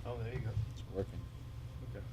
Oh, there you go. It's working. Okay.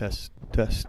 Test, test.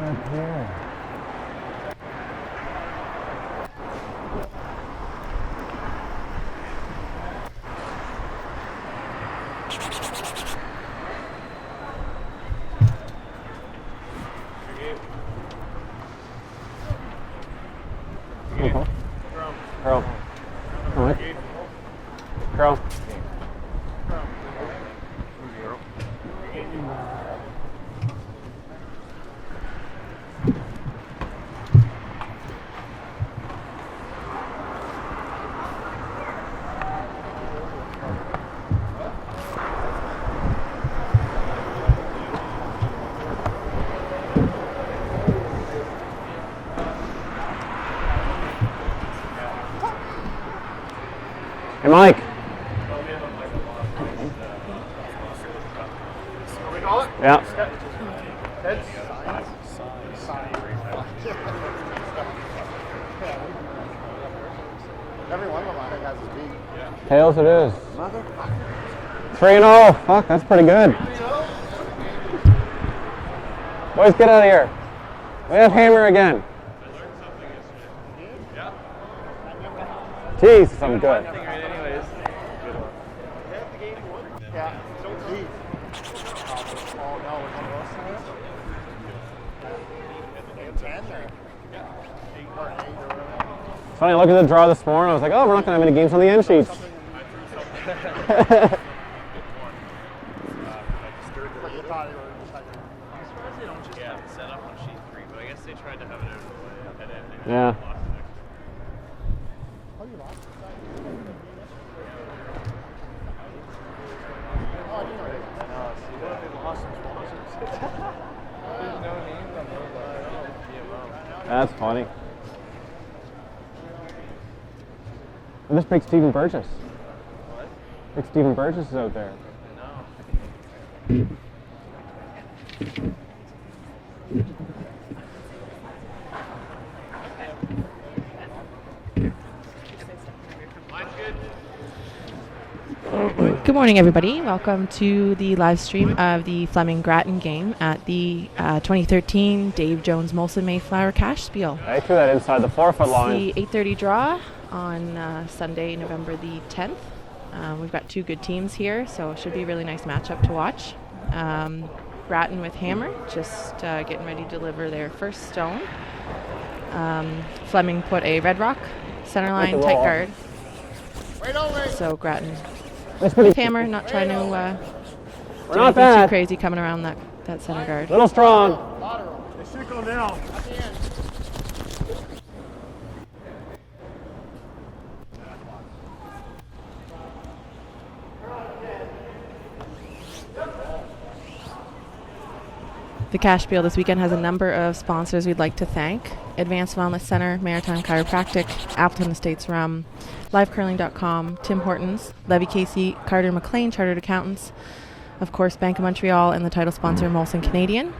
Up here. Curl. All right. Curl. Hey, Mike. Yeah. Every one of them has his beat. Tails it is. Motherfucker. 3-0. Fuck, that's pretty good. Boys, get out of here. We have Hammer again. Jeez, I'm good. Yeah. Steve. Oh, no, we're going to roast him. 10 or 8 or whatever. It's funny, I looked at the draw this morning. I was like, oh, we're not going to have any games on the end sheets. But you thought you were just like, I'm surprised they don't just set up on sheet 3, but I guess they tried to have it out of the way at end. Yeah. oh, you lost? Oh, I didn't know that. I know. See, what if they lost some sponsors? There's no names on those. That's funny. And this big Stephen Burgess. What? Big Stephen Burgess is out there. No. Good morning, everybody. Welcome to the live stream of the Flemming Grattan game at the 2013 Dave Jones Molson Mayflower Cashspiel. I threw that inside the 4-foot line. The 8:30 draw on Sunday, November the 10th. We've got two good teams here, so it should be a really nice matchup to watch. Grattan with Hammer, just getting ready to deliver their first stone. Flemming put a red rock, center line, tight guard. So Grattan with Hammer, not trying to do anything too crazy coming around that center guard. Little strong. They should go now. The Cashspiel this weekend has a number of sponsors we'd like to thank. Advanced Wellness Center, Maritime Chiropractic, Appleton Estates Rum, LiveCurling.com, Tim Hortons, Levy Casey, Carter McLean, Chartered Accountants, of course Bank of Montreal, and the title sponsor Molson Canadian.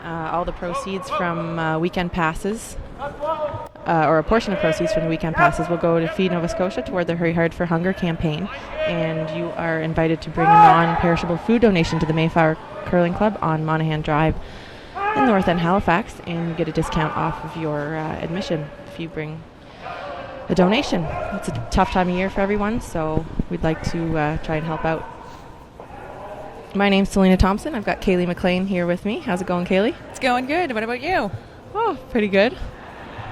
All the proceeds from weekend passes, or a portion of proceeds from the weekend passes, will go to Feed Nova Scotia toward the Hurry Hard for Hunger campaign. And you are invited to bring a non-perishable food donation to the Mayflower Curling Club on Monaghan Drive in North End, Halifax, and you get a discount off of your admission if you bring a donation. It's a tough time of year for everyone, so we'd like to try and help out. My name's Selena Thompson. I've got Kaylee McLean here with me. How's it going, Kaylee? It's going good. What about you? Oh, pretty good.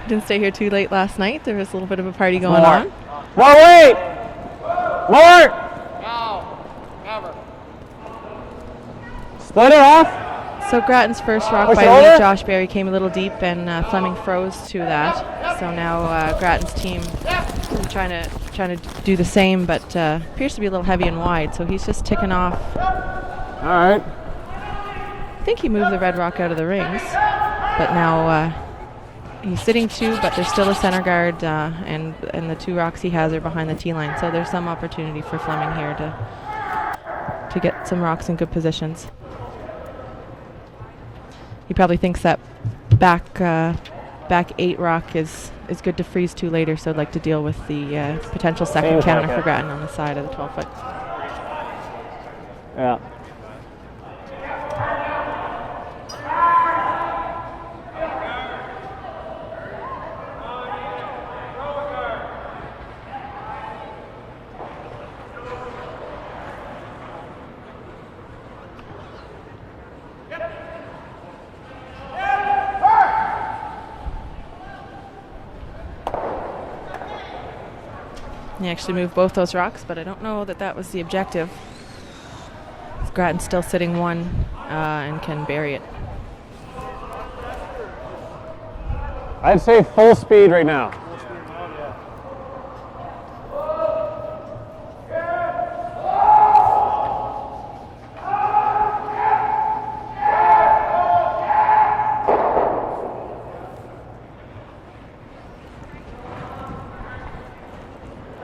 Didn't stay here too late last night. There was a little bit of a party going on. More weight! More! No, never. Split it off. So Grattan's first rock Push by it over. lead, Josh Berry, came a little deep, and Flemming froze to that. So now Grattan's team trying to do the same, but appears to be a little heavy and wide. So he's just ticking off. All right. I think he moved the red rock out of the rings, but now he's sitting two, but there's still a center guard, and the two rocks he has are behind the tee line. So there's some opportunity for Flemming here to get some rocks in good positions. He probably thinks that back 8 rock is good to freeze to later, so I'd like to deal with the potential second Seems counter like for it. Grattan on the side of the 12-foot. Yeah. He actually moved both those rocks, but I don't know that that was the objective. Grattan's still sitting one and can bury it. I'd say full speed right now.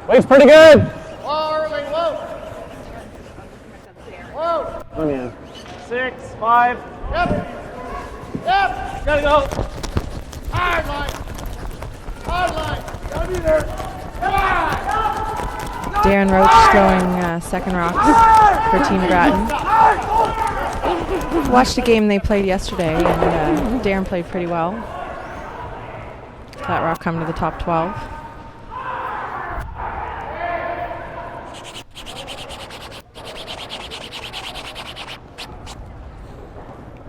Weight's pretty good. Whoa, early, whoa. Whoa. Oh, man. 6, 5. Yep. Yep. Gotta go. Hard line. Hard line. Gotta be there. Come on. Darren Roach throwing second rocks for Team Grattan. Watched the game they played yesterday, and Darren played pretty well. That rock come to the top 12.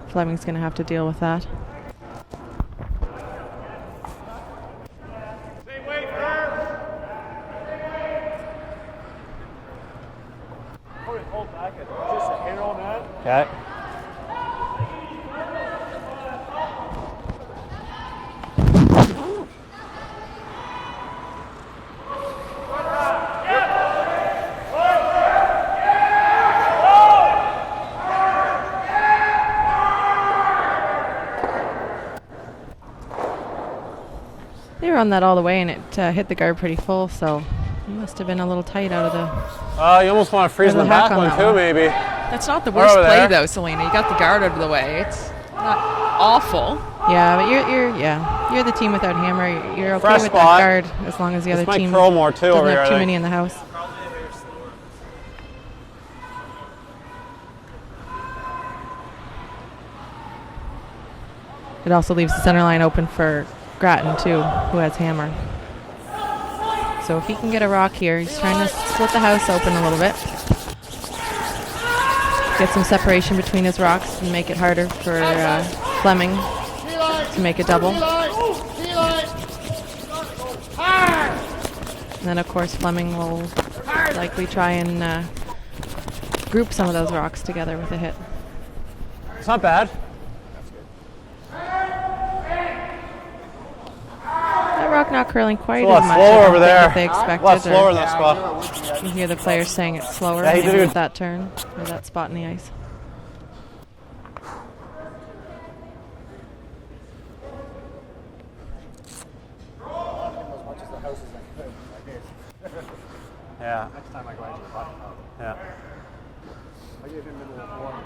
Flemming's going to have to deal with that. Stay weight, firm. Hold back at just a hair on that. Okay. They run that all the way, and it hit the guard pretty full, so it must have been a little tight out of the... You almost want to freeze There's the a hack back on one that too, one. maybe. That's not the worst over play there. though, Selena. You got the guard out of the way. It's not awful. Yeah, but you're the team without hammer. You're okay Fresh with spot. that guard as long as the This other might team curl more too doesn't over here, have I too think. many in the house. It also leaves the center line open for Grattan too, who has hammer. So if he can get a rock here, he's trying to split the house open a little bit. Get some separation between his rocks and make it harder for Flemming to make a double. And then of course Flemming will likely try and group some of those rocks together with a hit. It's not bad. That rock not curling quite It's a lot as much slower I don't over think, there. as they expected. A lot slower in or that spot. you hear the players saying it's slower Yeah, he did maybe good. with that turn or that spot in the ice. Yeah. Next time I go into the bottom. Yeah. I gave him in the one.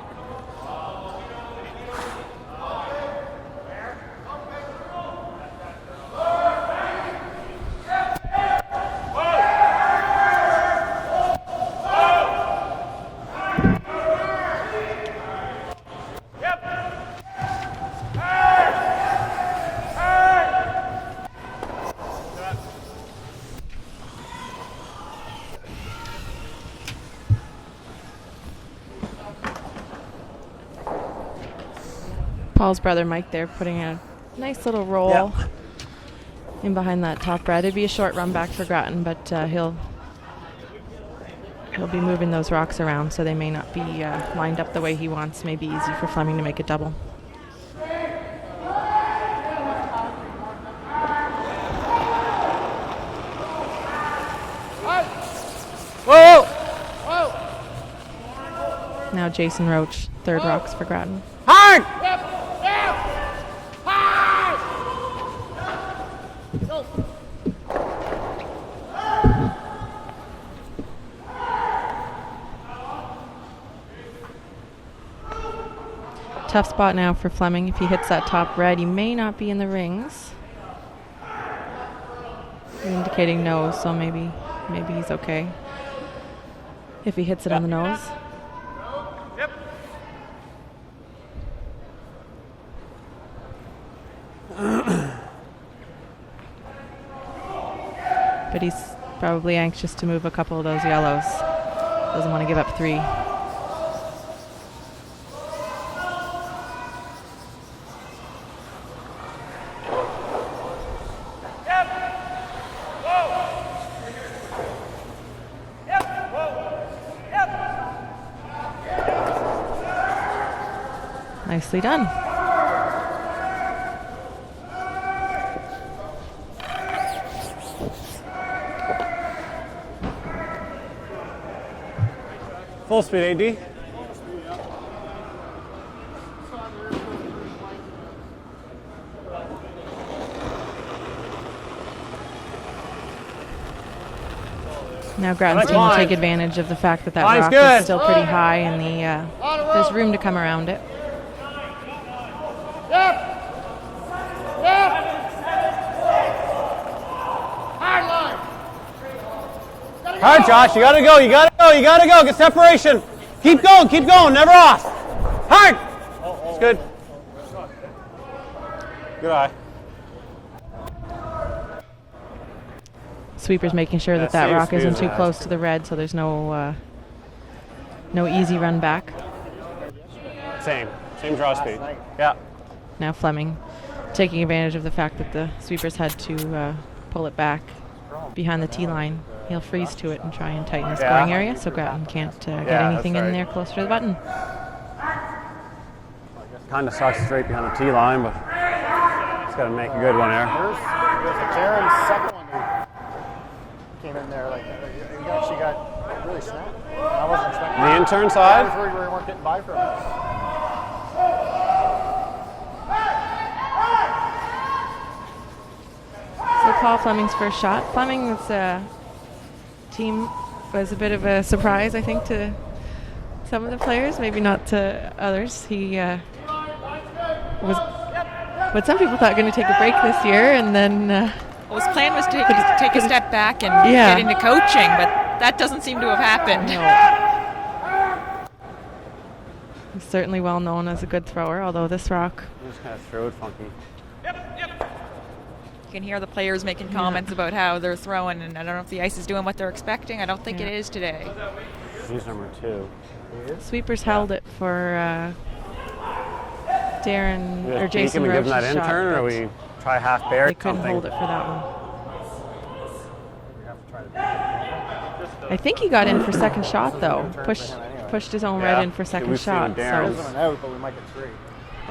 Paul's brother Mike there putting a nice little roll in behind that top red. It'd be a short run back for Grattan, but he'll be moving those rocks around, so they may not be lined up the way he wants. Maybe easy for Flemming to make a double. Whoa! Now Jason Roach, third rocks for Grattan. Hard! Tough spot now for Flemming. If he hits that top red, he may not be in the rings. Indicating no, so maybe he's okay if he hits it on the nose. Yep. But he's probably anxious to move a couple of those yellows. Doesn't want to give up 3. Nicely done. Full speed, AD. Now Grattan's team will take advantage of the fact that Line's rock good. is still pretty high and there's room to come around it. All right, Josh, you gotta go, you gotta go, you gotta go. Get separation. Keep going, never off. Hard. It's good. Good eye. Sweeper's making sure that Yeah, rock same isn't speed too as close to the red, so there's no easy run back. Same draw speed. Yeah. Now Flemming taking advantage of the fact that the sweepers had to pull it back behind the tee line. He'll freeze to it and try and tighten the scoring area, so Grattan can't get anything in there closer to the button. Kind of sucks straight behind the tee line, but it's got to make a good one there. There's a Jaren's second one who came in there like he actually got really snapped. I wasn't expecting The intern I was side. worried we weren't getting by from him. So Paul Fleming's first shot. Fleming's team was a bit of a surprise, I think, to some of the players, maybe not to others. He was what some people thought going to take a break this year, and then Well, his plan was to take a step back and Yeah. get into coaching, but that doesn't seem to have happened. he's certainly well known as a good thrower, although this rock, Just kind of threw it funky. You can hear the players making comments about how they're throwing, and I don't know if the ice is doing what they're expecting. I don't think it is today. He's number 2. sweepers held it for Darren or Jason Can we give Roach's him that shot, intern, or but we try half bear they couldn't something? hold it for that one. I think he got in for second shot though. Pushed his own red in for second we've seen shot. him Darren's. So An out, but we might get 3.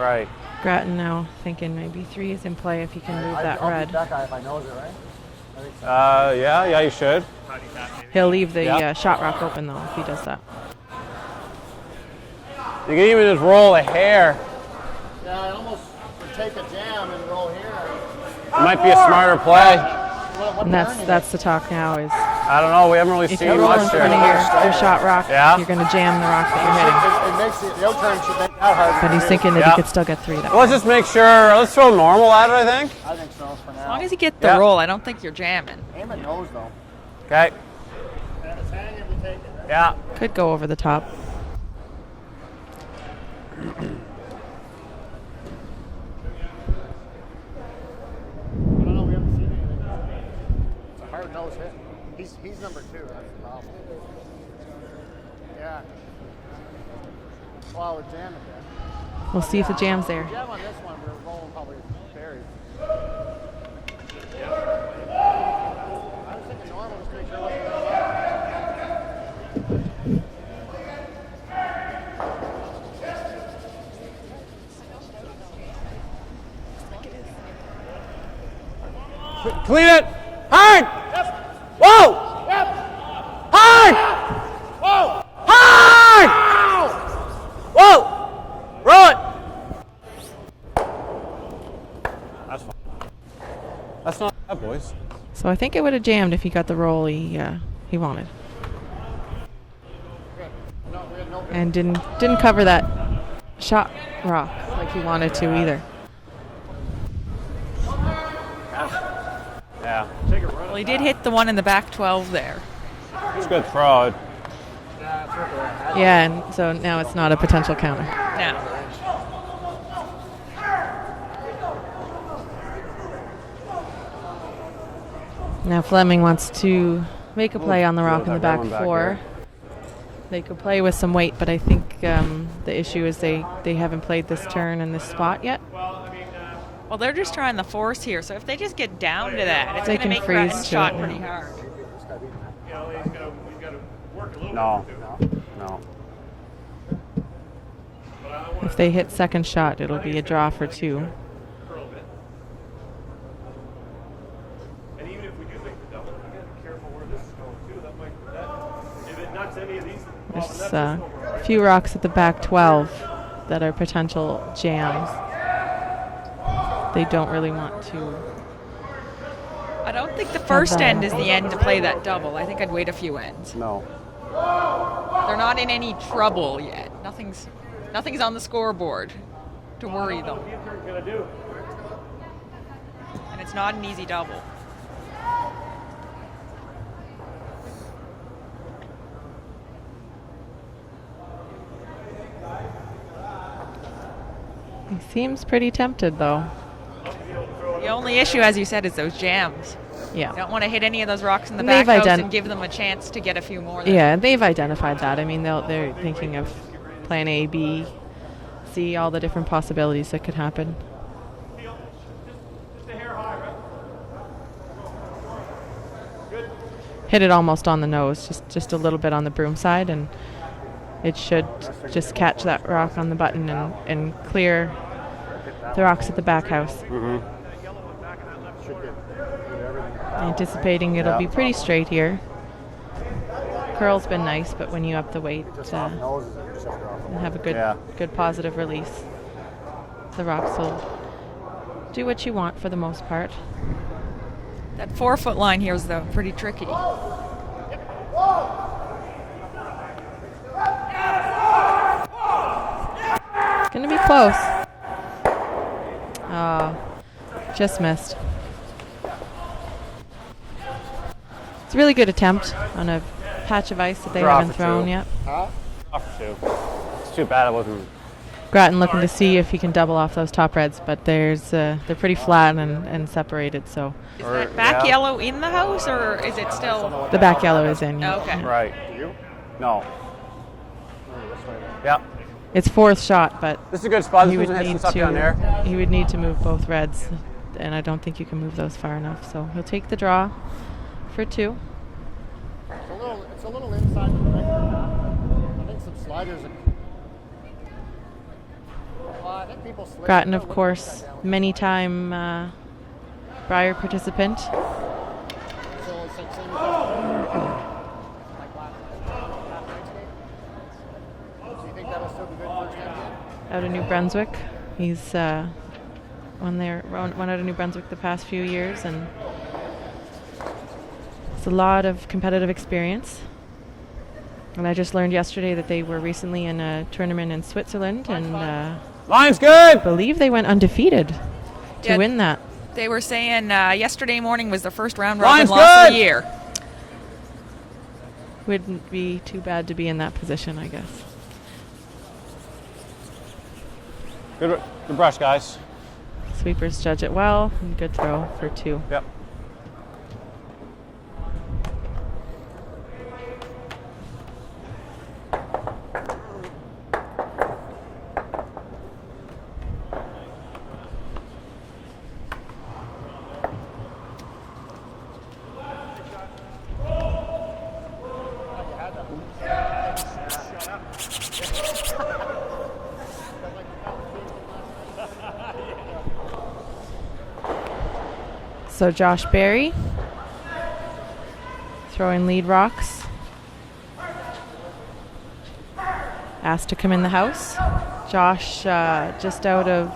Right. Grattan now thinking maybe 3 is in play if he can move that I'll red. beat that guy if I knows it, right? I think so. Yeah, you should. He'll leave the Yeah. shot rock open though if he does that. You can even just roll a hair. Yeah, I almost would take a jam and roll here. It might be a smarter play. What And turn that's the talk now is I don't know. We haven't really if seen you roll in much front there. of your shot rock, Yeah. you're going to jam the rock that you're hitting. It makes the out-turn should make that harder. But he's to do. thinking that Yeah. he could still get 3 that Well, let's just make sure. Let's throw normal at it, I think. I think so for now. As long as you get the Yeah. roll, I don't think you're jamming. Aim at nose though. Okay. And it's hanging, we take it. Right? Yeah. Could go over the top. I don't know, we haven't seen anything. It's a hard nose hit. He's number 2, that's the problem. Yeah. Well, we're jamming there. We'll see if the jam's there. Jam on this one, we're rolling probably buried. I was thinking normal, just make sure it wasn't really Clean it. Hard. Whoa. Hard. Whoa! Hard. Whoa. Roll it. That's fine. That's not bad, boys. So I think it would have jammed if he got the roll he wanted. No, we had no And didn't cover that shot rock like he wanted to either. Yeah. Well, he did hit the one in the back 12 there. It's a good throw. Yeah, and so now it's not a potential counter. Now, Now Flemming wants to make a play on the rock in the that back red one back 4. there. They could play with some weight, but I think the issue is they haven't played this turn in this spot yet. well, they're just trying the force here, so if they just get down to that, it's They going to can make freeze Grattan's to shot it, pretty yeah. hard. No. No. If they hit second shot, it'll be a draw for 2. And even if we do make the double, we got to be careful where this is going too. That might, if it knocks any of these, There's a few rocks at the back 12 that are potential jams. They don't really want to. I don't think the first end is the end to play that double. I think I'd wait a few ends. No. They're not in any trouble yet. Nothing's on the scoreboard to worry them. And it's not an easy double. He seems pretty tempted, though. The only issue, as you said, is those jams. Yeah. You don't want to hit any of those rocks in the And back they've house and give them a chance to get a few more there. Yeah, they've identified that. I mean, they're thinking of plan A, B, C, all the different possibilities that could happen. Hit it almost on the nose, just a little bit on the broom side, and it should just catch that rock on the button and clear the rocks at the back house. Anticipating it'll be pretty straight here. Curl's been nice, but when you up the weight, and have a good positive release, the rocks will do what you want for the most part. That 4-foot line here is, though, pretty tricky. Gonna be close. Just missed. It's a really good attempt on a patch of ice that they haven't thrown yet. Off for 2. It's too bad it wasn't. Grattan looking to see if he can double off those top reds, but they're pretty flat and separated. So Is that back yellow in the house, or is it still? the back yellow is in. Yeah. Okay. Right. No. Yeah. It's 4th shot, but This is a good spot. he This would one's hit some need stuff down there. he would need to move both reds, and I don't think you can move those far enough. So he'll take the draw for 2. It's a little inside the regular path. I think some sliders. I think people slid. Grattan, of course, many-time Briar participant. So it's like same like last night's game. Do you think that'll still be good first game? Out of New Brunswick. He's won out of New Brunswick the past few years, and it's a lot of competitive experience. And I just learned yesterday that they were recently in a tournament in Switzerland, and Line's good. I believe they went undefeated to win that. They were saying yesterday morning was the first round robin Line's loss of good. the year. Wouldn't be too bad to be in that position, I guess. Good brush, guys. Sweepers judge it well, and good throw for 2. Yep. So Josh Berry throwing lead rocks. Asked to come in the house. Josh just out of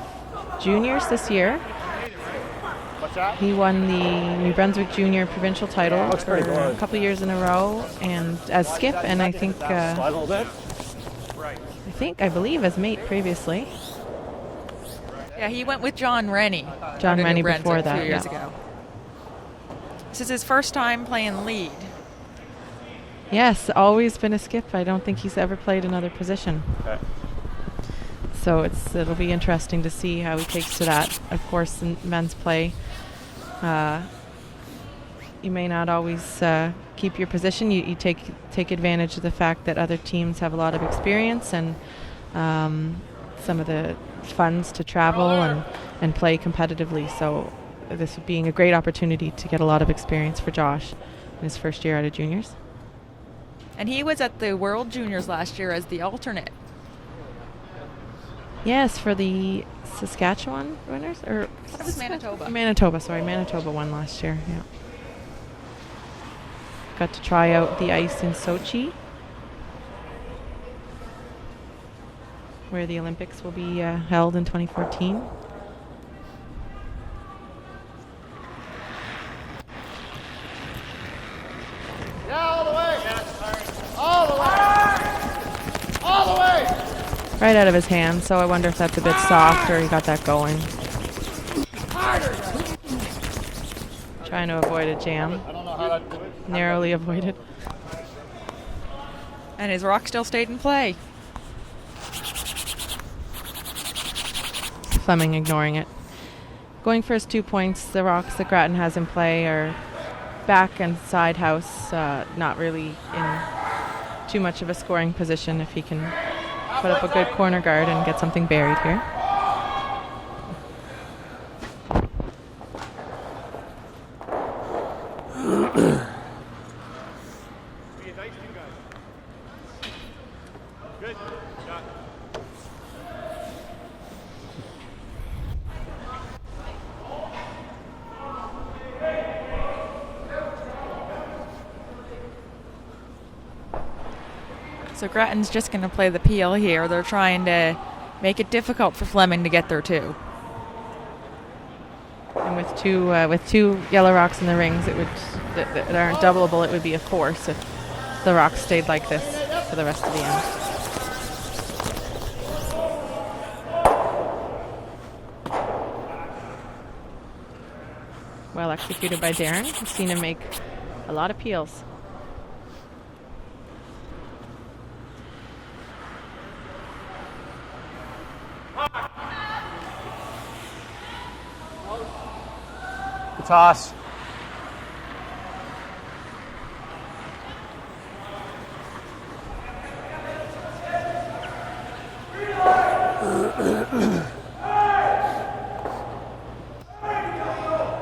juniors this year. What's that? He won the New Brunswick Junior Provincial title for a couple years in a row, and as skip, and I think Slide a little bit. I believe as mate previously. Yeah, he went with John Rennie. John Rennie Brunswick before a few that, years yeah. ago. This is his first time playing lead. Yes, always been a skip. I don't think he's ever played another position. Okay. So it'll be interesting to see how he takes to that. Of course, in men's play, you may not always keep your position. You take advantage of the fact that other teams have a lot of experience and some of the funds to travel and play competitively. So this being a great opportunity to get a lot of experience for Josh in his first year out of juniors. And he was at the World Juniors last year as the alternate. Yes, for the Saskatchewan winners? Or That was Manitoba. Manitoba, sorry. Manitoba won last year, yeah. Got to try out the ice in Sochi, where the Olympics will be held in 2014. Yeah, all the way. All the way. All the way. Right out of his hand, so I wonder if that's a bit soft or he got that going. Trying to avoid a jam. I don't know how that did. Narrowly avoided. And his rock still stayed in play. Flemming ignoring it. Going for his 2 points, the rocks that Grattan has in play are back and side house, not really in too much of a scoring position if he can put up a good corner guard and get something buried here. Be nice to you guys. Good. Shot. So Grattan's just going to play the peel here. They're trying to make it difficult for Flemming to get there too. And with two yellow rocks in the rings, it would that aren't doubleable. It would be a force if the rocks stayed like this for the rest of the end. Well executed by Darren. I've seen him make a lot of peels. Good toss.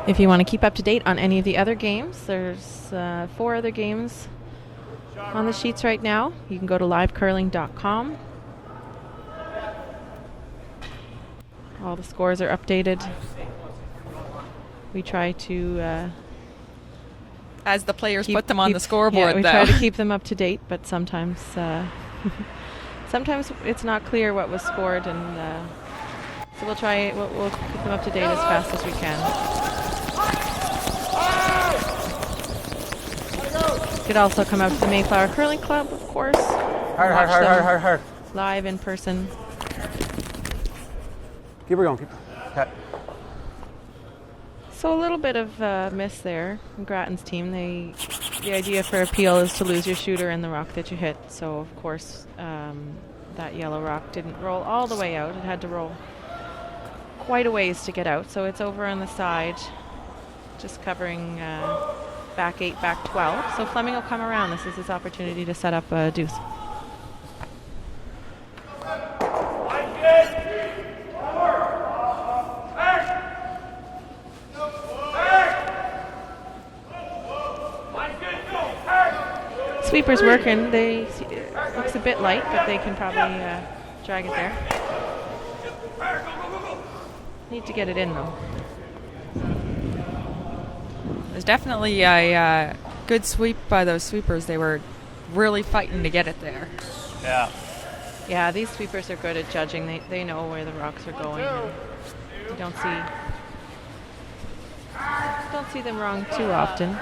If you want to keep up to date on any of the other games, there's 4 other games on the sheets right now. You can go to livecurling.com. All the scores are updated. We try to As the players keep- put them on keep- the scoreboard, yeah, we though. try to keep them up to date, but sometimes sometimes it's not clear what was scored, and so we'll try. We'll keep them up to date as fast as we can. You could also come out to the Mayflower Curling Club, of course. Hard, Watch hard, hard, them hard, hard, hard. live in person. Keep her going. Keep her. Okay. So a little bit of miss there from Grattan's team. The idea for a peel is to lose your shooter in the rock that you hit. So of course that yellow rock didn't roll all the way out. It had to roll quite a ways to get out. So it's over on the side, just covering back 8, back 12. So Flemming will come around. This is his opportunity to set up a deuce. Sweeper's working. It looks a bit light, but they can probably drag it there. Need to get it in, though. There's definitely a good sweep by those sweepers. They were really fighting to get it there. Yeah. Yeah, these sweepers are good at judging. They know where the rocks are going. You don't see them wrong too often.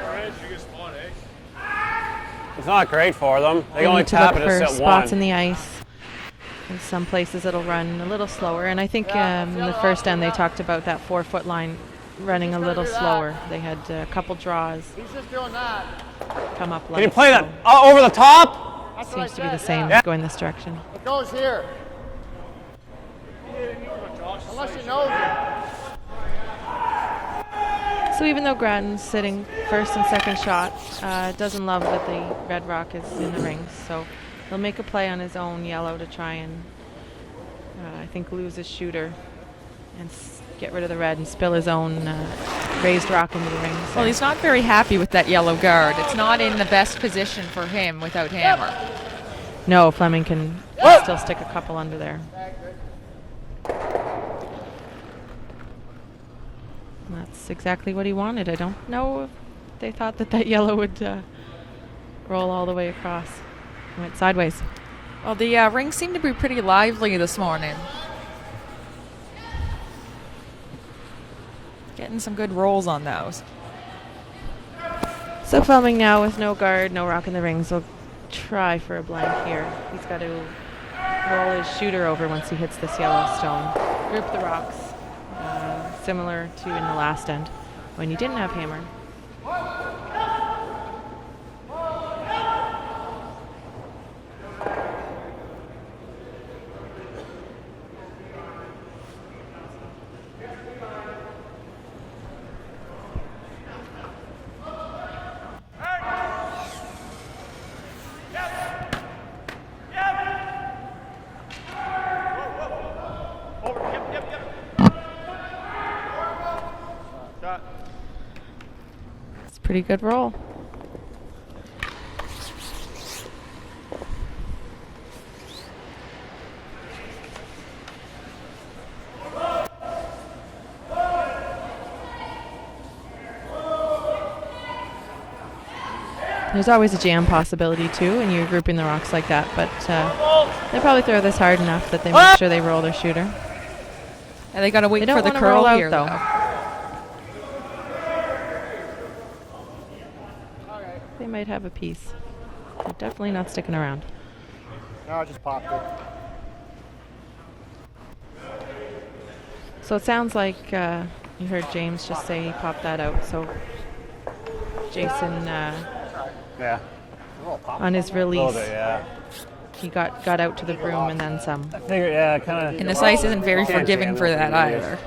It's not great for them. They They only need to tap look it at for set spots 1. in the ice. In some places it'll run a little slower, and I think in the first end they talked about that 4-foot line running a little slower. They had a couple draws He's just doing that. come up Can light. you play so that over the top? That's what I seems to be said, the same yeah. going this direction. It goes here. Unless you know it. So even though Grattan's sitting first and second shot, doesn't love that the red rock is in the rings. So he'll make a play on his own yellow to try and, I think, lose his shooter and get rid of the red and spill his own raised rock into the rings. Well, he's not very happy with that yellow guard. It's not in the best position for him without hammer. No, Flemming can still stick a couple under there. And that's exactly what he wanted. I don't know if they thought that yellow would roll all the way across. It went sideways. Well, the rings seem to be pretty lively this morning. Getting some good rolls on those. So Flemming now with no guard, no rock in the rings, will try for a blank here. He's got to roll his shooter over once he hits this yellow stone. Group the rocks, similar to in the last end when he didn't have hammer. Pretty good roll. There's always a jam possibility too, and you're grouping the rocks like that, but they probably throw this hard enough that they make sure they roll their shooter. And they got to wait for the curl curl out here, though. They might have a piece. They're definitely not sticking around. No, I just popped it. So it sounds like you heard James just say he popped that out. So Jason, Yeah. on his A little release, bit, yeah. he got out to the broom and then some. I figure, yeah, kind of. And this ice isn't very Can't forgiving jam for it. that either.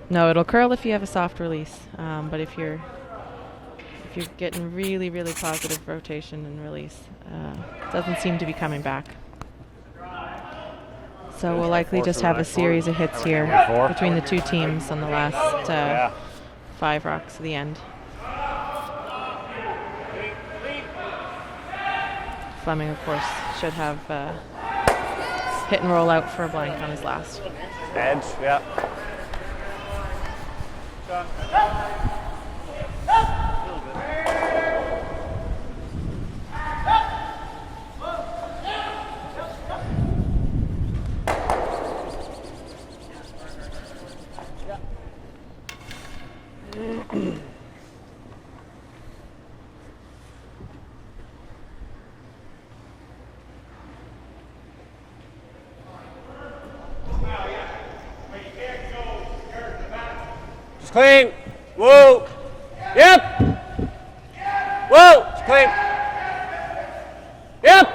No, it'll curl if you have a soft release. But if you're getting really, really positive rotation and release, it doesn't seem to be coming back. So we'll likely just have a series of hits here between the two teams on the last 5 rocks of the end. Flemming, of course, should have hit and roll out for a blank on his last. Edge, yeah. Just clean. Whoa. Yep. Whoa. Just clean. Yep.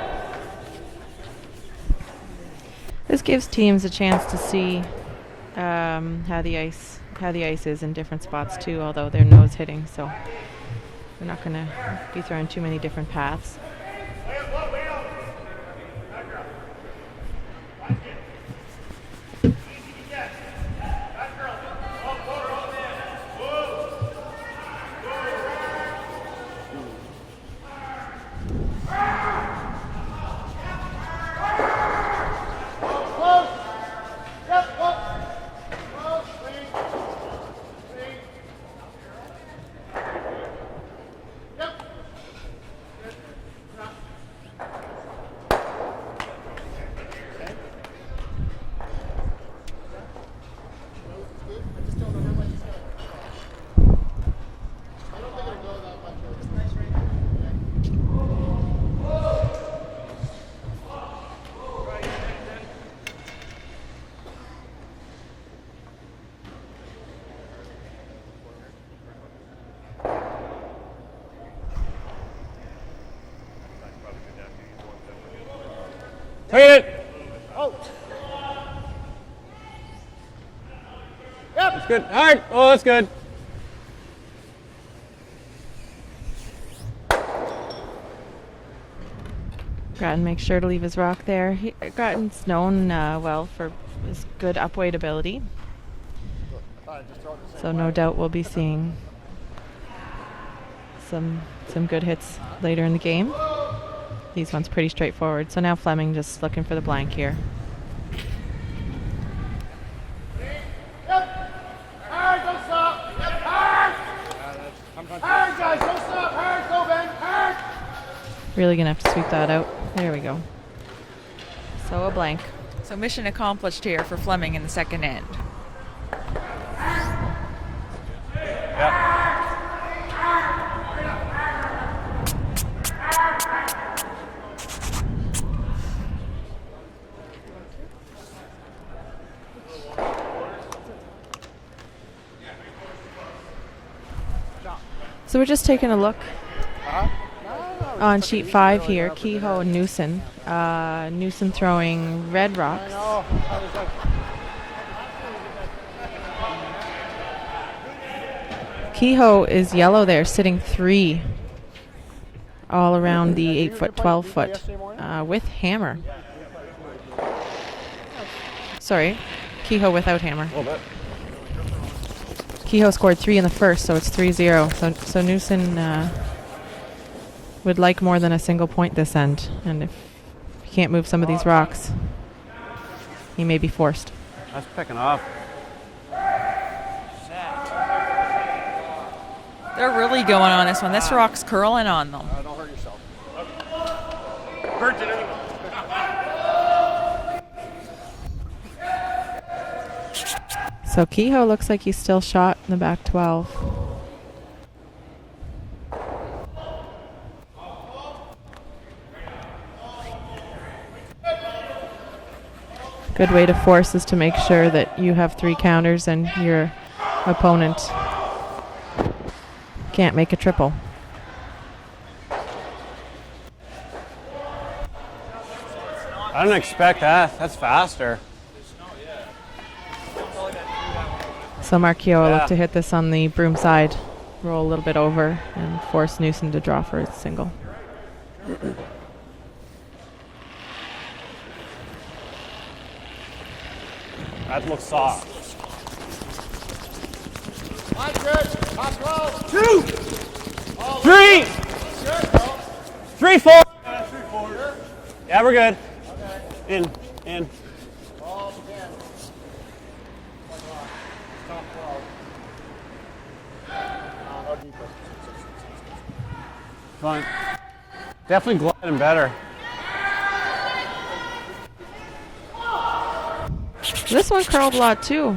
This gives teams a chance to see how the ice is in different spots too. Although they're nose hitting, so we're not going to be throwing too many different paths. Clean it. Oh. Yep. That's good. Hard. Oh, that's good. Grattan makes sure to leave his rock there. Grattan's known well for his good upweight ability. So no doubt we'll be seeing some good hits later in the game. These ones pretty straightforward. So now Flemming just looking for the blank here. Hard, don't stop. Really going to have to sweep that out. There we go. So a blank. So mission accomplished here for Flemming in the second end. Yeah. So we're just taking a look on sheet 5 here. Kehoe and Newson. Newson throwing red rocks. Kehoe is yellow there, sitting 3 all around the 8 foot, 12 foot with hammer. Sorry, Kehoe without hammer. A little bit. Kehoe scored 3 in the first, so it's 3-0. So Newson would like more than a single point this end. And if he can't move some of these rocks, he may be forced. That's picking up. They're really going on this one. This rock's curling on them. Don't hurt yourself. Burnt it anyway. So Kehoe looks like he's still shot in the back 12. Good way to force is to make sure that you have 3 counters and your opponent can't make a triple. I didn't expect that. That's faster. So Mark Kehoe will Yeah. look to hit this on the broom side, roll a little bit over, and force Newson to draw for his single. That looks soft. Mine's good. Top 12. 2, 3, 3, 4. Yeah, we're good. In. Balls again. Top 12. No deeper. Fine. Definitely gliding better. This one curled a lot too.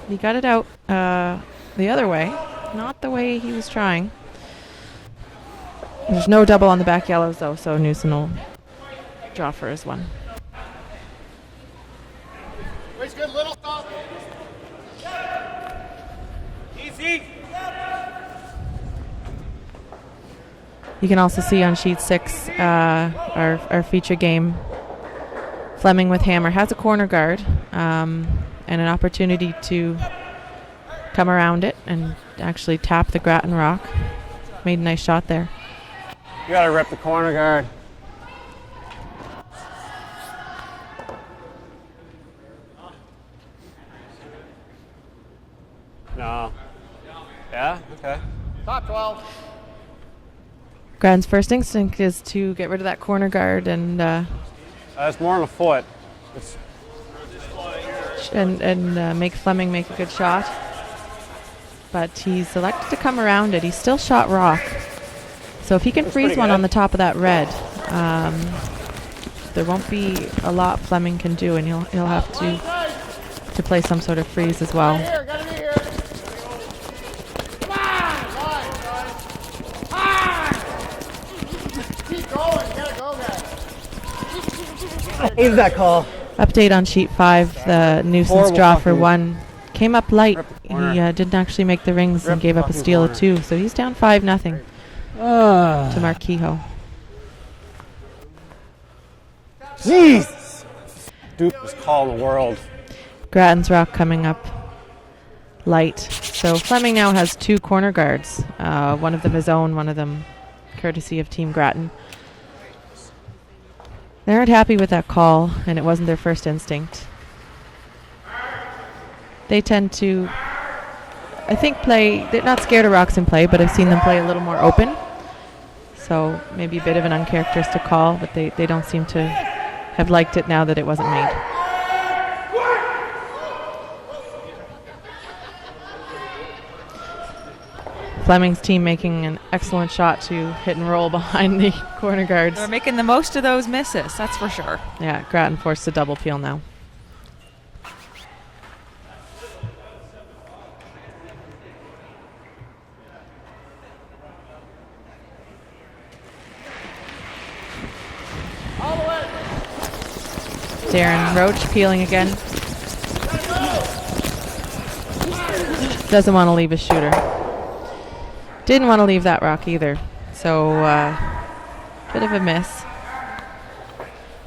He got it out the other way, not the way he was trying. There's no double on the back yellows though, so Newson will draw for his one. Wait's good, little stop. Easy. You can also see on sheet 6 our feature game. Flemming with hammer has a corner guard and an opportunity to come around it and actually tap the Grattan rock. Made a nice shot there. You gotta rip the corner guard. No. Yeah? Okay. Top 12. Grattan's first instinct is to get rid of that corner guard and That's more than a foot. It's make Flemming make a good shot. But he's elected to come around it. He's still shot rock. So if he can freeze pretty one good. on the top of that red, there won't be a lot Flemming can do, and he'll have to play some sort of freeze as well. Here, gotta be here. Come on! Keep going, you gotta go, guys. I hated that call. Update on sheet 5, the Newson's Horrible draw for fucking- 1 came up light. Rip the He corner. didn't actually make the rings Rip and the gave up a fucking steal of corner. 2, so he's down 5-0 to Mark Kehoe. Jesus! Stupidest call in the world. Grattan's rock coming up light. So Flemming now has 2 corner guards. One of them his own, one of them courtesy of Team Grattan. They aren't happy with that call, and it wasn't their first instinct. They tend to, I think, they're not scared of rocks in play, but I've seen them play a little more open. So maybe a bit of an uncharacteristic call, but they don't seem to have liked it now that it wasn't made. Flemming's team making an excellent shot to hit and roll behind the corner guards. They're making the most of those misses, that's for sure. Yeah, Grattan forced a double peel now. Darren Roach peeling again. Doesn't want to leave his shooter. Didn't want to leave that rock either. So, bit of a miss.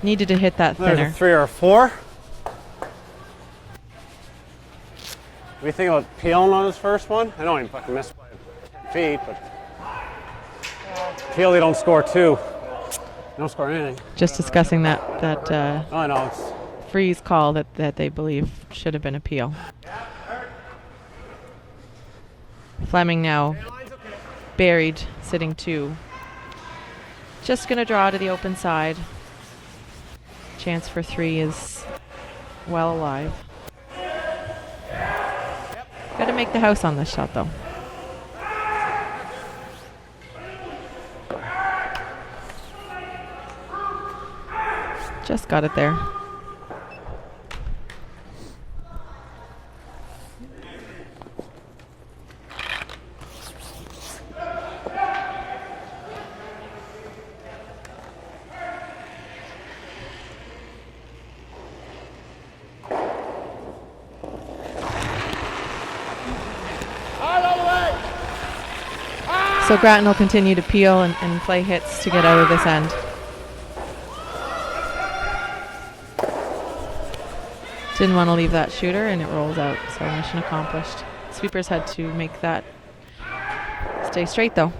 Needed to hit that There's thinner. a 3 or a 4. What do you think about peeling on his first one? I know he fucking missed by 10 feet, but peel, they don't score 2. They don't score anything. Just discussing that Oh, I know. It's freeze call that they believe should have been a peel. Flemming now buried, sitting 2. Just going to draw to the open side. Chance for 3 is well alive. Got to make the house on this shot, though. Just got it there. So Grattan will continue to peel and play hits to get out of this end. Didn't want to leave that shooter, and it rolls out, so mission accomplished. Sweepers had to make that stay straight, though.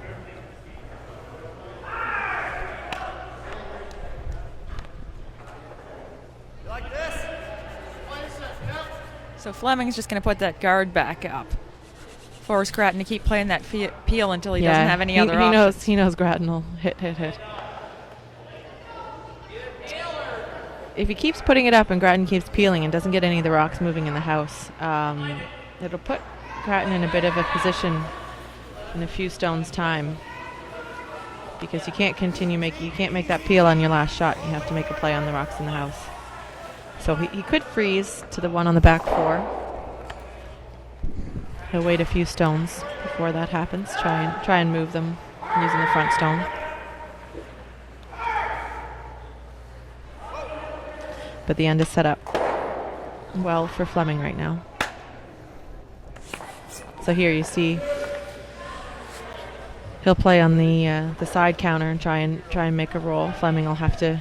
So Flemming's just going to put that guard back up. Force Grattan to keep playing that peel until he doesn't have any other options. He knows Grattan will hit. If he keeps putting it up and Grattan keeps peeling and doesn't get any of the rocks moving in the house, it'll put Grattan in a bit of a position in a few stones' time, because you can't make that peel on your last shot. You have to make a play on the rocks in the house. So he could freeze to the one on the back 4. He'll wait a few stones before that happens. Try and move them using the front stone. But the end is set up well for Flemming right now. So here you see he'll play on the side counter and try and make a roll. Flemming will have to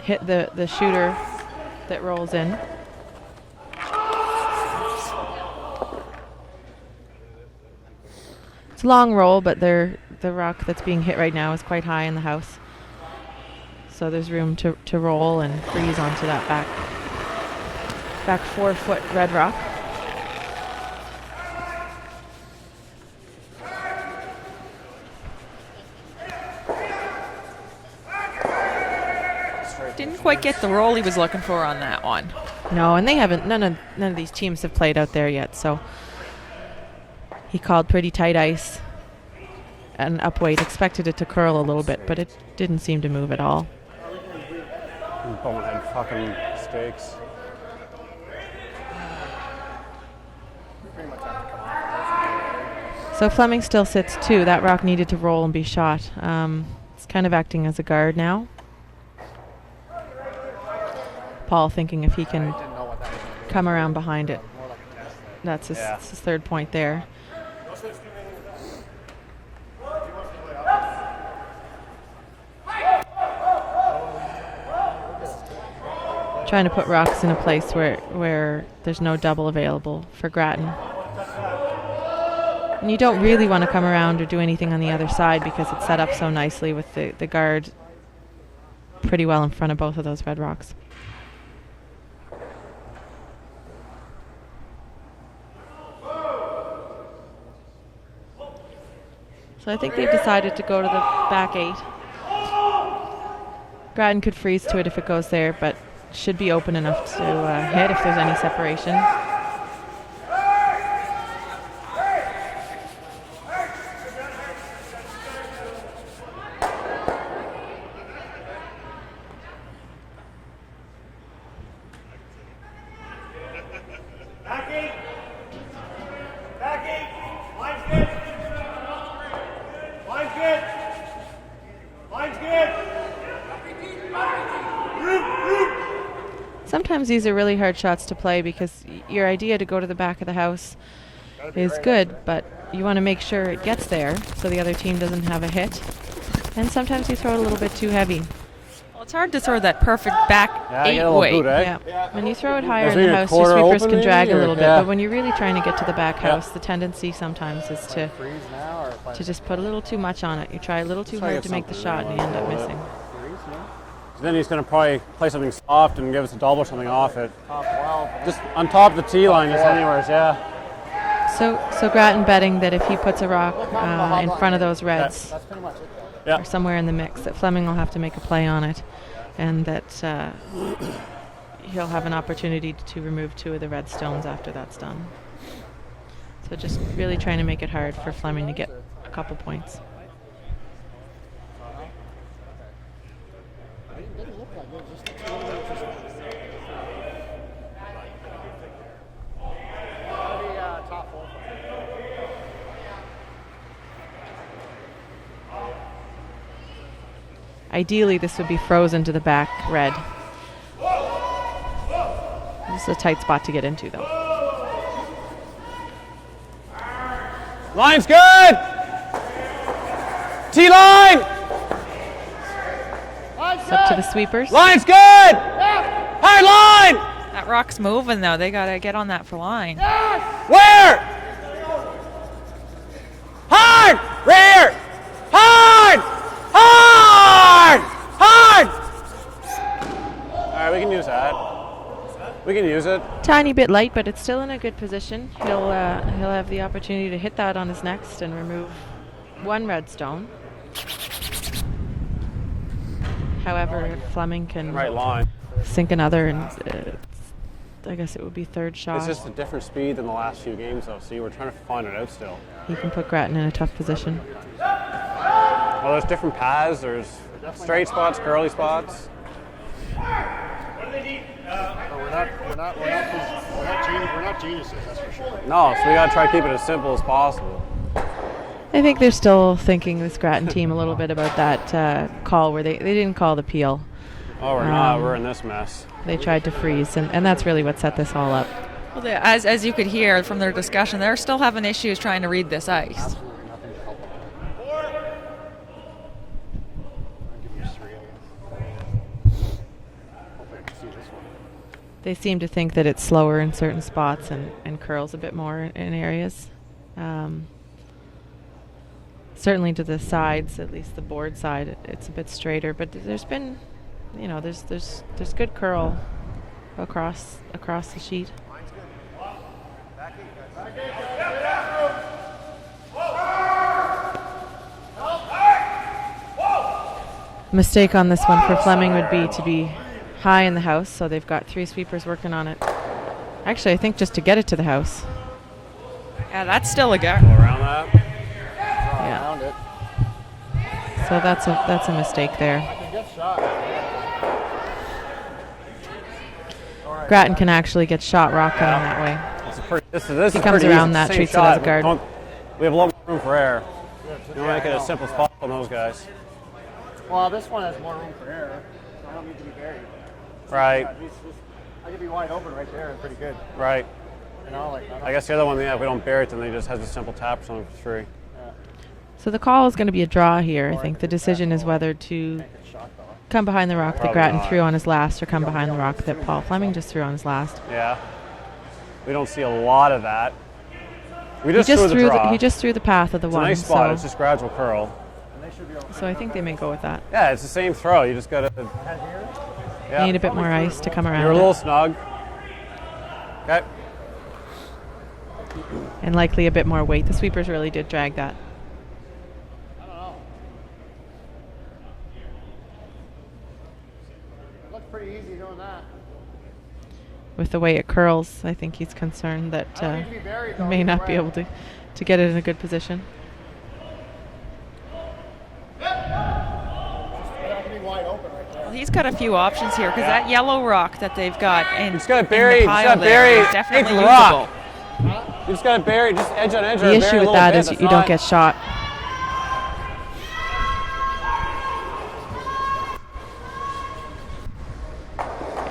hit the shooter that rolls in. It's a long roll, but the rock that's being hit right now is quite high in the house. So there's room to roll and freeze onto that back 4-foot red rock. Didn't quite get the roll he was looking for on that one. No, and they haven't. None of these teams have played out there yet. So he called pretty tight ice and up weight. Expected it to curl a little bit, but it didn't seem to move at all. bonehead fucking mistakes. So Flemming still sits 2. That rock needed to roll and be shot. It's kind of acting as a guard now. Paul thinking if he can come around behind it. That's his 3rd point there. Trying to put rocks in a place where there's no double available for Grattan. And you don't really want to come around or do anything on the other side because it's set up so nicely with the guard pretty well in front of both of those red rocks. So I think they've decided to go to the back 8. Grattan could freeze to it if it goes there, but should be open enough to hit if there's any separation. Sometimes these are really hard shots to play because your idea to go to the back of the house is good, but you want to make sure it gets there so the other team doesn't have a hit. And sometimes you throw it a little bit too heavy. Well, it's hard to throw that perfect back Yeah, get a eight little way. boot, eh? Yeah. When you throw it higher Is in the there a house, your quarter sweepers open can drag a maybe, or- little bit. yeah. But when you're really trying to get to the back house, the tendency sometimes is to Freeze now or if I just put a little too much on it. You try a little too Try to hard get to make the something shot and you end up missing. freeze, yeah. Then he's going to probably play something soft and give us a double or something off it. Top 12. Just on top of the tee line, just anywheres, yeah. So Grattan betting that if he puts a rock in front of those reds That's pretty much it though. Yeah. or somewhere in the mix, that Flemming will have to make a play on it, and that he'll have an opportunity to remove 2 of the red stones after that's done. So just really trying to make it hard for Flemming to get a couple points. It didn't look like it. It just looks a little bit Gotta be top 4. Ideally, this would be frozen to the back red. This is a tight spot to get into, though. Line's good! T-line! It's up to the sweepers. Line's good! High line! That rock's moving, though. They got to get on that for line. Where? Hard! Rear! Hard! Hard! Hard! Alright, we can use that. We can use it. Tiny bit light, but it's still in a good position. He'll have the opportunity to hit that on his next and remove 1 red stone. However, if Flemming can Right line. sink another, and I guess it would be third shot. It's just a different speed than the last few games, though. See, we're trying to find it out still. He can put Grattan in a tough position. Well, there's different paths. There's straight spots, curly spots. We're not geniuses, that's for sure. No, so we gotta try to keep it as simple as possible. I think they're still thinking, this Grattan team, a little bit about that call where they didn't call the peel. Oh, we're not. We're in this mess. They tried to freeze, and that's really what set this all up. Well, as you could hear from their discussion, they're still having issues trying to read this ice. Absolutely nothing to help them. I'll give you 3, I guess. Hopefully I can see this one. They seem to think that it's slower in certain spots and curls a bit more in areas. Certainly to the sides, at least the board side, it's a bit straighter. But there's been, there's good curl across the sheet. Mistake on this one for Flemming would be to be high in the house, so they've got 3 sweepers working on it. Actually, I think just to get it to the house. Yeah, that's still a go. Around that. Yeah. Around it. So that's a mistake there. I can get shot. Grattan can actually get shot rock coming that way. It's a pretty, this He is comes pretty around easy. that, Same treats it shot. as a guard. We have a lot more room for error. You want to make it a simple spot on those guys. Well, this one has more room for error. So I don't need to be buried. Right, I could be wide open right there and pretty good. right. I I guess the other one, yeah, if we don't bury it, then they just has a simple tap or something for 3. So the call is going to be a draw here. I think the decision is whether to come behind the rock that Probably Grattan not. threw on his last, or come behind the rock that Paul Flemming just threw on his last. Yeah. We don't see a lot of that. We He just just threw the draw. he just threw the path of the It's a one. nice spot. It's So, just gradual curl. so I think they may go with that. Yeah, it's the same throw. You just got to. They Yeah. need a bit more ice to come around. You're a it. little snug. Okay. And likely a bit more weight. The sweepers really did drag that. don't know. It looks pretty easy doing that. With the way it curls, I think he's concerned that I don't need to be buried, he though, may either not be way. able to get it in a good position. I can be wide open right there. Well, he's got a few options here because that yellow rock that they've got in, He's got to in bury. the He's got pile to there bury. is definitely the usable. rock. You just got to bury, just edge on edge. The issue with that is you don't get shot.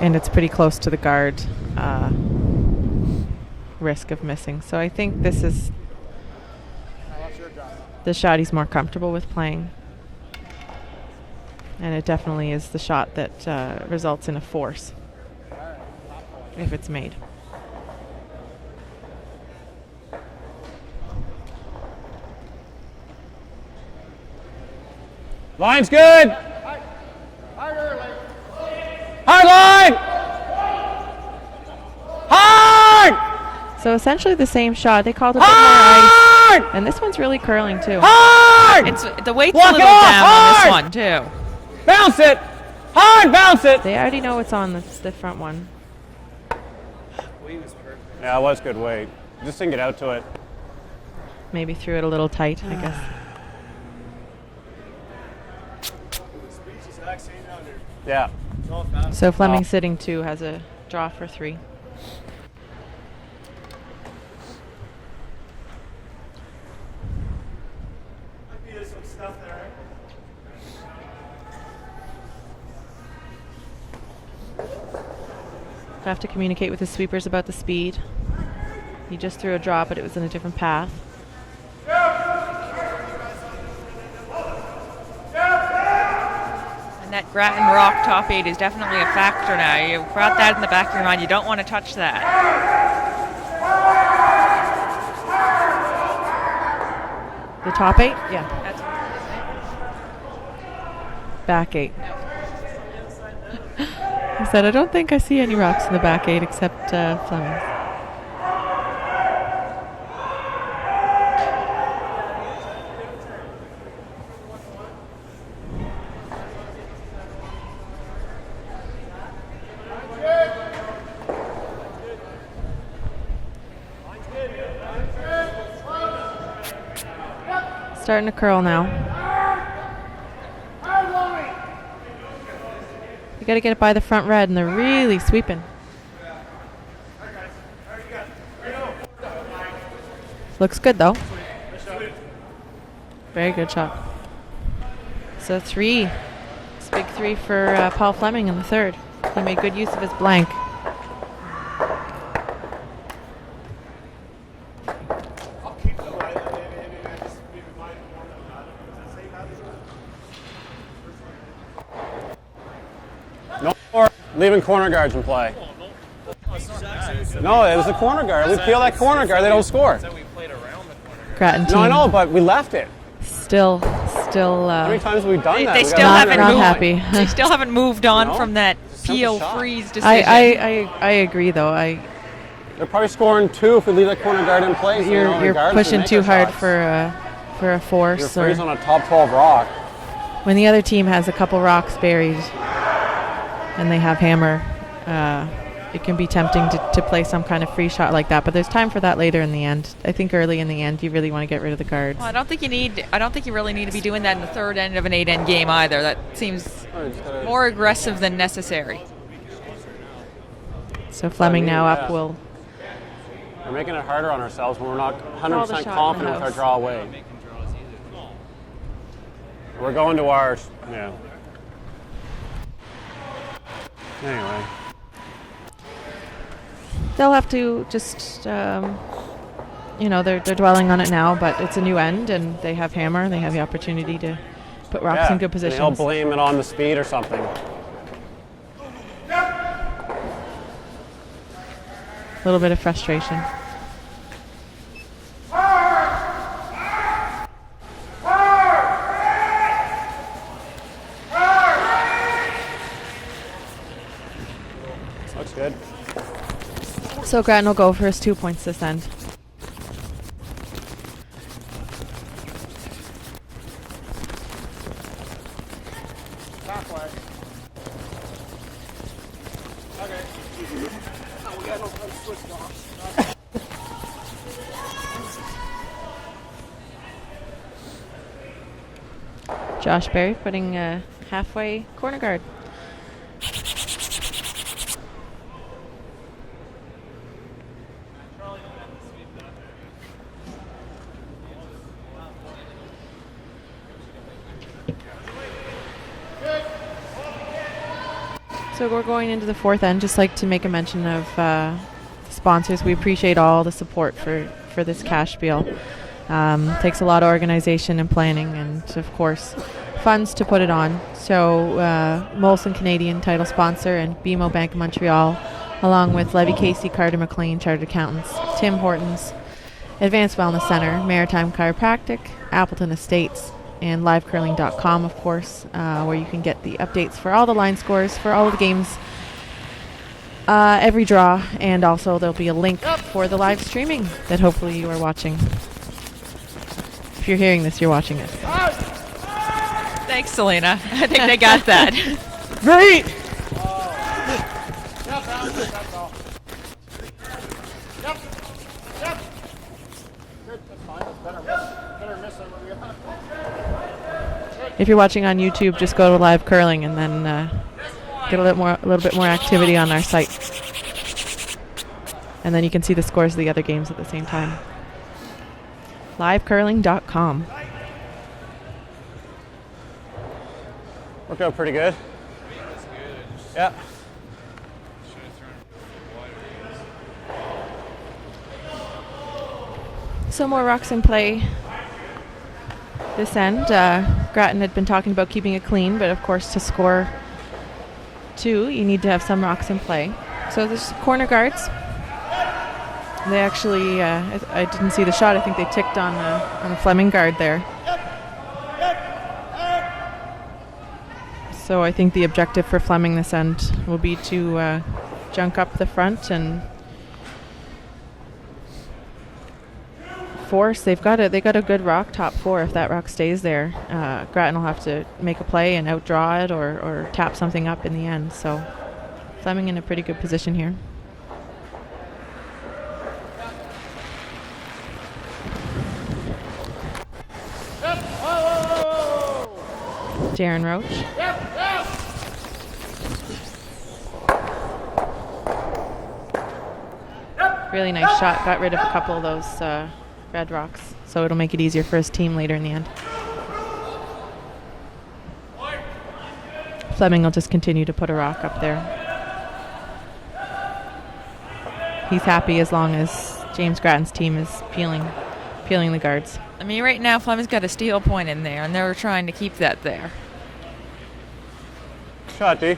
and it's pretty close to the guard risk of missing. So I think this is the shot he's more comfortable with playing. And it definitely is the shot that results in a force if it's made. Line's good. Hard early. Hard line. Hard. So essentially the same shot. They called a bit more ice. Hard. And this one's really curling too. Hard. It's the weight's Walk a it little off, down hard! on this one too. Bounce it. Hard. Bounce it. They already know it's on the front one. Yeah, it was good weight. Just didn't get out to it. Maybe threw it a little tight, I guess. Yeah. So Flemming sitting 2 has a draw for 3. Have to communicate with his sweepers about the speed. He just threw a draw, but it was in a different path. And that Grattan rock top 8 is definitely a factor now. You've got that in the back of your mind. You don't want to touch that. The top 8? Yeah. That's Back 8. He said, I don't think I see any rocks in the back 8 except Flemming. Starting to curl now. You got to get it by the front red, and they're really sweeping. Looks good though. Very good shot. So 3. It's big 3 for Paul Flemming in the third. He made good use of his blank. No more leaving corner guards in play. No, it was the corner guard. We peel that corner guard, they don't score. Grattan team. No, I know, but we left it. Still. How many times have we done that? They We still gotta haven't not moved. happy. They still haven't moved on No? from that Simple peel shot. freeze decision. I agree though. They're probably scoring 2 if we leave that corner guard in place. You know, You're regardless, we pushing make too our hard shots. for a force. You're freezing on a top 12 rock. When the other team has a couple rocks buried and they have hammer, it can be tempting to play some kind of free shot like that. But there's time for that later in the end. I think early in the end, you really want to get rid of the guards. Well, I don't think you really need to be doing that in the third end of an 8-end game either. That seems more aggressive than necessary. So Flemming now up yeah. will. We're making it harder on ourselves when we're not Call the 100% shot confident in with the our house. draw away. We're going to ours. Yeah. Anyway. They'll have to just, they're dwelling on it now, but it's a new end, and they have hammer. They have the opportunity to put rocks Yeah. in good And positions. he'll blame it on the speed or something. A little bit of frustration. Looks good. So Grattan will go for his 2 points this end. Halfway. Okay. Oh, we got no switch off. Josh Berry putting halfway corner guard. So we're going into the fourth end. Just like to make a mention of sponsors. We appreciate all the support for this Cashspiel. Takes a lot of organization and planning, and of course funds to put it on. So Molson Canadian title sponsor and BMO Bank of Montreal, along with Levy Casey, Carter McLean, Chartered Accountants, Tim Hortons, Advanced Wellness Center, Maritime Chiropractic, Appleton Estates, and livecurling.com, of course, where you can get the updates for all the line scores for all of the games, every draw, and also there'll be a link for the live streaming that hopefully you are watching. If you're hearing this, you're watching it. Thanks, Selena. I think they got that. Great! That's all. Yep. Good, that's fine. Better miss than what we got. If you're watching on YouTube, just go to Live Curling and then get a little bit more activity on our site. And then you can see the scores of the other games at the same time. livecurling.com. Worked out pretty good. Yeah. So more rocks in play this end. Grattan had been talking about keeping it clean, but of course to score 2, you need to have some rocks in play. So there's corner guards. They actually, I didn't see the shot. I think they ticked on a Flemming guard there. So I think the objective for Flemming this end will be to junk up the front and force. They got a good rock, top 4. If that rock stays there, Grattan will have to make a play and outdraw it or tap something up in the end. So Flemming in a pretty good position here. Darren Roach. Really nice shot. Got rid of a couple of those red rocks, so it'll make it easier for his team later in the end. Flemming will just continue to put a rock up there. He's happy as long as James Grattan's team is peeling the guards. I mean, right now Flemming's got a steal point in there, and they're trying to keep that there. Shot, D.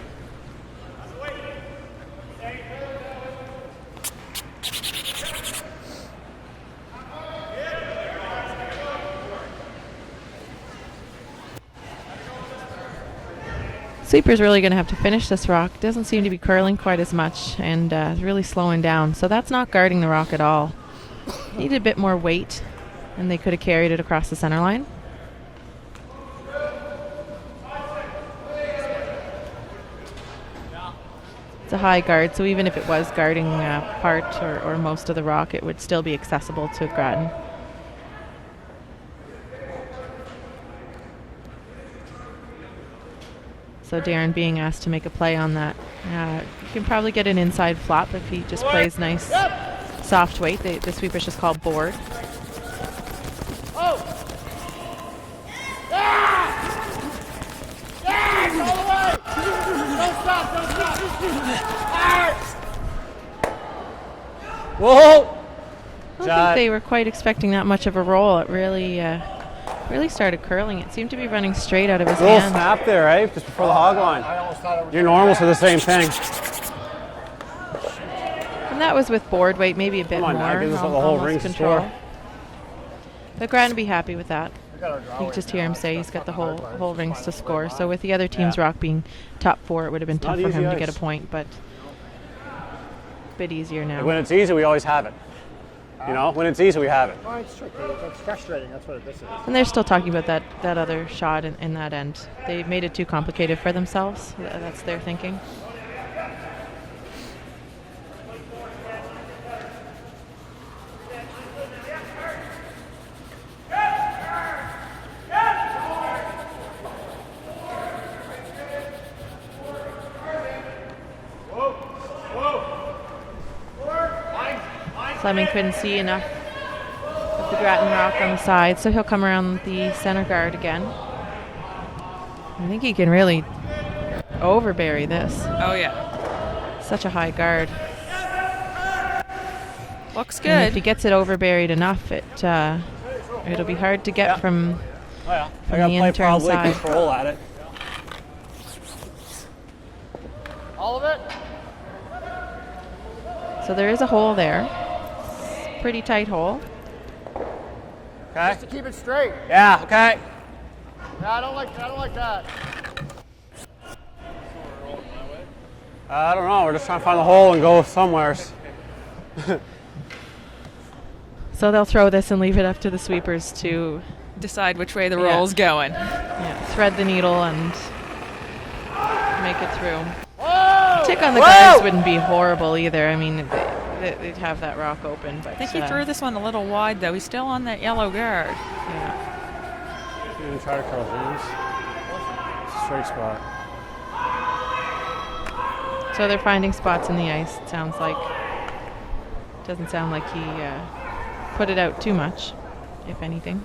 Sweeper's really going to have to finish this rock. Doesn't seem to be curling quite as much, and really slowing down. So that's not guarding the rock at all. Needed a bit more weight, and they could have carried it across the center line. It's a high guard, so even if it was guarding part or most of the rock, it would still be accessible to Grattan. So Darren being asked to make a play on that. You can probably get an inside flop if he just plays nice soft weight. The sweeper's just called board. Whoa! I don't think they were quite expecting that much of a roll. It really started curling. It seemed to be running straight out of his A little hand. snap there, right? Just before the hog line. I almost thought it was Your normals are the same thing. And that was with board weight, maybe a bit Come on, more. now, give us the whole almost rings to control. score. But Grattan would be happy with that. we got our draw You can weight just now. hear him It's say got he's got the fucking whole hard whole players. rings It's to fine score. play. So with the other team's Yeah. rock being top 4, it would have been tough not for him easy to get a ice. point, but a bit easier now. When it's easy, we always have it. You know, when it's easy, we have it. Oh, it's tricky. It's frustrating. That's what this is. And they're still talking about that other shot in that end. They made it too complicated for themselves. That's their thinking. Flemming couldn't see enough of the Grattan rock on the side, so he'll come around the center guard again. I think he can really overbury this. Oh, yeah. Such a high guard. Looks And if good. he gets it overburied enough, it'll be hard to get from Oh yeah. From I gotta the play intern probably side. control at it. All of it? So there is a hole there. Pretty tight hole. Okay. Just to keep it straight. Yeah. Okay. Yeah, I don't like that. I don't know. We're just trying to find the hole and go somewheres. So they'll throw this and leave it up to the sweepers to Decide which way the roll's going. thread the needle and make it through. Whoa! Tick on the Whoa! guards wouldn't be horrible either. I mean, they'd have that rock open. But I think he threw this one a little wide, though. He's still on that yellow guard. Yeah. You gonna try to curl James? Straight spot. So they're finding spots in the ice. It sounds like. Doesn't sound like he put it out too much, if anything.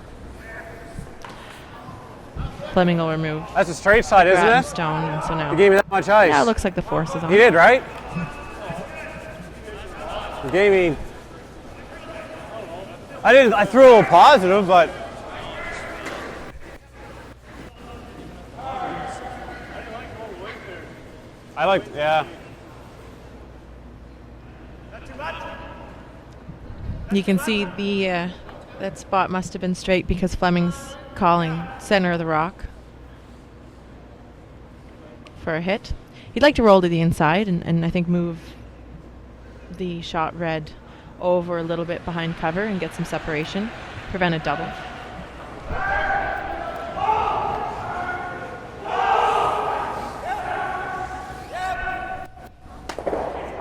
Flemming will remove That's a straight side, isn't Grattan it? stone, and so now. You gave me that much ice. Yeah, it looks like the force is on. He did, right? You gave me. I didn't. I threw a little positive, but. I like. Yeah. You can see the that spot must have been straight because Flemming's calling center of the rock for a hit. He'd like to roll to the inside and I think move the shot red over a little bit behind cover and get some separation, prevent a double.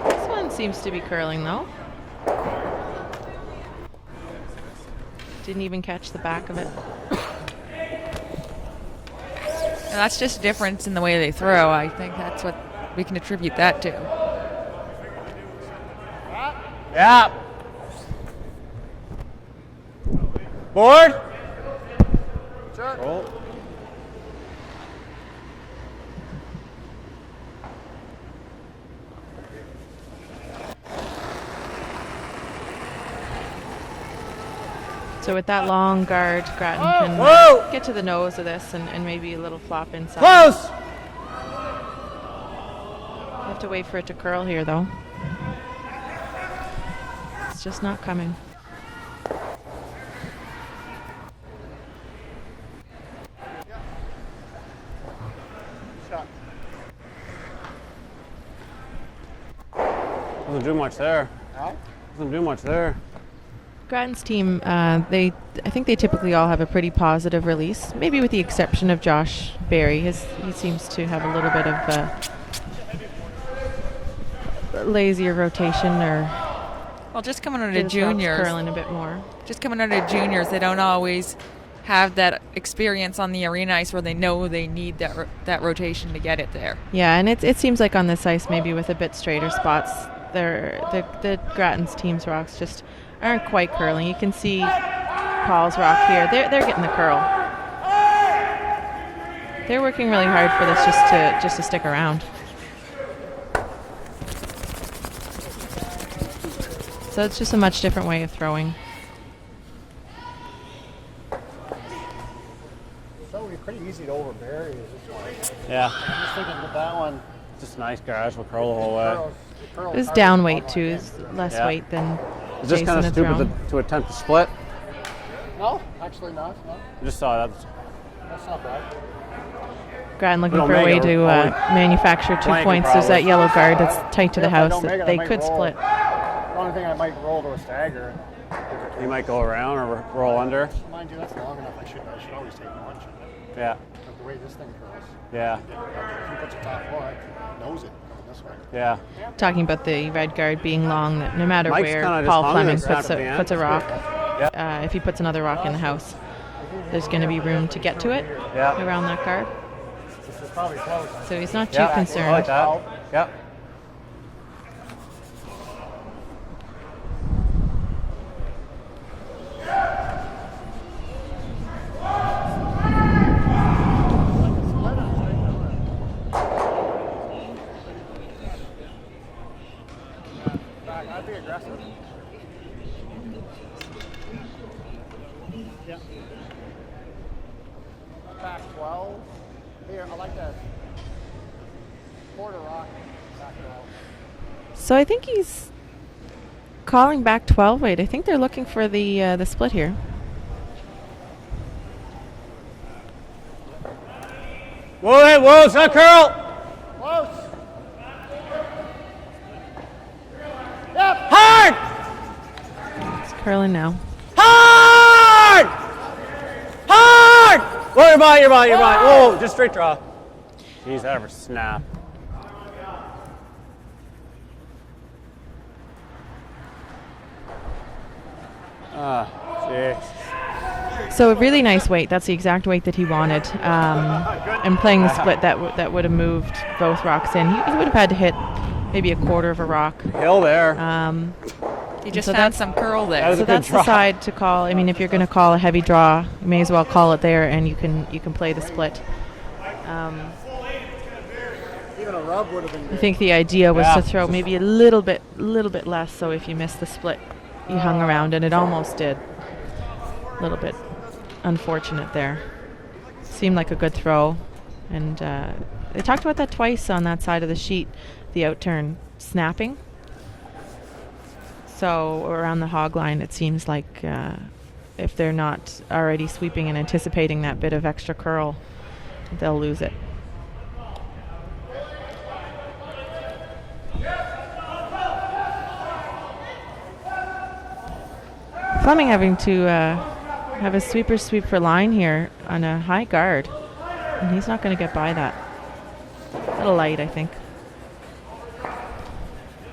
This one seems to be curling though. Didn't even catch the back of it. And that's just a difference in the way they throw. I think that's what we can attribute that to. Yeah. Board. Sure. Roll. So with that long guard, Grattan can Whoa! get to the nose of this and maybe a little flop inside. Close. You have to wait for it to curl here, though. It's just not coming. Shot. Doesn't do much there. Huh? Doesn't do much there. Grattan's team, I think they typically all have a pretty positive release, maybe with the exception of Josh Barry. He seems to have a little bit of lazier rotation or Well, just coming out of his rocks juniors, curling a bit more. they don't always have that experience on the arena ice where they know they need that rotation to get it there. Yeah, and it seems like on this ice, maybe with a bit straighter spots, the Grattan's team's rocks just aren't quite curling. You can see Paul's rock here. They're getting the curl. They're working really hard for this just to stick around. So it's just a much different way of throwing. So it's pretty easy to overbury. Is this one? Yeah. I'm just thinking with that one. Just a nice garage. We'll curl the whole way. Curls This hard down on weight one too way. is less Yeah. weight than It's just Jason kind of had stupid thrown. to attempt to split. No, actually not. No, I just saw that. that's not bad. Grattan looking Don't for a make way it, to only manufacture 2 blank points. There's probably. that yellow guard that's tight to the If I house don't make that it, I they might could roll. split. The only thing I might roll to a stagger. You might go around or roll under. Mind you, that's long enough. I should always take one. Shouldn't I? Yeah. But the way this thing curls. Yeah. If he puts a top four, I knows it coming this way. Yeah. Talking about the red guard being long, that no matter Mike's where kinda just Paul hung Flemming this puts at the end. a rock, Yeah. if he puts another rock in the house, there's going to be room to get to it Yeah. around that guard. This is probably close. So he's not too Yeah. I concerned. like that. Yep. I'd be aggressive. Yeah. Back 12. Here, I like that. Quarter rock. Back 12. So I think he's calling back 12 weight. I think they're looking for the split here. Whoa, it's not curl. Close. Hard! It's curling now. Hard! Hard! Whoa, you're by. Whoa, just straight draw. Jeez, that ever snap. Jeez. So a really nice weight. That's the exact weight that he wanted. And playing the split, that would have moved both rocks in. He would have had to hit maybe a quarter of a rock. Hill there. You just so found some curl there. That was So a good that's draw. the side to call. I mean, if you're going to call a heavy draw, you may as well call it there, and you can play the split. Even a rub would have been I good. think the idea was Yeah. to throw maybe a little bit less. So if you missed the split, you hung around, and it almost did. A little bit unfortunate there. Seemed like a good throw, and they talked about that twice on that side of the sheet, the outturn snapping. So around the hog line, it seems like if they're not already sweeping and anticipating that bit of extra curl, they'll lose it. Flemming having to have a sweeper sweep for line here on a high guard, and he's not going to get by that. A little light, I think.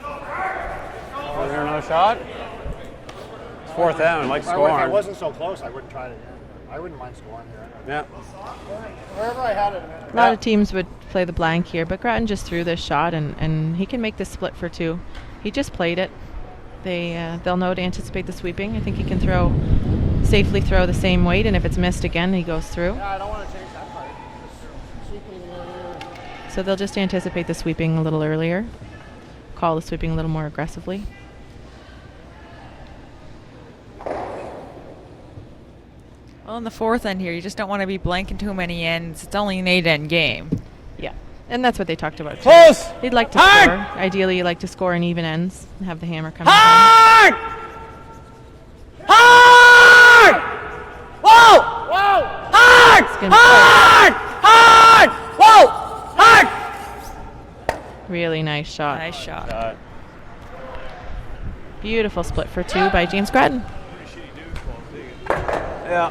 Was there another shot? It's fourth down, like If I scoring. wasn't so close, I wouldn't try it again. I wouldn't mind scoring here. Yeah. Wherever I had it. A lot of teams would play the blank here, but Grattan just threw this shot, and he can make this split for two. He just played it. They'll know to anticipate the sweeping. I think he can safely throw the same weight, and if it's missed again, he goes through. Yeah, I don't want to change that part. Sweeping earlier. So they'll just anticipate the sweeping a little earlier, call the sweeping a little more aggressively. Well, in the fourth end here, you just don't want to be blanking too many ends. It's only an 8-end game. Yeah, and that's what they talked about too. Close! They'd like to Hard! score. Ideally, you like to score in even ends and have the hammer come down. Hard! Hard! Whoa! Whoa! Hard! gonna Hard! Whoa! Hard! Really nice shot. Nice shot. Beautiful split for two by James Grattan. Yeah.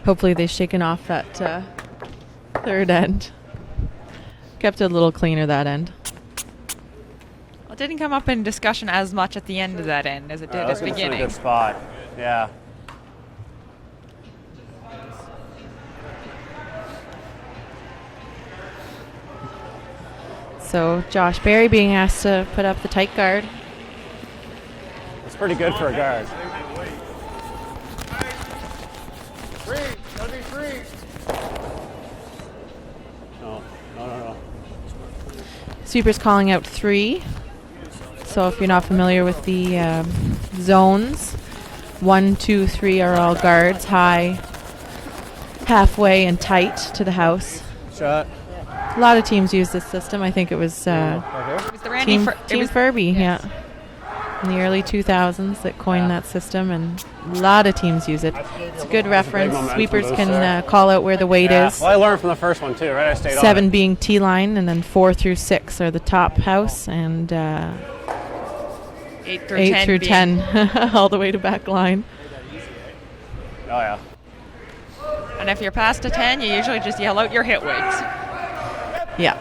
Hopefully they've shaken off that third end. Kept it a little cleaner that end. Well, it didn't come up in discussion as much at the end of that end as it did at That's the in a beginning. good spot. Yeah. So Josh Berry being asked to put up the tight guard. It's pretty good for a guard. Three. Gotta be three. No. Sweeper's calling out 3. So if you're not familiar with the zones, 1, 2, 3 are all guards, high, halfway, and tight to the house. Shot. A lot of teams use this system. I think it was It was the Randy Team Furby, yes. yeah. In the early 2000s that coined that system, and a lot of teams use it. It's a good reference. momentum Sweepers boost can there. call out where the weight Yeah. is. Well, I learned from the first one too, right? I stayed 7 on it. being T-line, and then 4 through 6 are the top house, and 8 through 8 10 through being- 10 all the way to back line. Oh yeah. And if you're past a 10, you usually just yell out your hit weights. Yeah.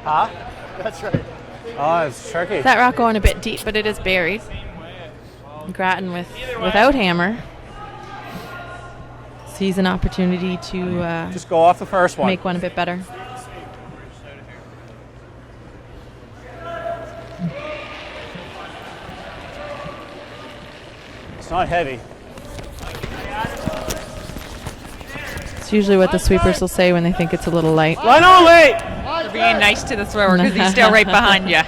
Huh? That's right. Oh, it's tricky. That rock going a bit deep, but it is buried. Grattan without hammer sees an opportunity to Just go off the first one. make one a bit better. It's not heavy. It's usually what the sweepers will say when they think it's a little light. Line on, Wait! You're being nice to the thrower because he's still right behind you.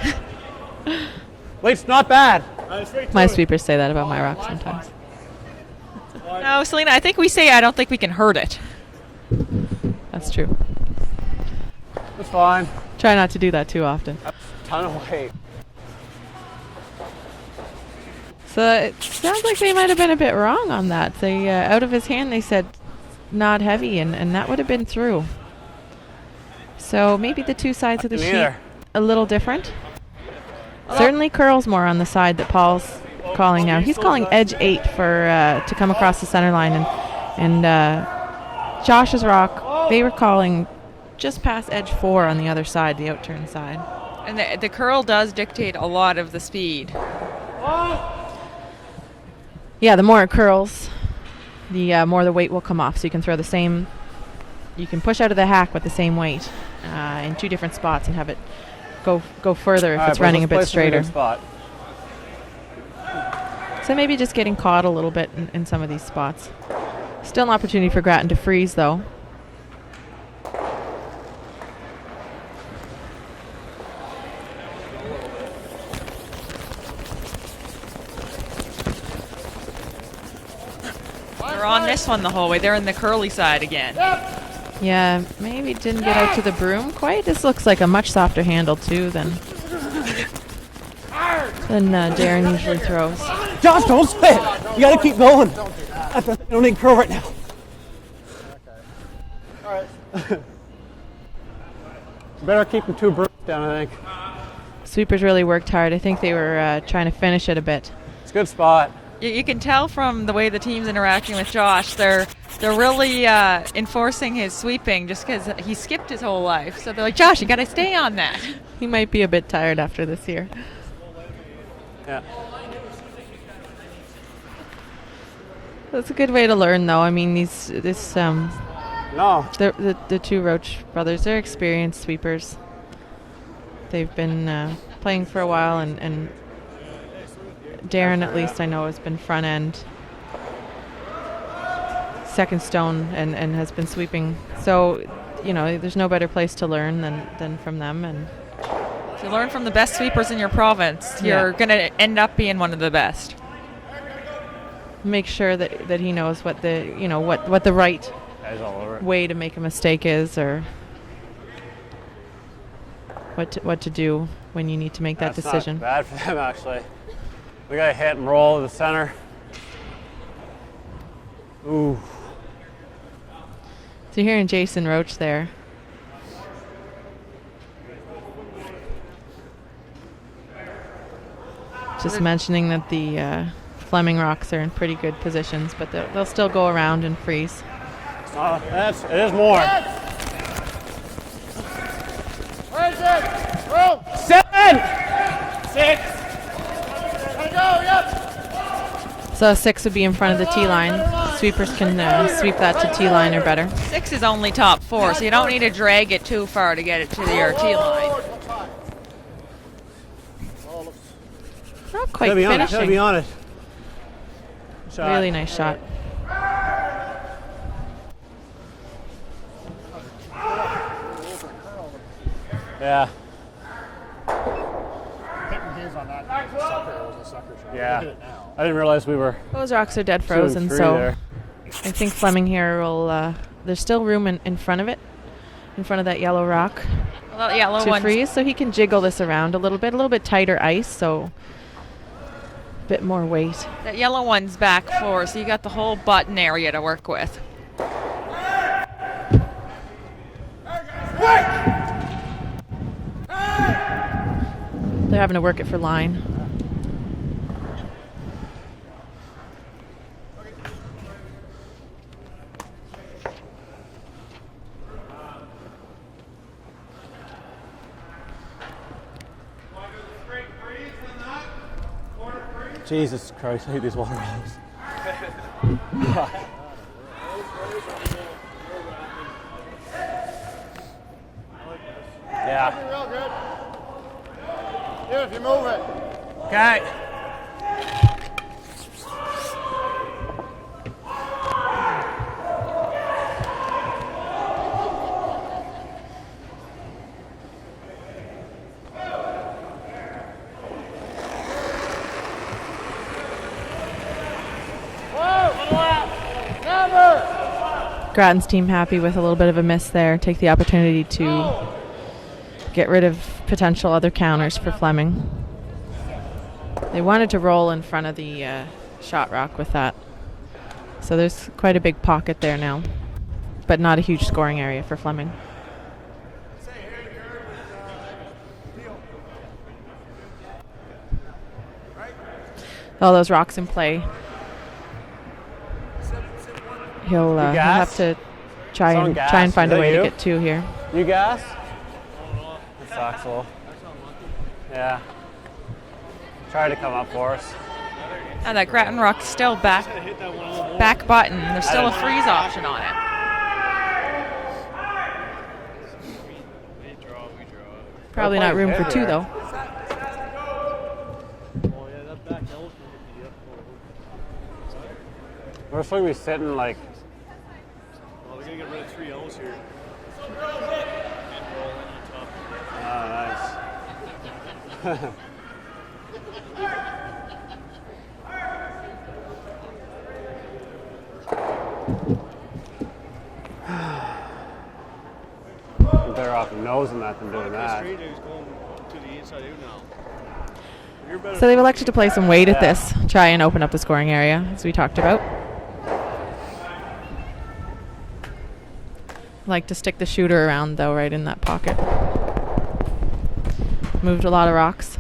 Wait's not bad. My sweepers say that about my rock sometimes. No, Selena, I think we say I don't think we can hurt it. That's true. It's fine. Try not to do that too often. Ton of weight. So it sounds like they might have been a bit wrong on that. They out of his hand they said not heavy, and that would have been through. So maybe the two sides of the sheet a little different. Certainly curls more on the side that Paul's calling now. He's calling edge 8 for to come across the center line, and Josh's rock, they were calling just past edge 4 on the other side, the outturn side. And the curl does dictate a lot of the speed. Yeah, the more it curls, the more the weight will come off. So you can throw the same, you can push out of the hack with the same weight in two different spots and have it go further if it's running a bit straighter. Spot. So maybe just getting caught a little bit in some of these spots. Still an opportunity for Grattan to freeze, though. They're on this one the whole way. They're in the curly side again. Yeah, maybe didn't get out to the broom quite. This looks like a much softer handle, too, than Darren usually throws. Josh, don't spit. You gotta keep going. I don't need curl right now. All right. Better keep the two brooms down, I think. Sweepers really worked hard. I think they were trying to finish it a bit. It's a good spot. You can tell from the way the team's interacting with Josh, they're really enforcing his sweeping just because he skipped his whole life. So they're like, Josh, you got to stay on that. He might be a bit tired after this year. Yeah. That's a good way to learn, though. I mean, No. the two Roach brothers, they're experienced sweepers. They've been playing for a while, and Darren, at least I know, has been front end, second stone, and has been sweeping. So, you know, there's no better place to learn than from them. And to learn from the best sweepers in your province, you're going to end up being one of the best. Make sure that he knows what the right way to make a mistake is, or what to do when you need to make that decision. Not bad for them, actually. We got to hit and roll to the center. Ooh. So you're hearing Jason Roach there. Just mentioning that the Flemming rocks are in pretty good positions, but they'll still go around and freeze. It is more. Where is it? Roll. 7! 6! Gotta go, yep. So 6 would be in front of the tee line. Sweepers can sweep that to tee line or better. 6 is only top 4, so you don't need to drag it too far to get it to your tee line. Not quite Gotta finishing. be on it. Shot. Really nice shot. Yeah. Hitting his on that sucker was a sucker shot. Yeah. Hit it now. I didn't realize we were Those rocks are dead 2 and frozen, 3 so there. I think Flemming here will. There's still room in front of it, in front of that yellow rock, Well, yellow to one's freeze, so he can jiggle this around a little bit tighter ice, so a bit more weight. that yellow one's back 4, so you got the whole button area to work with. They're having to work it for line. Jesus Christ, I hate these water holes. Yeah. Real good. Yeah, if you move it. Okay. Grattan's team happy with a little bit of a miss there. Take the opportunity to get rid of potential other counters for Flemming. They wanted to roll in front of the shot rock with that. So there's quite a big pocket there now, but not a huge scoring area for Flemming. All those rocks in play. He'll have to try and find a way to get 2 here. You gas? That sucks a little. Yeah. Try to come up for us. And that Grattan rock's still back button. There's still a freeze option on it. Probably not room for 2 though. We're supposed to be sitting like. Well, they're going to get rid of 3 L's here. Oh, nice. I'm better off nosing that than doing that. Straight is going to the inside out now. You're better. So they've elected to play some weight at this, try and open up the scoring area, as we talked about. Like to stick the shooter around though, right in that pocket. Moved a lot of rocks.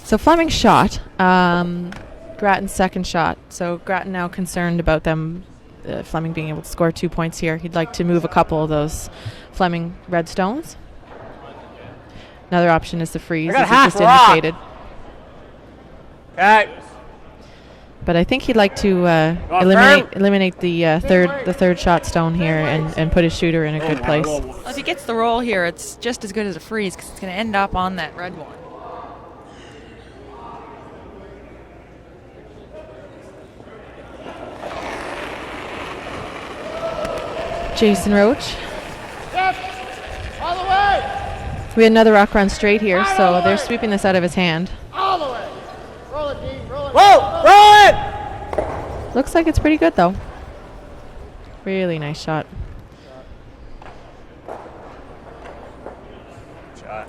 So Flemming shot, Grattan's second shot. So Grattan now concerned about them, Flemming being able to score 2 points here. He'd like to move a couple of those Flemming red stones. Another option is the freeze, as you just indicated. Okay. But I think he'd like to eliminate the third shot stone here and put his shooter in a good place. Well, if he gets the roll here, it's just as good as a freeze because it's going to end up on that red one. Jason Roach. Yep. All the way. We had another rock run straight here, so they're sweeping this out of his hand. All the way. Roll it, Dean. Roll it. Whoa! Roll it! Looks like it's pretty good, though. Really nice shot. Shot.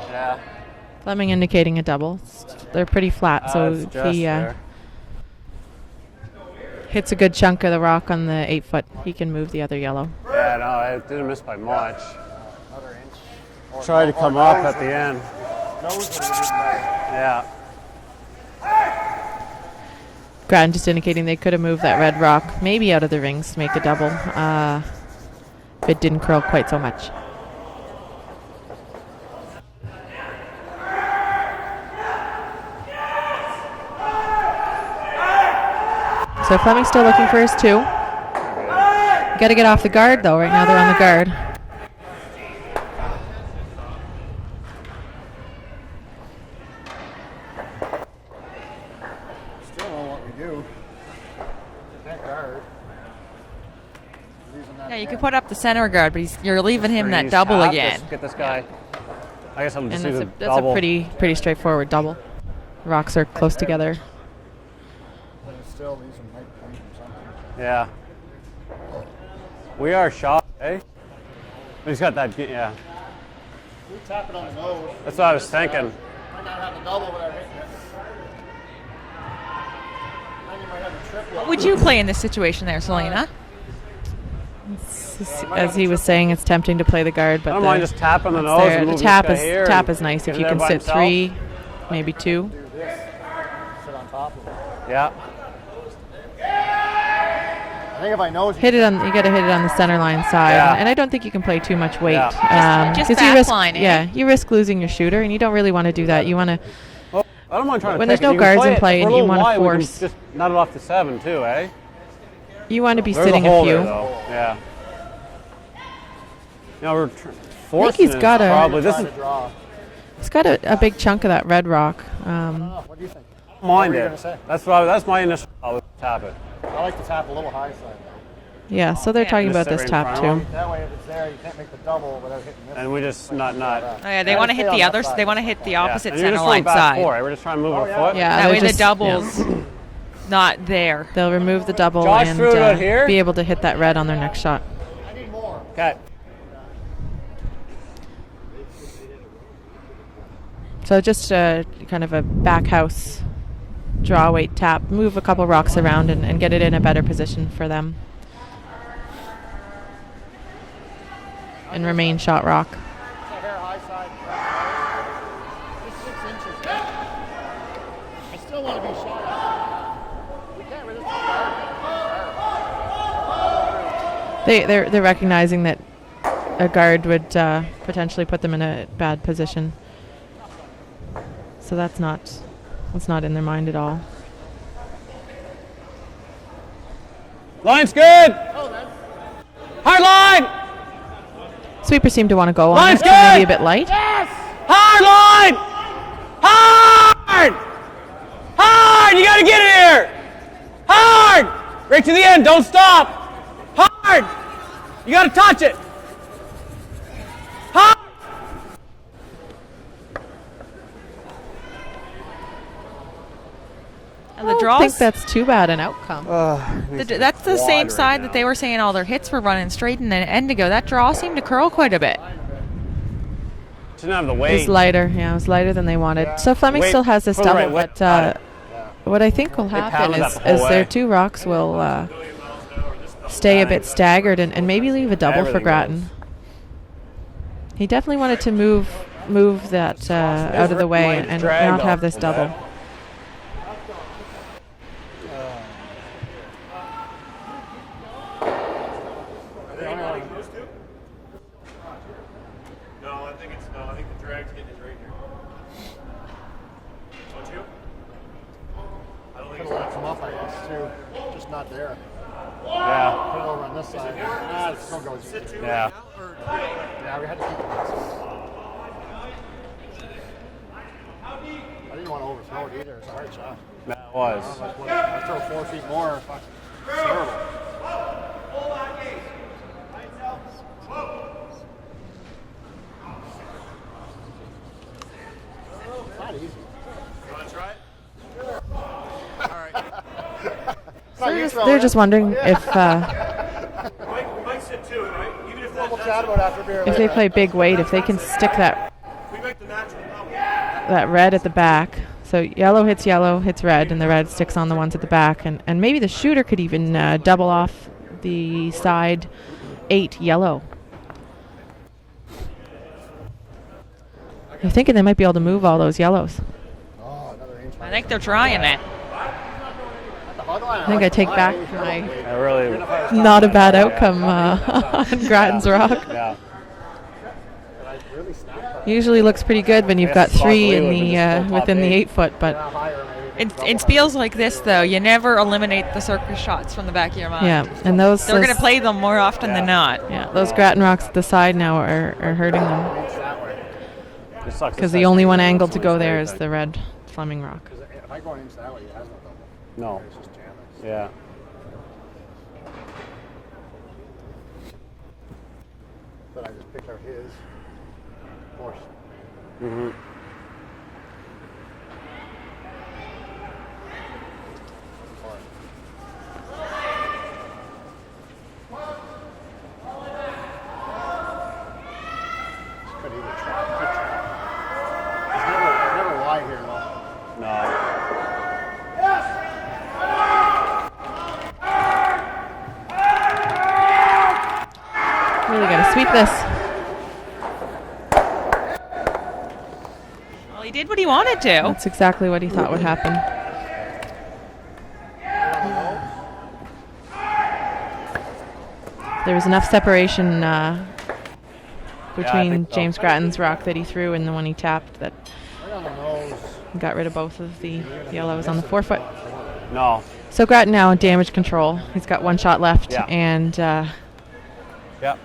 Yeah. Flemming indicating a double. They're pretty flat, so if he hits a good chunk of the rock on the 8-foot, he can move the other yellow. Yeah, no, it didn't miss by much. Try to come up at the end. Yeah. Grattan just indicating they could have moved that red rock maybe out of the rings to make a double. If it didn't curl quite so much. So Flemming's still looking for his 2. Got to get off the guard though. Right now they're on the guard. Still know what we do. That guard. Yeah, you could put up the center guard, but you're leaving him that double again. Get this guy. I guess I'm just And do the that's a double. pretty straightforward double. Rocks are close together. But it's still, these might come from something. Yeah. We are shot, eh? We just got that, yeah. We tap it on the nose. That's what I was thinking. Might not have the double without hitting it. Then you might have a triple. What would you play in this situation there, Selena? As he was saying, it's tempting to play the guard, but I don't mind just tapping the nose there. and The moving tap this guy here tap and is nice if get you it can there by sit himself. 3, maybe 2. Do this. Sit on top of it. Yeah. I think if I nose hit it on. You got to hit it on the center line side, Yeah. and I don't think you can play too much weight. Just 'cause you risk, backline, eh? yeah, you risk losing your shooter, and you don't really want to do that. You want to. Well, I don't mind trying to When take there's no it. You can guards in it. play If we're and a you little wanna wide, we can force- just nut it off to 7 too, eh? You want to be There's sitting a a hole few. there, though. Yeah. You know, we're forcing he's it got a- probably. This trying is to draw. It's got a big chunk of that red rock. Oh, what do you think? mind were you it. gonna say? That's my initial thought was tap it. I like to tap a little high side. Yeah, so they're talking Just about sit this right in tap front too. of 'em. That way, if it's there, you can't make the double without hitting this. And we just not. Oh, yeah, they Yeah, want to stay hit on the that other. side. They want to hit the Yeah. opposite And you're center just going line back side. four, right? We're just trying to move our yeah. foot. Yeah, That they're way the just- double's yeah. not there. They'll remove the double Josh and threw it out here. be able to hit that red on their next shot. I need more. Okay. So just kind of a back house draw weight tap, move a couple rocks around and get it in a better position for them. And remain shot rock. It's a hair high side. Just 6 inches. I still want to be shot at. We can't resist the guard. They're recognizing that a guard would potentially put them in a bad position. So that's not in their mind at all. Line's good. Hard line. Sweepers seem to want to go on Line's it, so maybe a good. bit light. Hard line. Hard. Hard. You got to get it here. Hard. Right to the end. Don't stop. Hard. You got to touch it. Hard. And the I don't draws. think that's too bad an outcome. That's the same side that they were saying all their hits were running straight in an end ago. That draw seemed to curl quite a bit. Didn't have the It weight. was lighter. Yeah, it was lighter than they wanted. So Flemming Wait, still has this put the right double, weight but on it. what I think will happen pounded is, that the whole their way. two rocks will stay a bit staggered and maybe leave a double for Everything Grattan. goes. He definitely wanted to move that out of the way might and drag not off have this a little double. bit. No, I think the drag's getting it right here. Don't you? I don't think Could have come up, I guess, too. Just not there. Yeah. Put it over on this side. Ah, it still goes. Yeah. Yeah, we had to keep it. I didn't want to overthrow it either. It's a hard shot. That was. I throw 4 feet more. Fuck. It's terrible. It's not easy. You want to try it? They're just wondering if We might sit two, right? Even if We'll chat about after beer if they play big weight, if they can stick that we make the natural double. that red at the back. So yellow, hits red, and the red sticks on the ones at the back. And maybe the shooter could even double off the side 8 yellow. I'm thinking they might be able to move all those yellows. Oh, another inch. I think they're trying it. I think I take back my I really. not a bad outcome on Grattan's rock. Yeah. Usually looks pretty good when you've got 3 in the within the 8 foot, but In spiels like this, though, you never eliminate the circus shots from the back of your mind. yeah, and those They're going to play them more often than not. yeah, those Grattan rocks at the side now are hurting them It sucks. because the only one angle to go there is the red Flemming rock. If I go an inch that way, it has no double. No. It's just jamming. Yeah. But I just picked out his horse. Mm-hmm. Could either try. Could try. It's never wide here, though. No. Really got to sweep this. Well, he did what he wanted to. That's exactly what he thought would happen. There was enough separation between think so. James Grattan's rock that he threw and the one he tapped that Right on the nose. got rid of both of the yellows on the forefoot. No. So Grattan now in damage control. He's got one shot left, Yeah. and Yep.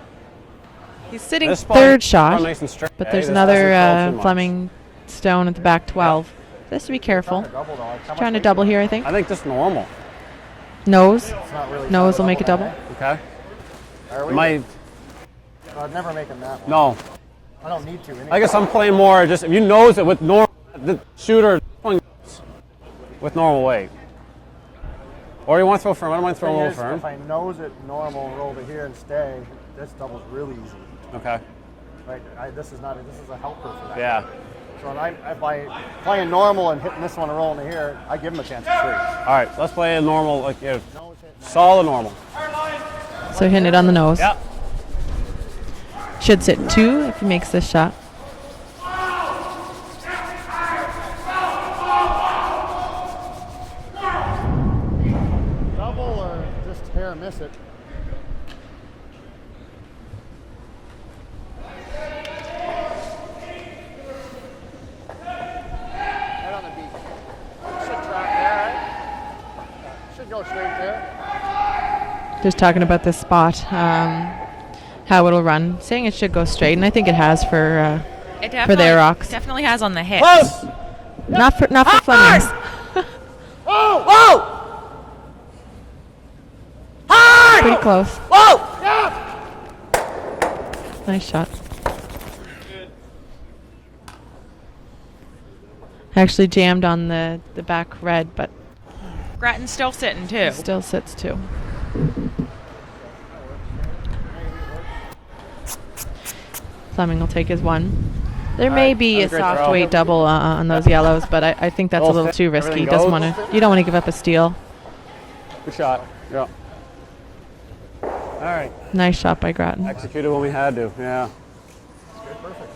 he's sitting This spot- third shot. nice and straight. But Hey, there's this doesn't curl another too much. Fleming stone at the back 12. This to be careful. Double though. How much Trying to weight double is it? here, I think. I think just normal. Nose. It's not really Nose will make a double. Okay. Are we? Might I'd never make him that one. no. I don't need to. I guess I'm playing more. Just if you nose it with normal, the shooter with normal weight. Or you want to throw firm? I don't mind throwing a little firm. If I nose it normal and roll to here and stay, this double's really easy. Okay. Right? This is a helper for that. Yeah. So if I playing normal and hitting this one and rolling to here, I give him a chance of 3. All right. Let's play a normal, like Nose hit. solid normal. So hitting it on the nose. Yeah. Should sit 2 if he makes this shot. Double or just hair miss it. Right on the beat. Should track there, right? Should go straight there. Just talking about this spot, how it'll run. Saying it should go straight, and I think it has for It their rocks. definitely has on the hit. Close. Not for Fleming's. Whoa! Whoa! Hard! Pretty close. Whoa! Nice shot. Actually jammed on the back red, but Grattan's still sitting too. it still sits 2. Fleming will take his 1. There may be that a was a great soft throw. weight double on those yellows, but I think that's a All little fit, too risky. everything goes. You don't want to give up a steal. Good shot. Yeah. All right. Nice shot by Grattan. Executed when we had to. Yeah. Good, perfect.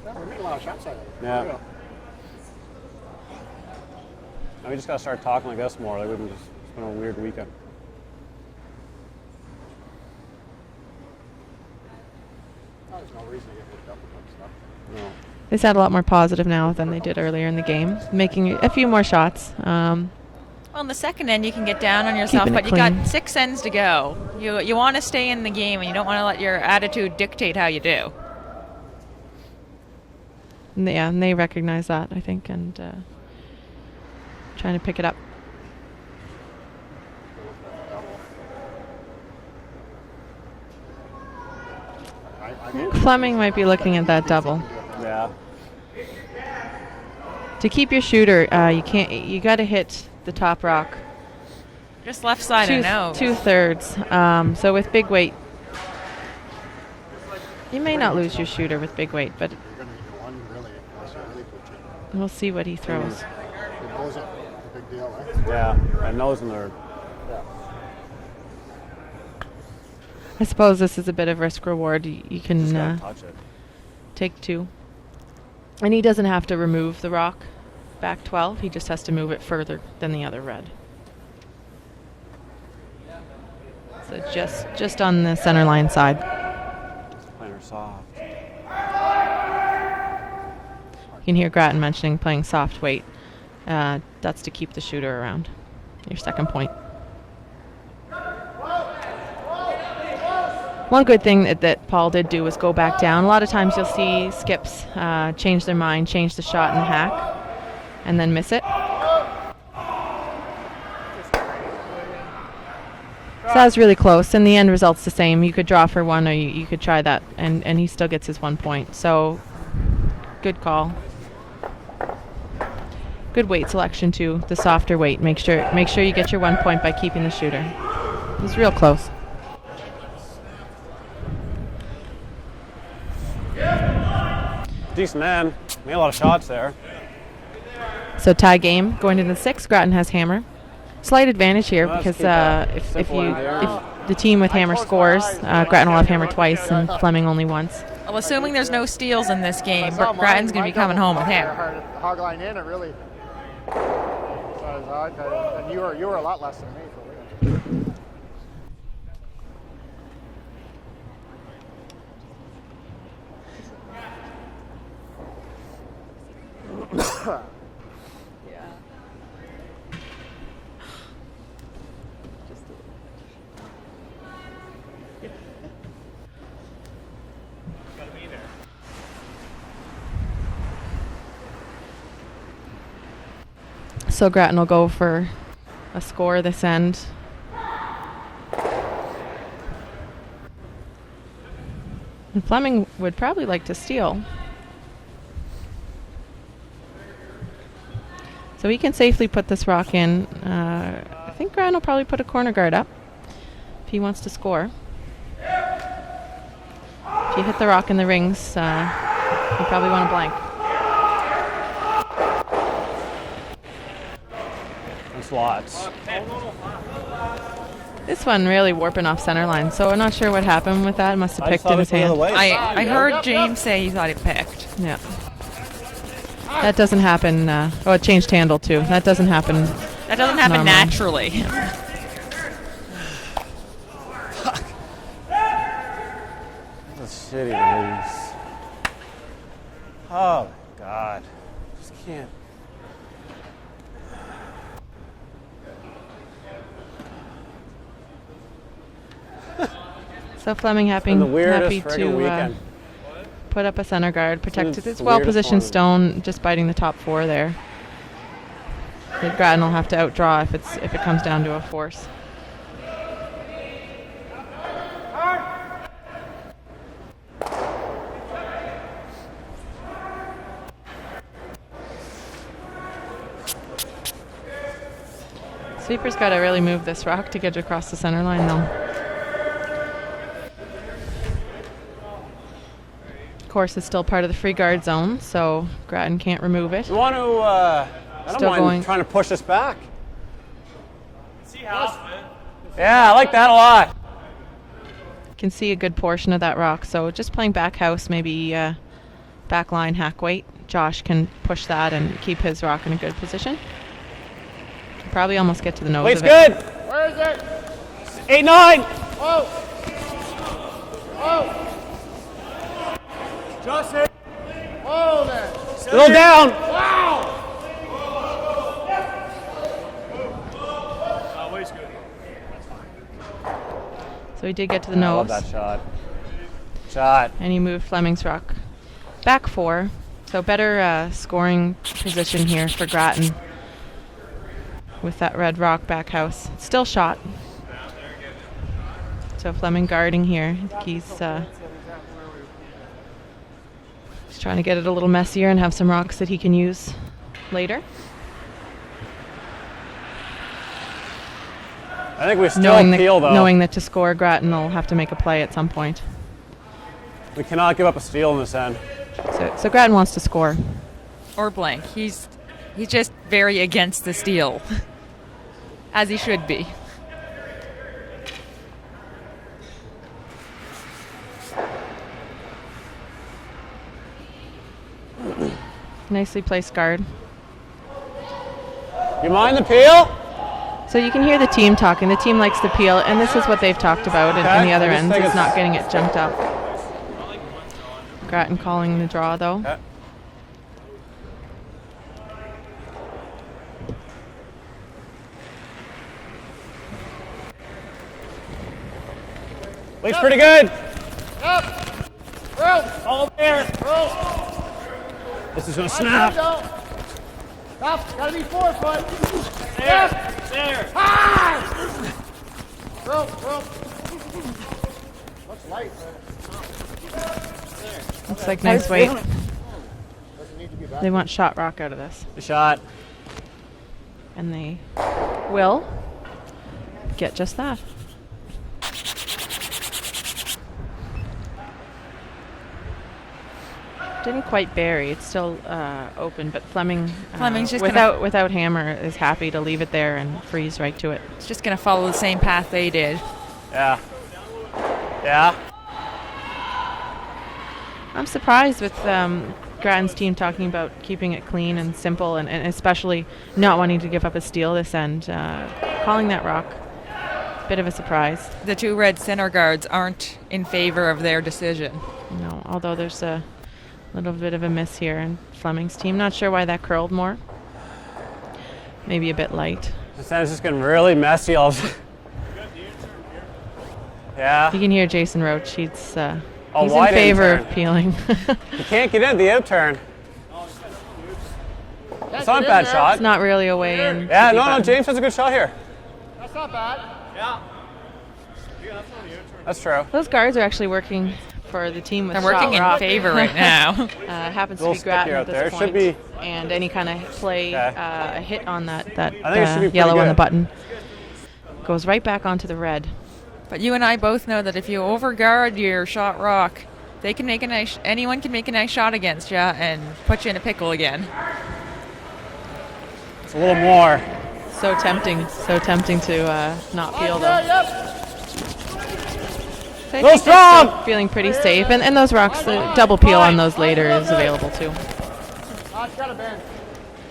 Yeah, we're making a lot of shots out of it. Yeah. Yeah. Now we just gotta start talking like this more. Like we've been just it's been a weird weekend. There's no reason to get hooked up with that stuff. No. They sound a lot more positive now than they did earlier in the game, making a few more shots. Well, in the second end, you can get down on yourself, Keeping it but you got clean. 6 ends to go. You want to stay in the game, and you don't want to let your attitude dictate how you do. And they recognize that, I think, and trying to pick it up. Fleming might be looking at that double. Yeah. To keep your shooter, you got to hit the top rock. Just left side, I know. 2/3. So with big weight, you may not lose your shooter with big weight, but You're going to need one really, unless you're really put you. we'll see what he throws. It knows it. It's a big deal, right? Yeah. And nose in there. I suppose this is a bit of risk reward. You Just can gotta touch it. take 2. And he doesn't have to remove the rock back 12. He just has to move it further than the other red. So just on the center line side. Playing her soft. You can hear Grattan mentioning playing soft weight. That's to keep the shooter around. Your second point. One good thing that Paul did do was go back down. A lot of times you'll see skips change their mind, change the shot in the hack, and then miss it. So that was really close, and the end result's the same. You could draw for 1, or you could try that, and he still gets his 1 point. So good call. Good weight selection too. The softer weight. Make sure you get your 1 point by keeping the shooter. It was real close. Decent man. Made a lot of shots there. So tie game going into the 6th. Grattan has hammer. Slight advantage here Let's because keep that if simple in there. if the team with hammer scores, Grattan will have hammer twice and Flemming only once. Well, assuming there's no steals in this game, I saw Grattan's going my to be coming home with him. Hog line in, it really. So it was odd, and you were a lot less than me for real. Yeah. Gotta be there. So Grattan will go for a score this end. And Flemming would probably like to steal. So he can safely put this rock in. I think Grattan will probably put a corner guard up if he wants to score. If you hit the rock in the rings, you probably want to blank. That's lots. This one really warping off center line, so I'm not sure what happened with that. Must have picked in his hand. I heard James say he thought he picked. Yeah. That doesn't happen. Oh, it changed handle too. That doesn't happen. That doesn't happen normally. naturally. That's shitty to lose. Oh, my God. Just can't. So Flemming Been the weirdest happy friggin' to weekend. put up a center guard, protect It's its the well-positioned weirdest stone, just biting the top four there. But Grattan will have to outdraw if it comes down to a force. Sweeper's got to really move this rock to get it across the center line, though. Course is still part of the free guard zone, so Grattan can't remove it. You want to, I don't Still mind going. trying to push this back. See half of it. Yeah, I like that a lot. Can see a good portion of that rock, so just playing back house, maybe back line hack weight. Josh can push that and keep his rock in a good position. Can probably almost get to the nose Weight's of it. good. Where is it? 8-9. Oh! Oh! Justin! Oh, there! A little down. Wow! Weight's good. So he did get to the I nose, love that shot. and he moved Flemming's rock back four. So better scoring position here for Grattan with that red rock back house. Still shot. So Flemming guarding here. He's trying to get it a little messier and have some rocks that he can use later. I think we still Knowing peel, though. that to score, Grattan will have to make a play at some point. We cannot give up a steal in this end. So Grattan wants to score. Or blank. He's just very against the steal. As he should be. Nicely placed guard. You mind the peel? So you can hear the team talking. The team likes the peel, and this is what they've talked about in Okay, the other I just ends. think It's it's- not getting it jumped up. Grattan calling the draw, though. Okay. Weight's pretty good. Up! Roll! All there. Roll! This is going to snap. Up! Gotta be 4 foot! There! There! Ah! Roll! Roll! Looks light, man. Looks like nice weight. Doesn't need to be back. They want shot rock out of this. Good shot. And they will get just that. Didn't quite bury. It's still open, but Flemming, Flemming's just without hammer, is happy to leave it there and freeze right to it. It's just going to follow the same path they did. Yeah. Yeah. I'm surprised with Grattan's team talking about keeping it clean and simple, and especially not wanting to give up a steal this end. Calling that rock, bit of a surprise. The two red center guards aren't in favor of their decision. No, although there's a A little bit of a miss here in Flemming's team. Not sure why that curled more. Maybe a bit light. The sand's just getting really messy. Yeah. You can hear Jason Roach. He's in wide favor in-turn. of peeling. You can't get in the out-turn. It's not a bad shot. It's not really away. And Yeah, no, James has a good shot here. That's not bad. That's true. Those guards are actually working for the team with They're working shot rock. in favor right now. Happens to Little be Grattan stickier at out this there. It point. should be- And any kind of play, a hit on that I think it should be pretty yellow on good. the button goes right back onto the red. But you and I both know that if you overguard your shot rock, they can make anyone can make a nice shot against you and put you in a pickle again. It's a little more. So tempting to not peel them. So I No think they're stop! still feeling pretty safe, and those rocks, the double peel on those later is available too. It's got to bend.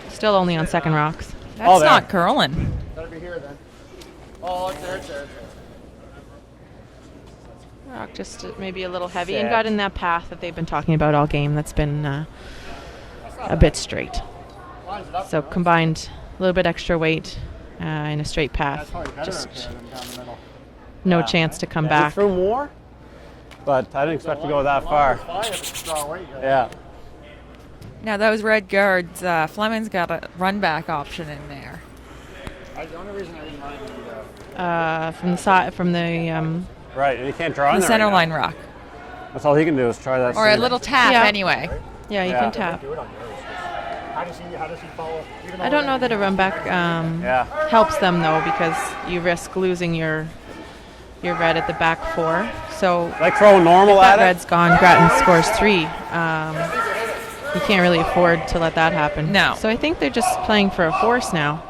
Still only on second rocks. That's there. not curling. Gotta be here then. Oh, it's there, it's there. Rock just maybe a little heavy and Set. got in that path that they've been talking about all game. That's been a bit straight. Lines it up. So combined a little bit extra weight in a straight path. Probably better Just up there than down the middle. no chance to come He back. threw more, but I didn't expect to go that far. Fine if it's strong weight. Yeah. Now those red guards, Flemming's got a run back option in there. The only reason I didn't mind From the side, from the Right, and you can't draw in The there center right now. line rock. That's all he can do is try that. Or a center. little tap Yeah. anyway. yeah, you Yeah. can tap. do it on yours. How does he follow? Even I don't know that a run back Yeah. helps them though, because you risk losing your red at the back four. So Like throwing normal that at it. red's gone. Grattan scores 3. You can't really afford to let that happen. No. So I think they're just playing for a force now.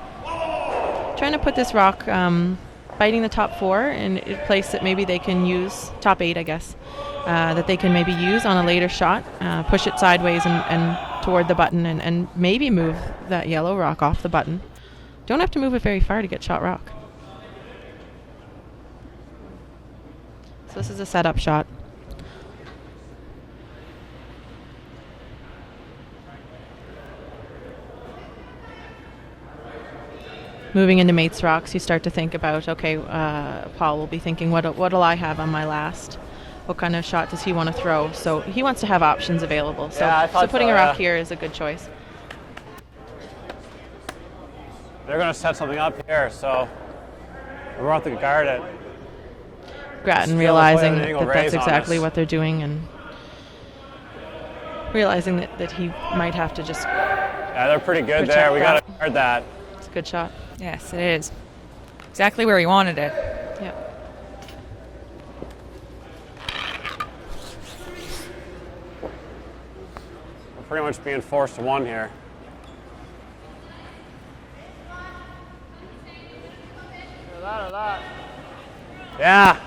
Trying to put this rock biting the top 4 in a place that maybe they can use, top 8 I guess, that they can maybe use on a later shot, push it sideways and toward the button and maybe move that yellow rock off the button. Don't have to move it very far to get shot rock. So this is a setup shot. Moving into mates rocks, you start to think about, okay, Paul will be thinking, what'll I have on my last? What kind of shot does he want to throw? So he wants to have options available. So, Yeah, I thought putting so, a rock yeah. here is a good choice. They're going to set something up here, so we won't have to guard it. Grattan Still realizing play an that angle that's raise on exactly us. what they're doing and realizing that he might have to just, Yeah, they're pretty good Protect there. We got that. to guard that. it's a good shot. Yes, it is. Exactly where he wanted it. Yeah. We're pretty much being forced to one here. that or that. Yeah.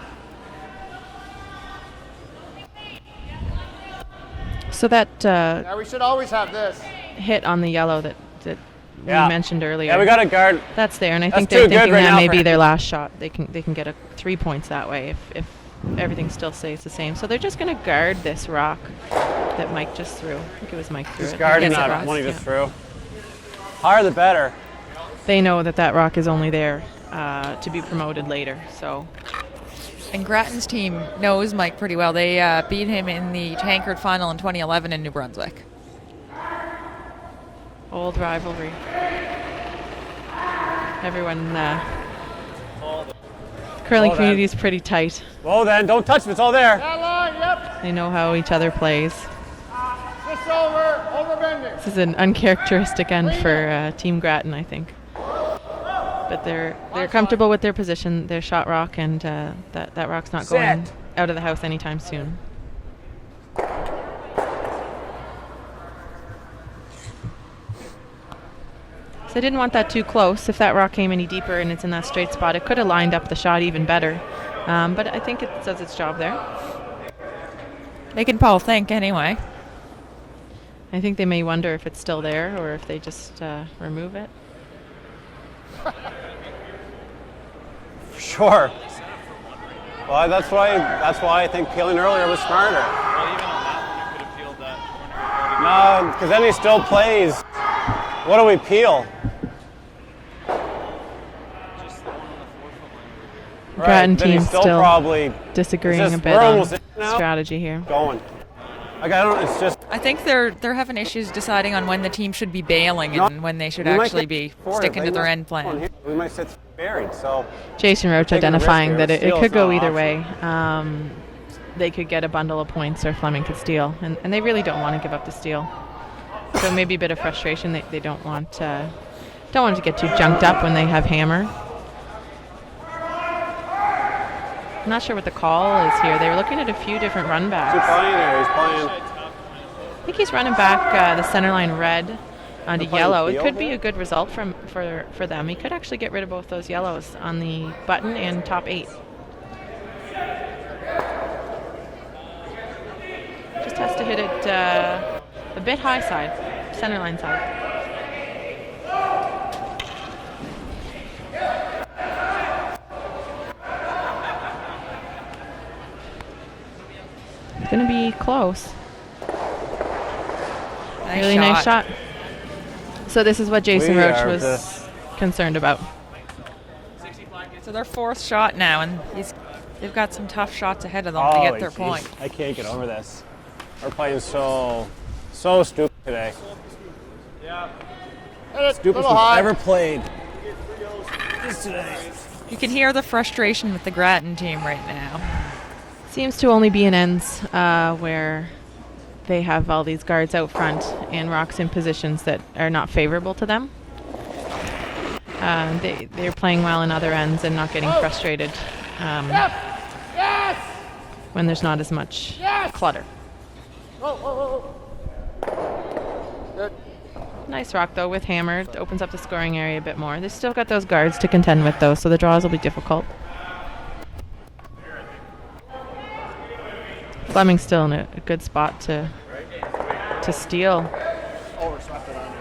So that Yeah, we should always have this. hit on the yellow that Yeah. we mentioned earlier. Yeah, we got to guard. That's there, and I That's think too they're good thinking right that now may for be him. their last shot. They can get 3 points that way if everything still stays the same. So they're just going to guard this rock that Mike just threw. I think it was Mike threw Just it. guarding Yes, it that was, one he yeah. just threw. Higher the better. They know that rock is only there to be promoted later. So And Grattan's team knows Mike pretty well. They beat him in the Tankard final in 2011 in New Brunswick. old rivalry. Everyone, curling Well, community is pretty tight. Well then, don't touch it. It's all there. That line, yep. They know how each other plays. Just over bending. This is an uncharacteristic end for Team Grattan, I think. But they're comfortable with their position, their shot rock, and that rock's not going Set. out of the house anytime soon. So I didn't want that too close. If that rock came any deeper and it's in that straight spot, it could have lined up the shot even better. But I think it does its job there. They can Paul think anyway. I think they may wonder if it's still there or if they just remove it. Sure. Well, that's why I think peeling earlier was smarter. Well, even on that one, you could have peeled that corner No, because then he still plays. What do we peel? Grattan then he's team still still probably disagreeing it's a just- bit we're on almost in now. strategy here. going. Like I don't. It's just I think they're having issues deciding on when the team should be bailing No, and when they should we might actually get be forward, sticking but to their you end might- plan. We might sit buried. So Jason Roach Taking a risk identifying here. that it Steal's could go not an either option. way. They could get a bundle of points or Flemming could steal. And they really don't want to give up the steal. So maybe a bit of frustration. They don't want to get too junked up when they have hammer. I'm not sure what the call is here. They were looking at a few different run who's backs. playing there? He's playing. I think he's running back the center line red onto They're playing yellow. It field could be here? a good result for them. He could actually get rid of both those yellows on the button and top 8. Just has to hit it a bit high side, center line side. It's going to be close. Really nice shot. So this is what Jason We Roach are was just- concerned about. So their 4th shot now, and they've got some tough shots ahead of them to get their jeez. point. I can't get over this. We're playing so stupid today. Stupidest Little we've high. ever played. Just today. You can hear the frustration with the Grattan team right now. Seems to only be in ends where they have all these guards out front and rocks in positions that are not favorable to them. They're playing well in other ends and not getting frustrated when there's not as much clutter. Good. Nice rock though with hammer. It opens up the scoring area a bit more. They've still got those guards to contend with though, so the draws will be difficult. Flemming's still in a good spot to steal. Overswept it on you.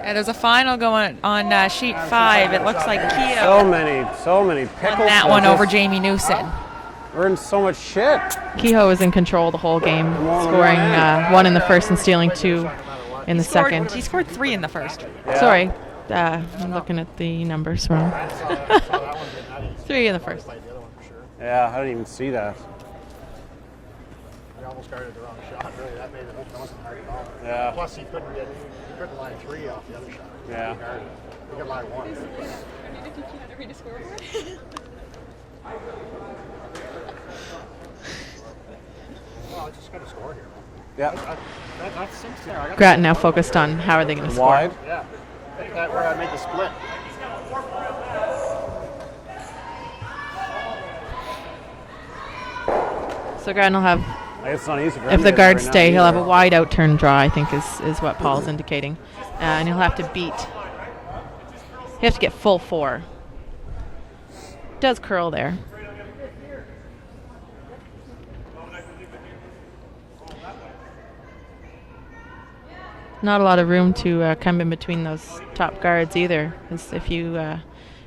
Yeah, there's a final going on sheet 5. It looks like Keogh So many pickles. won that one over Jamie Newson. We're in so much shit. Kehoe was in control the whole game, on, scoring man. 1 in the first and stealing 2 in the second. He scored 3 in the first. Yeah. Sorry, I'm looking at the numbers wrong. 3 in the first. Played the other one for sure. Yeah, I didn't even see that. We almost guarded the wrong shot. Really, that made it almost hard at all. Yeah. Plus, he couldn't line 3 off the other shot. Yeah. He guarded it. He could line 1. Well, I just got to score here. Yeah. That's 6 there. I got Grattan now focused on how are they going to score. Wide. yeah. Take that where I made the split. So Grattan will have, It's not easy for him if to the hit guards right now stay, he'll have a either. wide out turn draw, I think is what Paul's indicating. And he'll have to beat. He has to get full 4. Does curl there. Not a lot of room to come in between those top guards either. As if you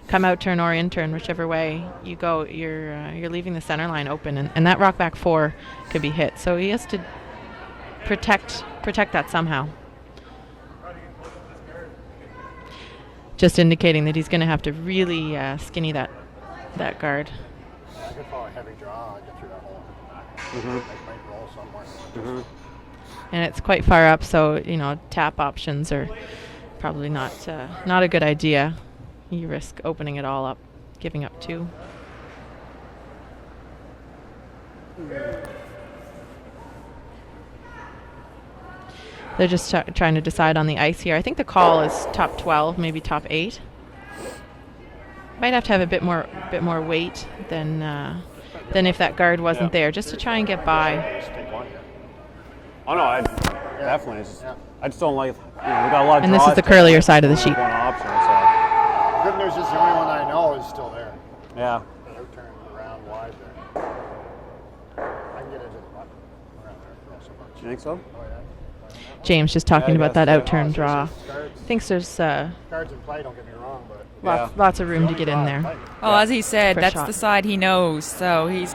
come out turn or in turn, whichever way you go, you're leaving the center line open, and that rock back 4 could be hit. So he has to protect that somehow. Just indicating that he's going to have to really skinny that guard. Yeah, I could follow a heavy draw. I'd get through that hole. Like might roll somewhere. And it's quite far up, so tap options are probably not a good idea. You risk opening it all up, giving up 2. They're just trying to decide on the ice here. I think the call is top 12, maybe top 8. Might have to have a bit more weight than if that guard wasn't there, just to try and get by. Just take one. Oh no, definitely. It's just, I just don't like. We got a lot of. And this is draws the to curlier side of the sheet. One option, so Good news is the only one I know is still there. yeah. The out turn around wide there. I can get into the button around there. Not so much. You think so? Oh, yeah. James just talking Yeah, I about guess, that yeah. out turn draw. thinks there's Cards in play, don't get me wrong, but lots of room to get in there. Well, as he said, For that's shot. the side he knows. So he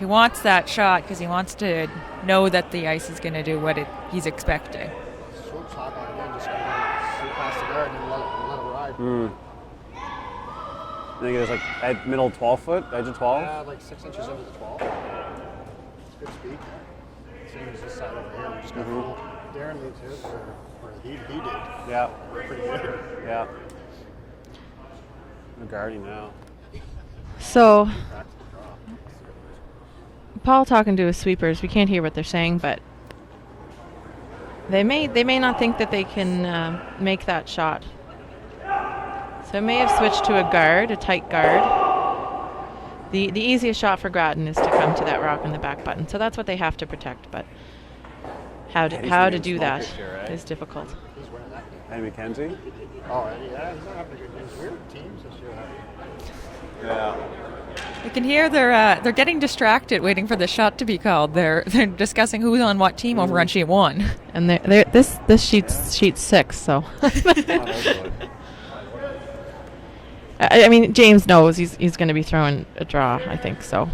wants that shot because he wants to know that the ice is going to do what he's expecting. Swoops hot on again, just gotta shoot past the guard and then let it ride. I think it was like at middle 12 foot, edge of 12. Yeah, like 6 inches into the 12. It's good speed. Same as this side over here. We just got full. Darren leaves his where he did. Yeah, Pretty good. yeah. They're guarding now. So, Paul talking to his sweepers, we can't hear what they're saying, but they may not think that they can make that shot. So may have switched to a tight guard. The easiest shot for Grattan is to come to that rock in the back button. So that's what they have to protect, but how to do that is difficult. He's winning that game. Eddie McKenzie? Oh, yeah, he's not having a good game. Weird teams this year. Yeah. You can hear they're getting distracted, waiting for the shot to be called. They're discussing who's on what team over on sheet 1. And this sheet's 6, so. I mean, James knows he's going to be throwing a draw, I think, so.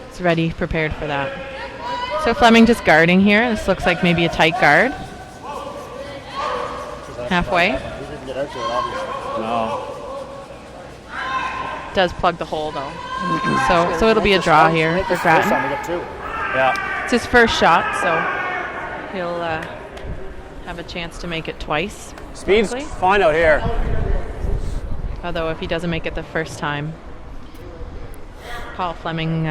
He's ready, prepared for that. So Flemming just guarding here. This looks like maybe a tight guard. Halfway. He didn't get out to it, obviously. No. Does plug the hole, though. So it'll be a draw here for Grattan. Yeah. It's his first shot, so he'll have a chance to make it twice. Speed's hopefully. fine out here. Although if he doesn't make it the first time, Paul Flemming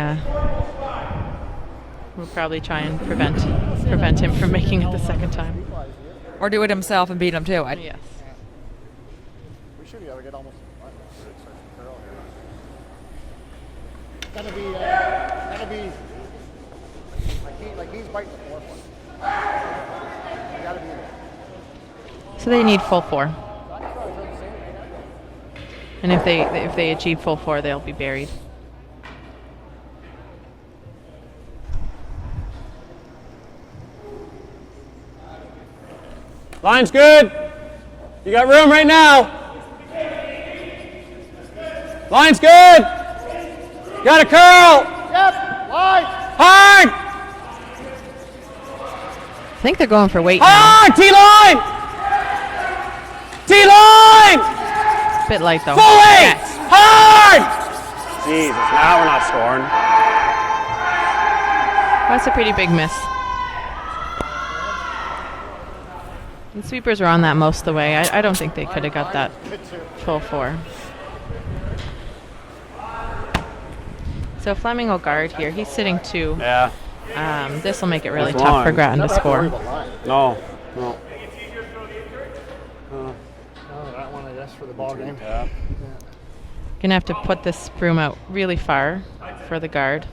will probably try and prevent him from making it the second time. Or do it himself and beat him to it. Yes. We should be able to get almost curl here. Gotta be like he's biting the 4 foot. You gotta be there. So they need full 4. And if they achieve full 4, they'll be buried. Line's good. You got room right now. Line's good. Got a curl. Yep, line. Hard. I think they're going for weight now. Hard. T-line. T-line. Bit light though. Full weight. Yes. Hard. Jesus, now we're not scoring. That's a pretty big miss. The sweepers were on that most of the way. I don't think they could have got that full 4. So Flemming will guard here. He's sitting 2. Yeah. This will make it really That's tough for long. Grattan to score. No. Oh, that one, I guess, for the ball game. Yeah. Gonna have to put this broom out really far for the guard.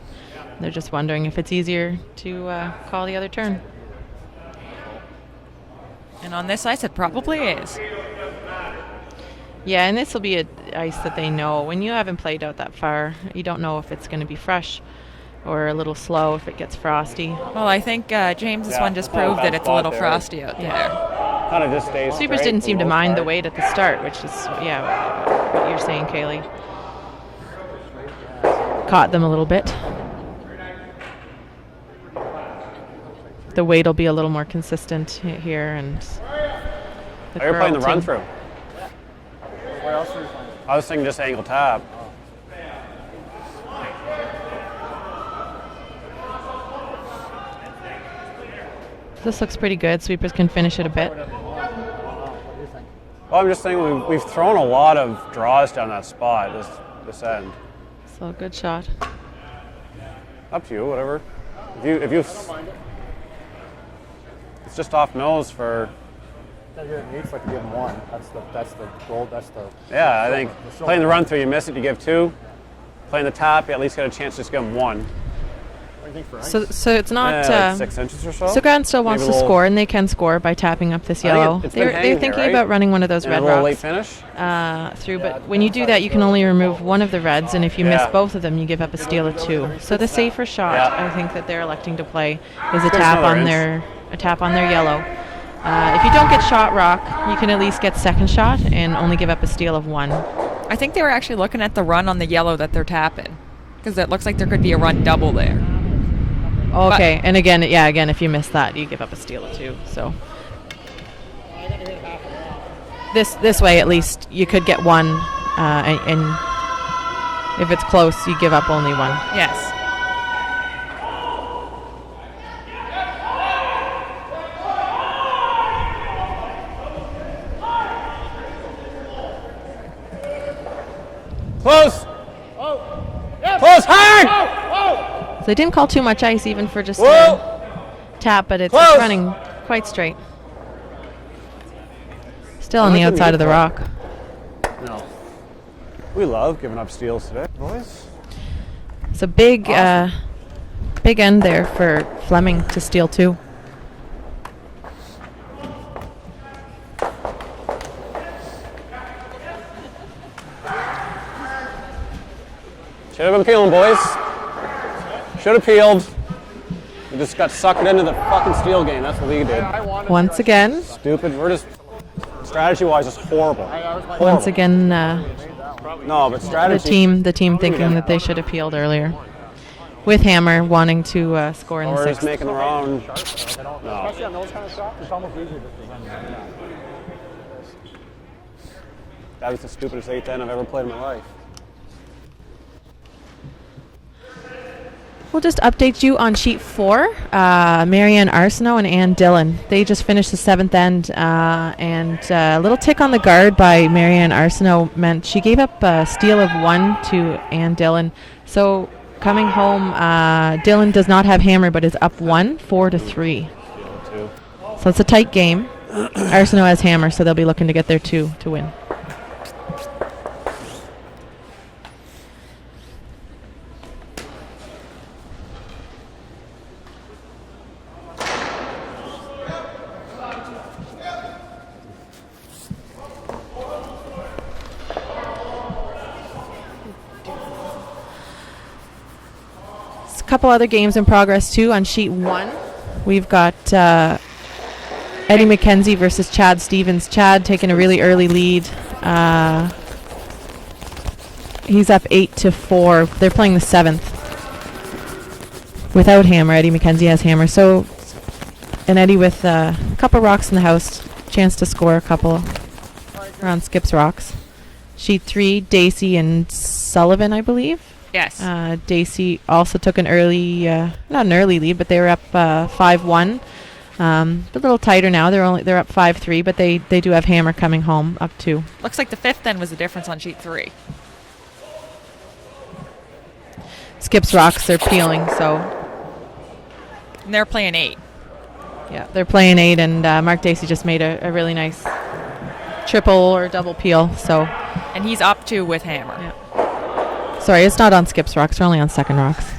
They're just wondering if it's easier to call the other turn. And on this ice, it probably is. Yeah, and this will be an ice that they know. When you haven't played out that far, you don't know if it's going to be fresh or a little slow if it gets frosty. Well, I think James's Yeah, one just it's not a proved bad that it's a little spot there. frosty out there. Kind of just stays Sweepers straight didn't for seem to most mind the part. weight at the start, which is, what you're saying, Kaylee. Caught them a little bit. The weight will be a little more consistent here, and the You're playing the curl run too. through. What else are you playing? I was thinking just angle tap. This looks pretty good. Sweepers can finish it a bit. What do you think? Well, I'm just saying we've thrown a lot of draws down that spot this end. So good shot. Up to you, whatever. If you, it's just off nose for. Gotta get an 8 foot to give him 1. That's the goal. That's the. Yeah, I think silver. playing the run through, you miss it, you give 2. Playing the tap, you at least get a chance to just give them 1. What do you think for ice? So it's not. Like 6 inches or so. So Grattan still wants Maybe to a little- score, and they can score by tapping up this I think yellow. it's been They're hanging thinking here, right? about running one of those And red a little late rocks finish. through, but when you do that, you can only remove one of the reds, and if you miss Yeah. both of them, you give up a steal of 2. So the safer shot, Yeah. I think that they're electing to play is a There's tap another on inch. their yellow, If you don't get shot rock, you can at least get second shot and only give up a steal of 1. I think they were actually looking at the run on the yellow that they're tapping, because it looks like there could be a run double there. Okay, and again, if you miss that, you give up a steal of 2. So this way, at least, you could get 1, and if it's close, you give up only 1. Yes. Close! Close! Hard! So they didn't call too much ice, even for just Whoa! a tap, but it's Close! running quite straight. Still on the outside of the rock. No. We love giving up steals today, boys. It's a big end there for Flemming to steal 2. Should have been peeling, boys. Should have peeled. We just got sucked into the fucking steal game. That's what we did. Once again, Stupid. We're just, strategy-wise, just horrible. once again, No, but the strategy. team thinking that they should have peeled earlier. With Hammer wanting to score in the We're just 6th. making their own. No. Especially on those kind of shots, it's almost easier just to run that. That was the stupidest 8th end I've ever played in my life. We'll just update you on sheet 4. Marianne Arsenault and Ann Dillon. They just finished the 7th end, and a little tick on the guard by Marianne Arsenault meant she gave up a steal of 1 to Ann Dillon. So coming home, Dillon does not have Hammer, but is up 1, 4-3. So it's a tight game. Arsenault has Hammer, so they'll be looking to get their 2 to win. Couple other games in progress too on sheet 1. We've got Eddie McKenzie versus Chad Stevens. Chad taking a really early lead. He's up 8-4. They're playing the 7th without Hammer. Eddie McKenzie has Hammer. So, and Eddie with a couple rocks in the house, chance to score a couple around Skip's rocks. Sheet 3, Dacey and Sullivan, I believe. Yes. Dacey also took an early, not an early lead, but they were up 5-1. A little tighter now. They're up 5-3, but they do have Hammer coming home up 2. Looks like the 5th then was the difference on sheet 3. Skip's rocks, they're peeling, so And they're playing 8. yeah, they're playing 8, and Mark Dacey just made a really nice triple or double peel. So And he's up 2 with Hammer. yeah. Sorry, it's not on Skip's rocks. We're only on second rocks.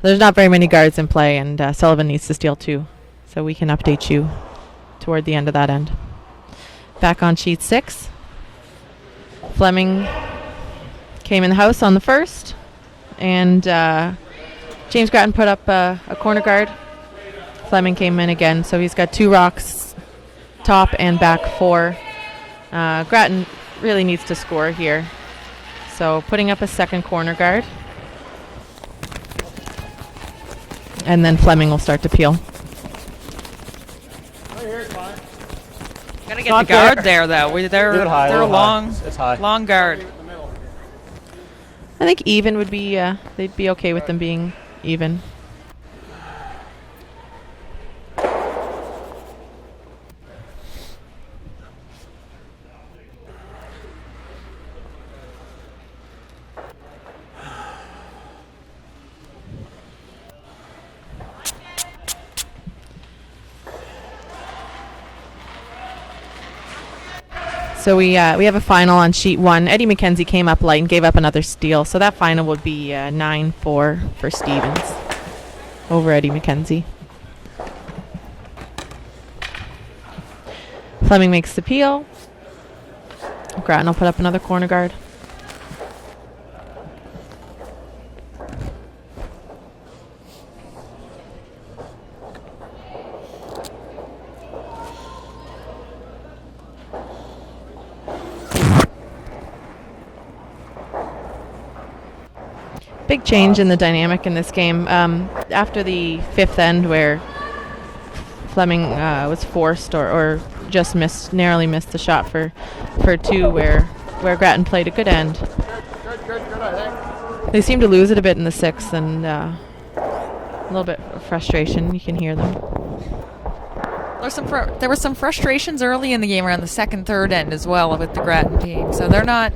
There's not very many guards in play, and Sullivan needs to steal 2. So we can update you toward the end of that end. Back on sheet 6. Flemming came in the house on the 1st, and James Grattan put up a corner guard. Flemming came in again, so he's got 2 rocks, top and back 4. Grattan really needs to score here. So putting up a second corner guard. And then Flemming will start to peel. Gotta get the guard there, though. They're Leave it high, a leave it high. long, It's high. long guard. I think even would be, they'd be okay with them being even. So we have a final on sheet 1. Eddie McKenzie came up light and gave up another steal. So that final would be 9-4 for Stevens over Eddie McKenzie. Flemming makes the peel. Grattan will put up another corner guard. big change in the dynamic in this game. After the fifth end where Flemming was forced or just narrowly missed the shot for two where Grattan played a good end. Good, I think. They seem to lose it a bit in the sixth, and a little bit of frustration. You can hear them. There were some frustrations early in the game around the second, third end as well with the Grattan team. So they're not.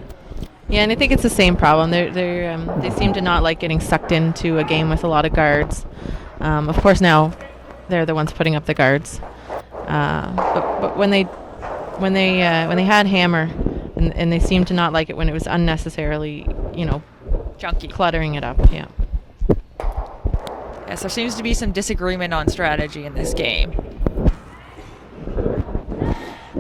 Yeah, and I think it's the same problem. They seem to not like getting sucked into a game with a lot of guards. Of course, now they're the ones putting up the guards. But when they had Hammer, and they seemed to not like it when it was unnecessarily, Junky. cluttering it up. Yeah. Yes, there seems to be some disagreement on strategy in this game.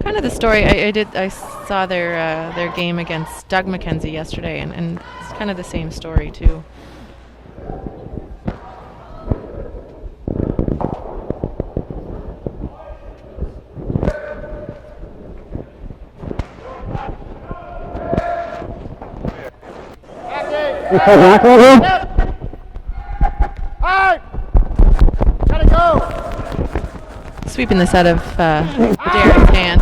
Kind of the story I saw their game against Doug McKenzie yesterday, and it's kind of the same story too. Hard! Gotta go! Sweeping this out of Darren's hand.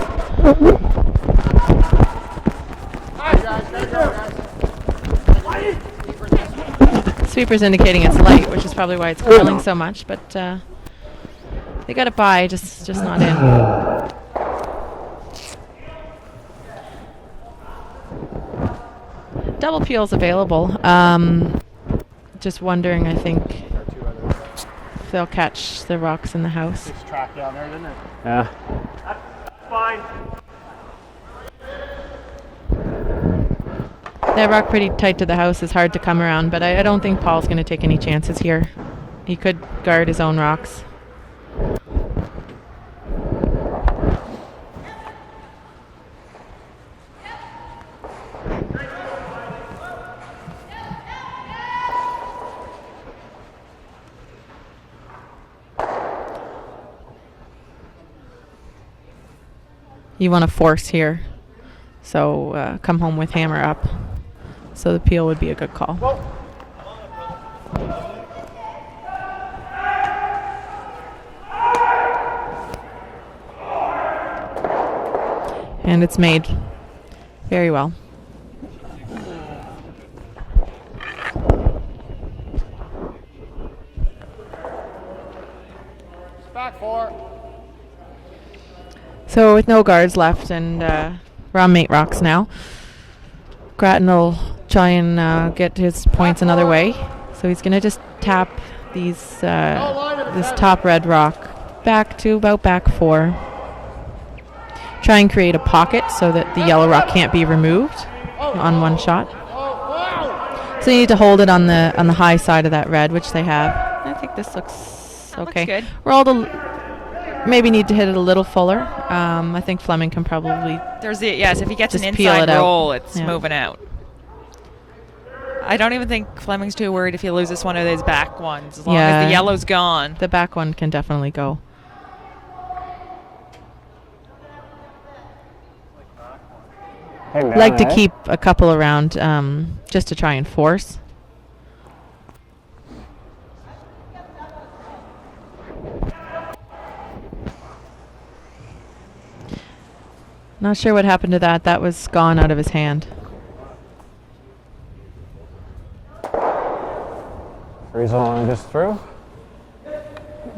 Hard, guys. Gotta go, guys. Sweeper's indicating it's light, which is probably why it's curling so much, but they got it by, just not in. Double peel's available. Just wondering, I think, if they'll catch the rocks in the house. It's track down there, didn't it? Yeah. That's fine. That rock pretty tight to the house is hard to come around, but I don't think Paul's going to take any chances here. He could guard his own rocks. You want to force here, so come home with Hammer up. So the peel would be a good call. And it's made very well. Back four. So with no guards left, and we're on mate rocks now, Grattan will try and get his points another way. So he's going to just tap this top red rock back to about back four. Try and create a pocket so that the yellow rock can't be removed on one shot. So you need to hold it on the high side of that red, which they have. I think this looks okay. Looks good. Roll maybe need to hit it a little fuller. I think Flemming can probably. If he gets just an peel inside it out. roll, it's Yeah. moving out. I don't even think Flemming's too worried if he loses one of those back ones, as long as the yellow's gone. The back one can definitely go. Like to keep a couple around just to try and force. Not sure what happened to that. That was gone out of his hand. Result just through.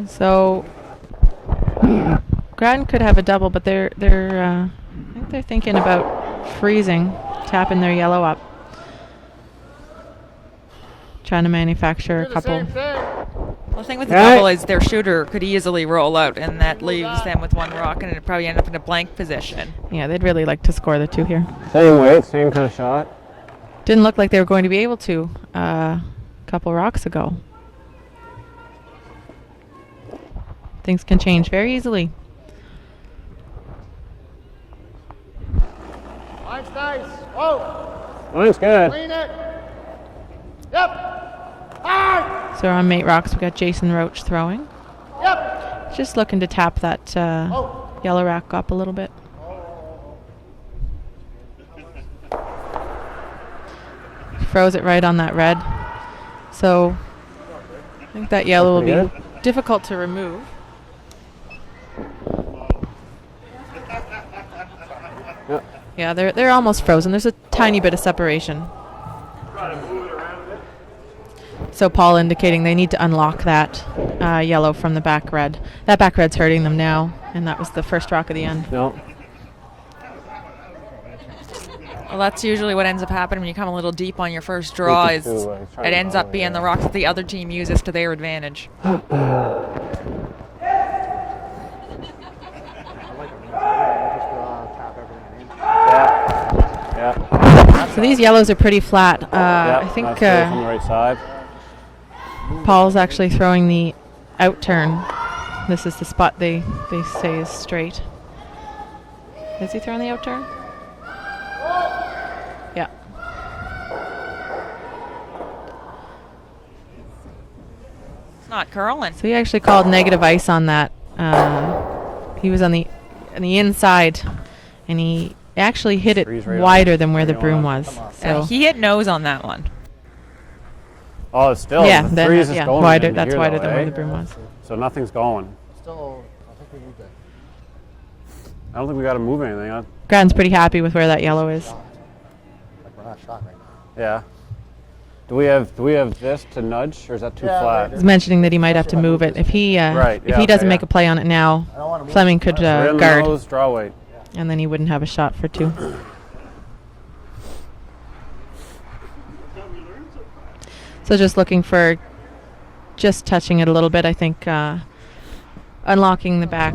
So Grattan could have a double, but I think they're thinking about freezing, tapping their yellow up, trying to manufacture a couple. Well, the thing with the double is their shooter could easily roll out, and that leaves them with one rock, and it'd probably end up in a blank position. Yeah, they'd really like to score the two here. Same weight, same kind of shot. Didn't look like they were going to be able to a couple rocks ago. Things can change very easily. Line's nice. Oh, Mine's good. clean it. Yep. Hard. So on mate rocks, we got Jason Roach throwing. Yep. Just looking to tap that yellow rock up a little bit. Froze it right on that red. So I think that yellow will Pretty be difficult to remove. Yep. Yeah, they're almost frozen. There's a tiny bit of separation. So Paul indicating they need to unlock that yellow from the back red. That back red's hurting them now, and that was the first rock of the end. No. Well, that's usually what ends up happening when you come a little deep on your first draw. Is it ends up being the rocks that the other team uses to their advantage. Yeah. So these yellows are pretty flat. I think That's good from the right side. Paul's actually throwing the out turn. This is the spot they say is straight. Is he throwing the out turn? Yeah. It's not curling. So he actually called negative ice on that. He was on the inside, and he actually hit it Three's right wider on. than where the Three broom on. was. So He hit nose on that one. Oh, it's still. yeah, the then, threes is yeah, going wider. into That's here, wider though, than where eh? the broom was. So nothing's going. Still, I think we moved it. I don't think we got to move anything. Grattan's pretty happy with where that yellow is. Like we're not shot right now. Yeah. Do we have this to nudge, or is that too Yeah, flat? right. He's mentioning that he might have to move it if he Right, if yeah, he doesn't okay, make yeah. a play on it now. I don't want to move. Flemming could Right in the guard, nose, draw weight. and then he wouldn't have a shot for two. So just looking for just touching it a little bit. I think unlocking the back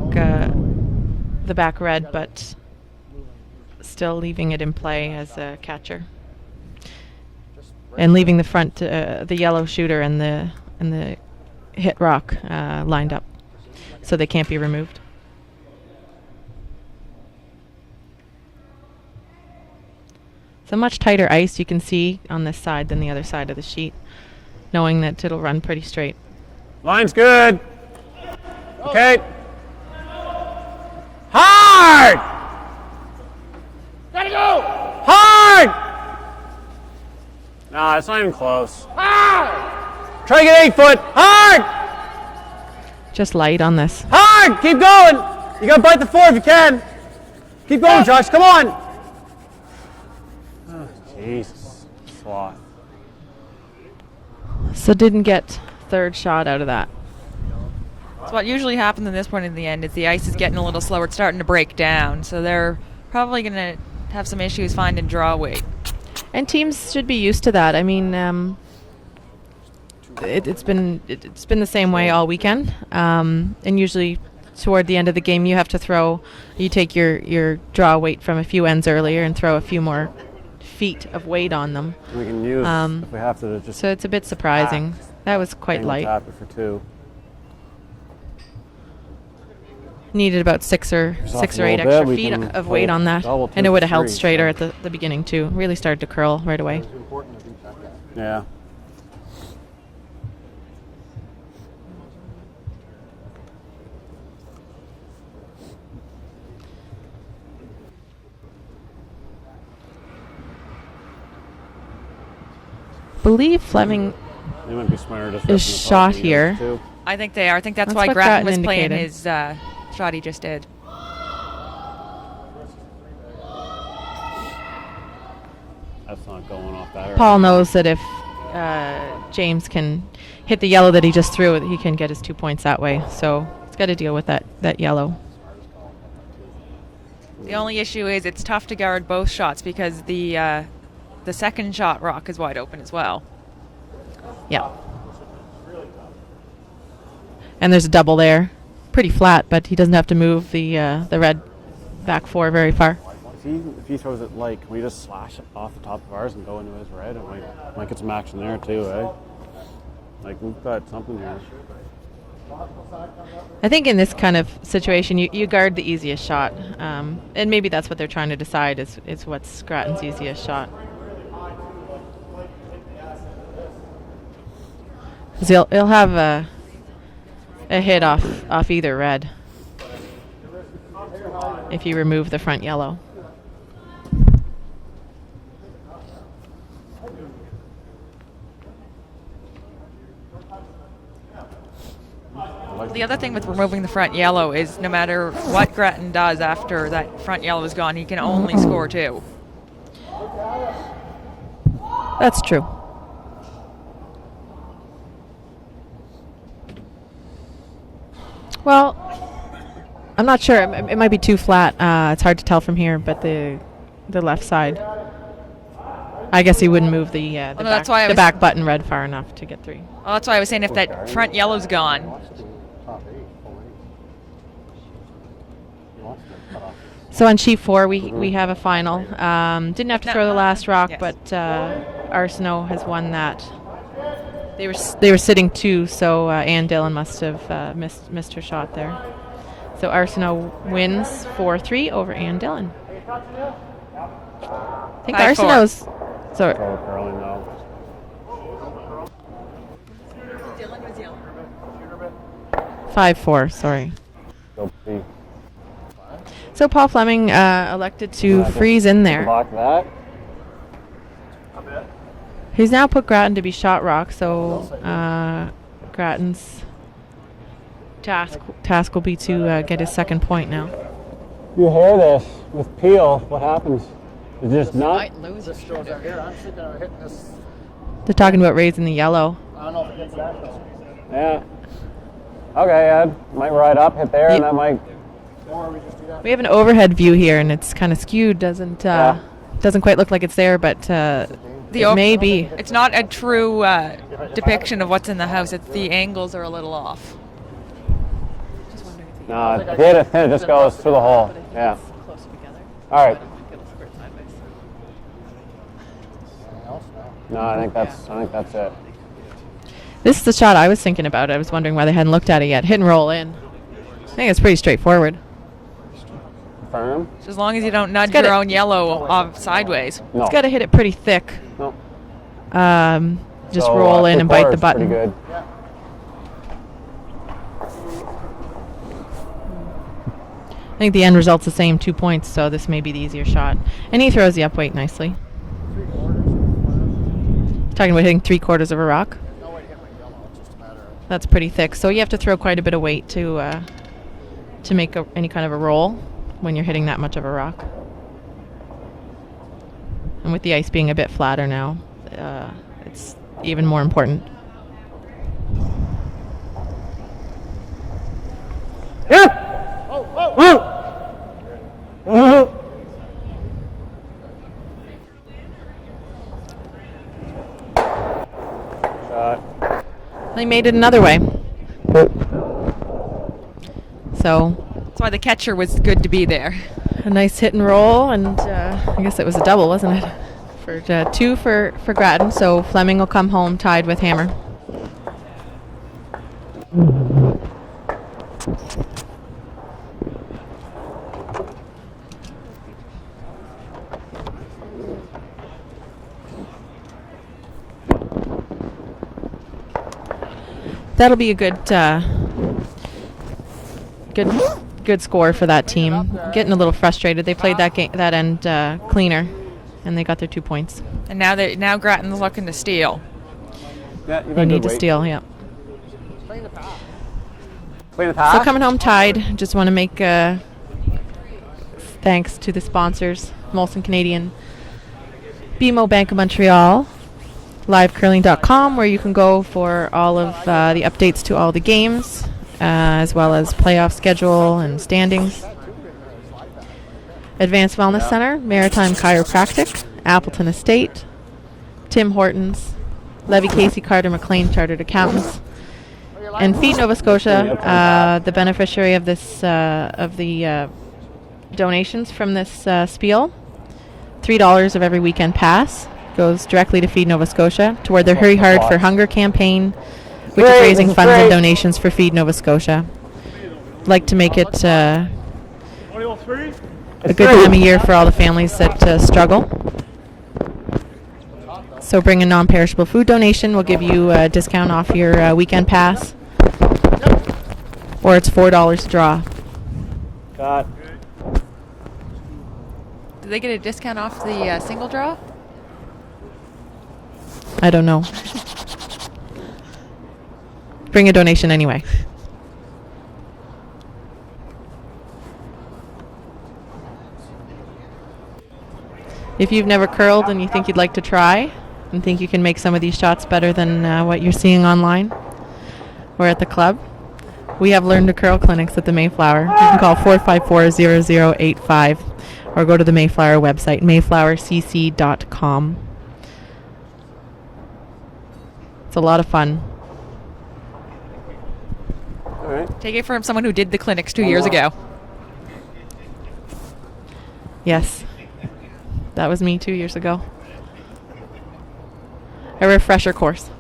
red, but still leaving it in play as a catcher, and leaving the front the yellow shooter and the hit rock lined up, so they can't be removed. So much tighter ice you can see on this side than the other side of the sheet, knowing that it'll run pretty straight. Line's good. Okay. Hard! Gotta go! Hard! Nah, it's not even close. Hard! Try to get 8 foot. Hard! Just light on this. Hard! Keep going! You gotta bite the 4 if you can. Keep going, Josh. Come on! Oh, Jesus. Sloth. So didn't get third shot out of that. So what usually happens in this point in the end is the ice is getting a little slower. It's starting to break down. So they're probably going to have some issues finding draw weight. And teams should be used to that. I mean, it's been the same way all weekend. And usually toward the end of the game, you take your draw weight from a few ends earlier and throw a few more feet of weight on them. We can use if we have to just. So it's a bit surprising. That was quite light. Tap it for 2. Needed about 6 or off a 8 little extra bit, we feet can of weight pull on that, double, and it two, would have held three, straighter so. at the beginning too. Really started to curl right away. It's important to beat that guy. Yeah. Believe Flemming They might be smarter just is ripping the shot puck and here. use it, too. I think they are. I think that's That's why what Grattan Grattan was playing indicated. his shot he just did. That's not going off that. Paul knows that if James can hit the yellow that he just threw, he can get his 2 points that way. So he's got to deal with that yellow. The only issue is it's tough to guard both shots because the second shot rock is wide open as well. Yeah. And there's a double there. Pretty flat, but he doesn't have to move the red back 4 very far. If he throws it like, can we just slash it off the top of ours and go into his red and might get some action there too, eh? Like we've got something here. I think in this kind of situation, you guard the easiest shot, and maybe that's what they're trying to decide is what's Grattan's easiest shot. 'Cause he'll have a hit off either red if you remove the front yellow. the other thing with removing the front yellow is no matter what Grattan does after that front yellow is gone, he can only score 2. That's true. Well, I'm not sure. It might be too flat. It's hard to tell from here, but the left side. I guess he wouldn't move the back button red far enough to get 3. Well, that's why I was saying if that front yellow's gone. So on sheet 4, we have a final. Didn't have to throw the last rock, Yes. but Arsenault has won that. They were sitting 2, so Ann Dillon must have missed her shot there. So Arsenault wins 4-3 over Ann Dillon. I think 5-4. Arsenault's. Sorry. Curling now. 5-4. Sorry. Go B. So Paul Flemming elected to freeze in there. Block that. He's now put Grattan to be shot rock, so Grattan's task will be to get his second point now. You hear this with Peel? What happens? Is this not? This goes out here. I'm thinking of hitting this. They're talking about raising the yellow. I don't know if it gets that though. Yeah. Okay, Ed. Might ride up, hit there, and that might. Or we just do that. We have an overhead view here, and it's kind of skewed. Doesn't quite look like it's there, but it may be. It's not a true depiction of what's in the house. It's the angles are a little off. No, hit it just goes through the hole. Yeah. All right. No, I think that's it. This is the shot I was thinking about. I was wondering why they hadn't looked at it yet. Hit and roll in. I think it's pretty straightforward. Firm? So as long as you don't nudge your own yellow off sideways. No. It's got to hit it pretty thick. No. Just roll in and bite the button. Pretty good. I think the end result's the same, 2 points, so this may be the easier shot. And he throws the up weight nicely. Talking about hitting 3/4 of a rock. No way to hit my yellow. It's just a matter of. That's pretty thick. So you have to throw quite a bit of weight to make any kind of a roll when you're hitting that much of a rock. And with the ice being a bit flatter now, it's even more important. Yeah. Shot. He made it another way. So That's why the catcher was good to be there. a nice hit and roll, and I guess it was a double, wasn't it? For 2 for Grattan, so Flemming will come home tied with Hammer. That'll be a good score for that team. Getting a little frustrated. They played that end cleaner, and they got their 2 points. And now Grattan's looking to steal. Yeah, you They need to steal, yeah. Playing the pass. Playing the pass? So coming home tied. Just want to make thanks to the sponsors, Molson Canadian, BMO Bank of Montreal, livecurling.com, where you can go for all of the updates to all the games, as well as playoff schedule and standings. Advanced Wellness Center, Maritime Chiropractic, Appleton Estate, Tim Hortons, Levy Casey Carter McLean Chartered Accountants, and Feed Nova Scotia, the beneficiary of this of the donations from this spiel. $3 of every weekend pass goes directly to Feed Nova Scotia toward their Hurry Hard for Hunger campaign, which is raising funds and donations for Feed Nova Scotia. I'd like to make it a good time of year for all the families that struggle. So bring a non-perishable food donation. We'll give you a discount off your weekend pass. Or it's $4 to draw. Shot. Do they get a discount off the single draw? I don't know. Bring a donation anyway. If you've never curled and you think you'd like to try and think you can make some of these shots better than what you're seeing online or at the club, we have Learn to Curl clinics at the Mayflower. You can call 454-0085 or go to the Mayflower website, mayflowercc.com. It's a lot of fun. All right. Take it from someone who did the clinics 2 years ago. Yes, that was me 2 years ago. A refresher course.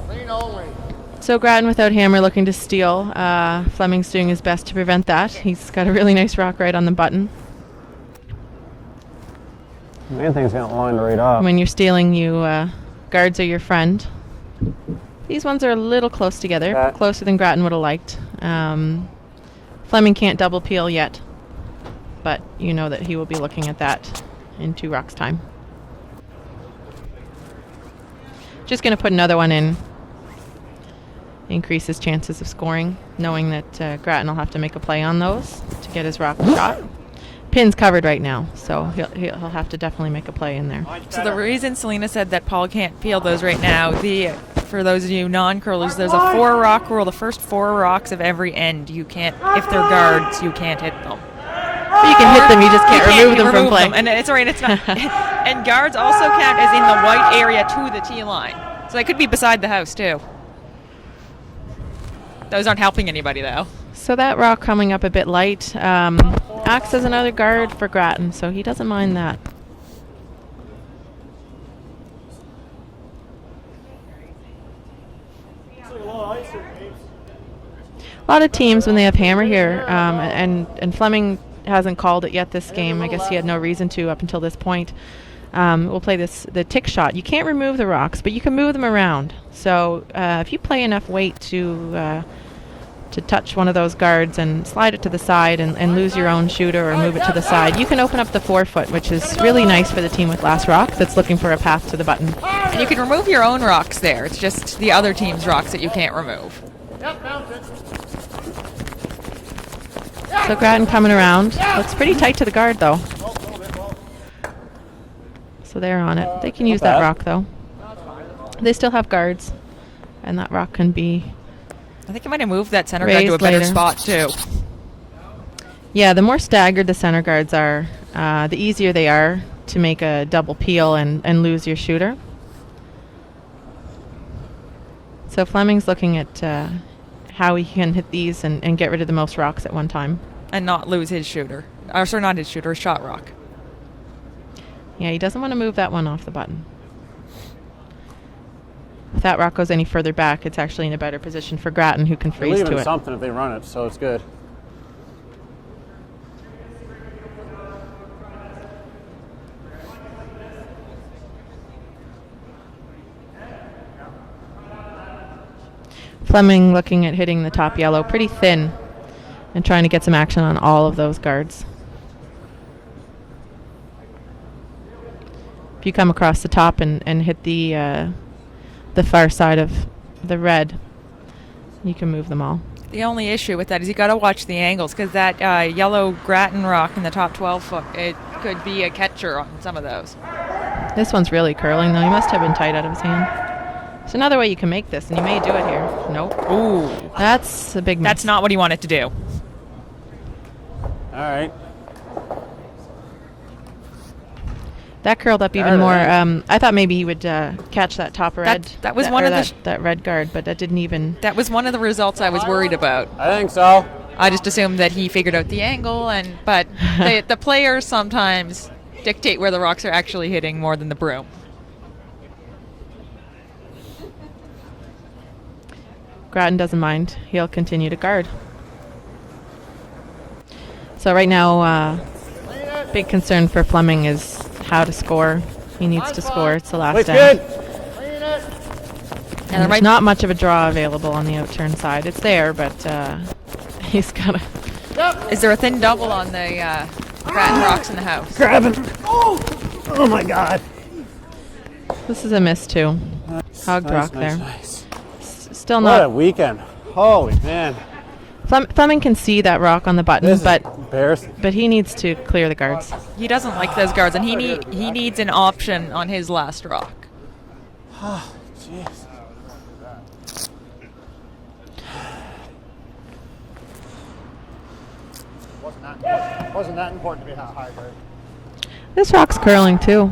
Clean only. So Grattan without hammer looking to steal. Flemming's doing his best to prevent that. He's got a really nice rock right on the button. Main thing's got lined right up. When you're stealing, guards are your friend. These ones are a little close together, closer than Grattan would have liked. Flemming can't double peel yet, but you know that he will be looking at that in 2 rocks time. Just going to put another one in. Increase his chances of scoring, knowing that Grattan will have to make a play on those to get his rock shot. Pin's covered right now, so he'll have to definitely make a play in there. So the reason Selena said that Paul can't peel those right now, for those of you non-curlers, there's a 4-rock rule. The first 4 rocks of every end, you can't, if they're guards, you can't hit them. You can hit them, you just can't remove them from play. And it's right, it's not. And guards also count as in the white area to the tee line, so they could be beside the house too. Those aren't helping anybody though. So that rock coming up a bit light acts as another guard for Grattan, so he doesn't mind that. A lot of teams, when they have hammer here, and Flemming hasn't called it yet this game. I guess he had no reason to up until this point. We'll play the tick shot. You can't remove the rocks, but you can move them around. So if you play enough weight to touch one of those guards and slide it to the side and lose your own shooter or move it to the side, you can open up the forefoot, which is really nice for the team with last rock that's looking for a path to the button. And you can remove your own rocks there. It's just the other team's rocks that you can't remove. So Grattan coming around. Looks pretty tight to the guard, though. So they're on it. They can use that rock, though. They still have guards, and that rock can be I think I might have moved that center guard to a better spot, too. Yeah, the more staggered the center guards are, the easier they are to make a double peel and lose your shooter. So Flemming's looking at how he can hit these and get rid of the most rocks at one time. And not lose his shooter. Or, sorry, not his shooter, his shot rock. Yeah, he doesn't want to move that one off the button. If that rock goes any further back, it's actually in a better position for Grattan, who can freeze to it. Something if they run it, so it's good. Flemming looking at hitting the top yellow pretty thin and trying to get some action on all of those guards. If you come across the top and hit the far side of the red, you can move them all. The only issue with that is you got to watch the angles, because that yellow Grattan rock in the top 12 foot, it could be a catcher on some of those. This one's really curling, though. He must have been tight out of his hand. There's another way you can make this, and you may do it here. Nope. Ooh. That's a big miss. That's not what he wanted to do. All right. That curled up even more. I thought maybe he would catch that top red. That was one of that red guard, but that didn't even. That was one of the results I was worried about. I think so. I just assumed that he figured out the angle, but the players sometimes dictate where the rocks are actually hitting more than the broom. Grattan doesn't mind. He'll continue to guard. So right now, big concern for Flemming is how to score. He needs to score. It's the last end. And there's not much of a draw available on the outturn side. It's there, but he's got to... Is there a thin double on the Grattan rocks in the house? Grabbing. Oh my God. This is a miss, too. Hogged rock there. Nice. Still What a not. weekend. Holy man. Flemming can see that rock on the button, This but is embarrassing. he needs to clear the guards. He doesn't like those guards, and he needs an option on his last rock. Jeez. Wasn't that important to be high guard? This rock's curling too.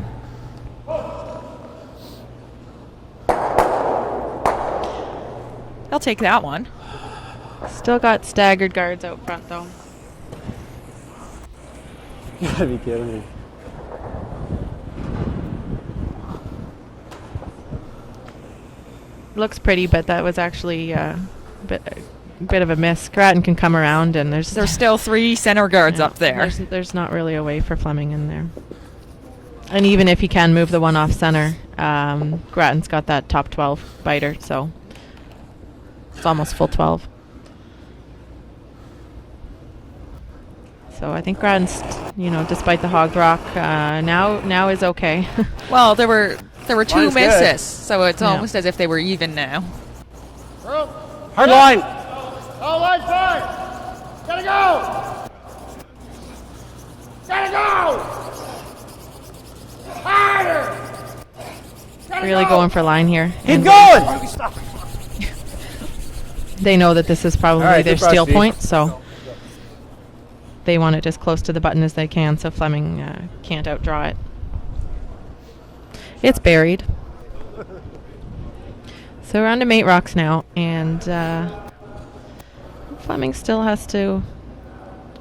He'll take that one. Still got staggered guards out front though. You gotta be kidding me. Looks pretty, but that was actually a bit of a miss. Grattan can come around, and there's still 3 center guards up there. There's not really a way for Flemming in there. And even if he can move the one off center, Grattan's got that top 12 biter, so it's almost full 12. So I think Grattan's, despite the hog rock, now is okay. Well, there were 2 Line's misses, good. so it's almost as if they were even now. Hard line. Oh, line's fine. Gotta go. Gotta go. Harder. Really going for line here. Keep And going. they know that this is probably All right, their good brush, steal Steve. point, so they want it as close to the button as they can, so Flemming can't outdraw it. It's buried. So we're on to mate rocks now, and Flemming still has to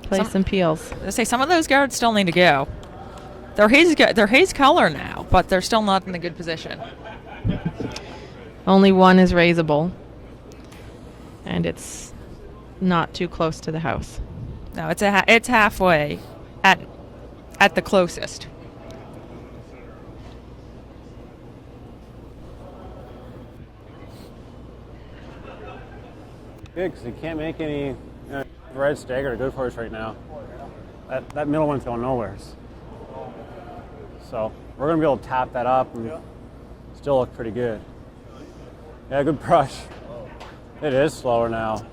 play some peels. I say some of those guards still need to go. They're his color now, but they're still not in a good position. Only one is raisable, and it's not too close to the house. No, it's halfway at the closest. Good, because he can't make any red stagger to good for us right now. That middle one's going nowheres. So we're going to be able to tap that up and still look pretty good. Yeah, good brush. It is slower now.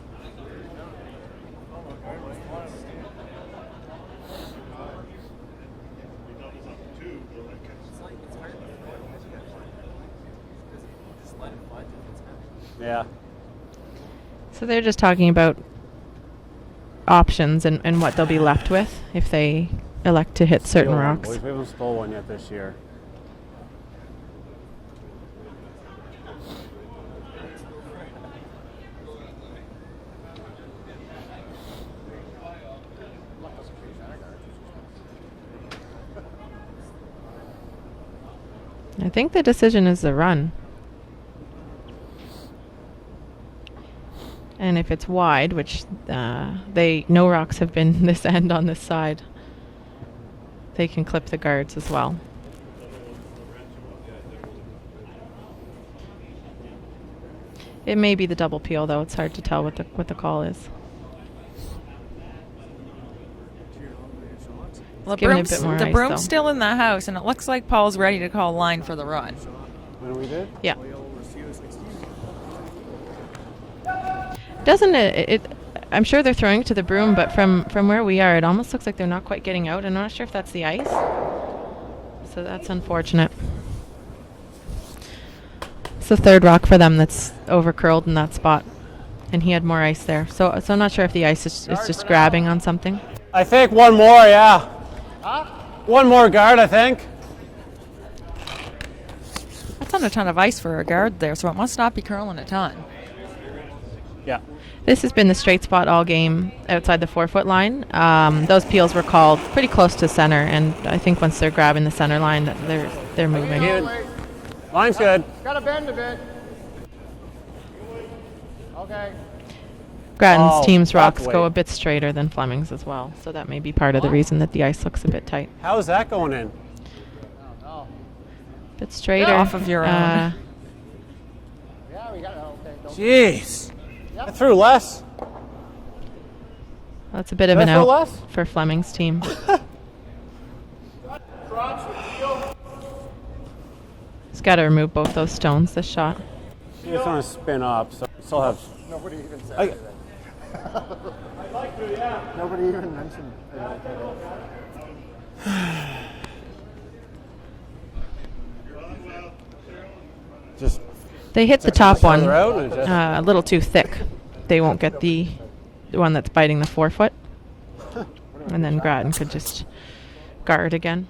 Yeah. So they're just talking about options and what they'll be left with if they elect to hit certain Steal one, rocks. boys. We haven't stole one yet this year. I think the decision is the run. And if it's wide, which no rocks have been this end on this side, they can clip the guards as well. It may be the double peel, though. It's hard to tell what the call is. Well, Giving it a bit more the ice, broom's though. still in the house, and it looks like Paul's ready to call line for the run. When we did? Yeah. Doesn't it? I'm sure they're throwing it to the broom, but from where we are, it almost looks like they're not quite getting out. I'm not sure if that's the ice. So that's unfortunate. It's the third rock for them that's over curled in that spot, and he had more ice there. So I'm not sure if the ice is just grabbing on something. I think one more, yeah. Huh? One more guard, I think. That's not a ton of ice for a guard there, so it must not be curling a ton. Yeah. This has been the straight spot all game outside the 4-foot line. Those peels were called pretty close to center, and I think once they're grabbing the center line, that they're moving. Good. Line's good. Gotta bend a bit. Okay. Grattan's Oh, team's that's rocks go way- a bit straighter than Flemming's as well, so that may be part of the reason that the ice looks a bit tight. How's that going in? No. A bit straighter. Off of your own. Yeah, we got it. Okay. Don't. Jeez. I threw less. That's a bit of Did an I throw out less? for Flemming's team. He's got to remove both those stones this shot. It's going to spin up, so still have. Nobody even said I- anything. Nobody even mentioned anything. Just They hit the top one farther out and just- a little too thick. They won't get the one that's biting the forefoot. And then Grattan could just guard again.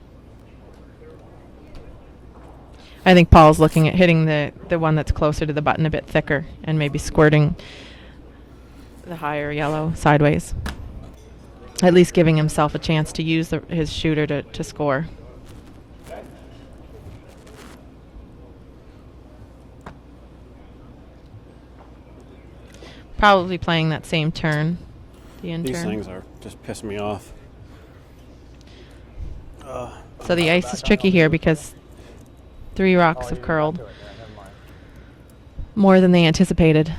I think Paul's looking at hitting the one that's closer to the button a bit thicker and maybe squirting the higher yellow sideways. At least giving himself a chance to use his shooter to score. Probably playing that same turn. The in These turn. things are just pissing me off. So the ice is tricky here because 3 rocks have curled more than they anticipated,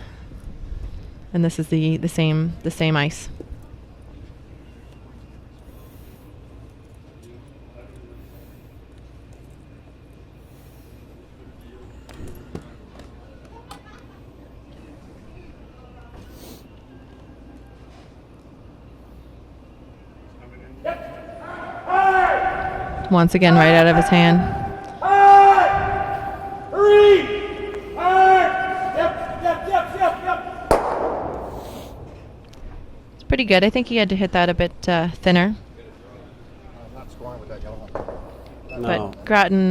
and this is the same ice. Once again, right out of his hand. It's pretty good. I think he had to hit that a bit thinner. I'm not scoring with that yellow one. No. But Grattan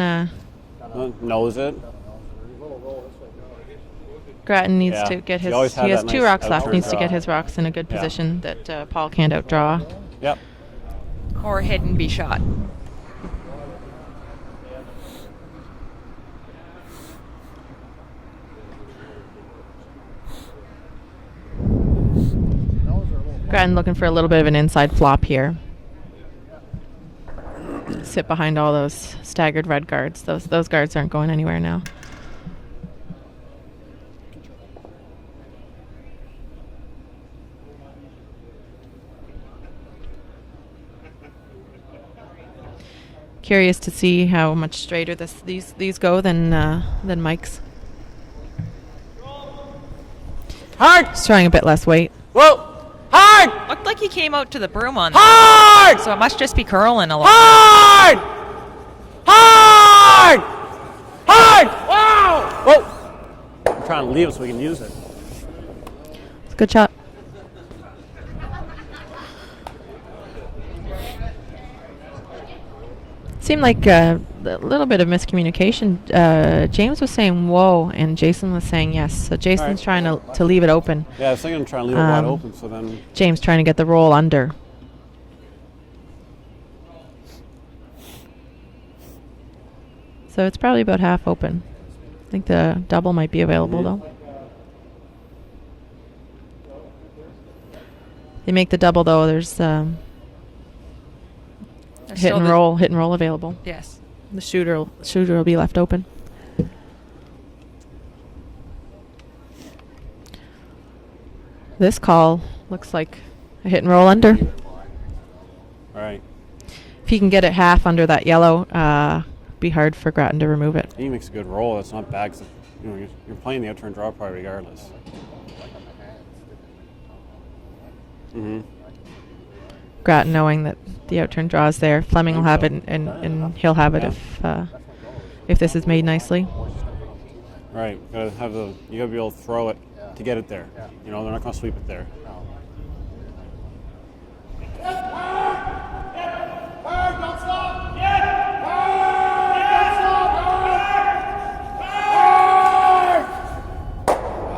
Knows it. Grattan needs Yeah. to get He his. always had He has that 2 nice rocks left. outturn Needs to draw. get his rocks in a good Yeah. position that Paul can't outdraw. Yep. Or hit and be shot. Grattan looking for a little bit of an inside flop here. Sit behind all those staggered red guards. Those guards aren't going anywhere now. Curious to see how much straighter these go than Mike's. Hard! Just trying a bit less weight. Whoa! Hard! Looked like he came out to the broom on Hard! so it must just be curling a lot. Hard! Hard! Hard! Wow! Whoa! I'm trying to leave it so we can use it. It's a good shot. Seemed like a little bit of miscommunication. James was saying whoa, and Jason was saying yes. So Jason's trying to leave it open. Yeah, I was thinking I'm trying to leave it wide open, so then. James trying to get the roll under. So it's probably about half open. I think the double might be available though. They make the double though. There's There's hit still and roll available. Yes. The shooter will be left open. This call looks like a hit and roll under. All right. If he can get it half under that yellow, be hard for Grattan to remove it. He makes a good roll. It's not bad. 'Cause, you're playing the outturn draw probably regardless. Mm-hmm. Grattan knowing that the outturn draw is there. Flemming will have it, and he'll have it if this is made nicely. Right. You gotta be able to throw it to get it there. You know, they're not gonna sweep it there.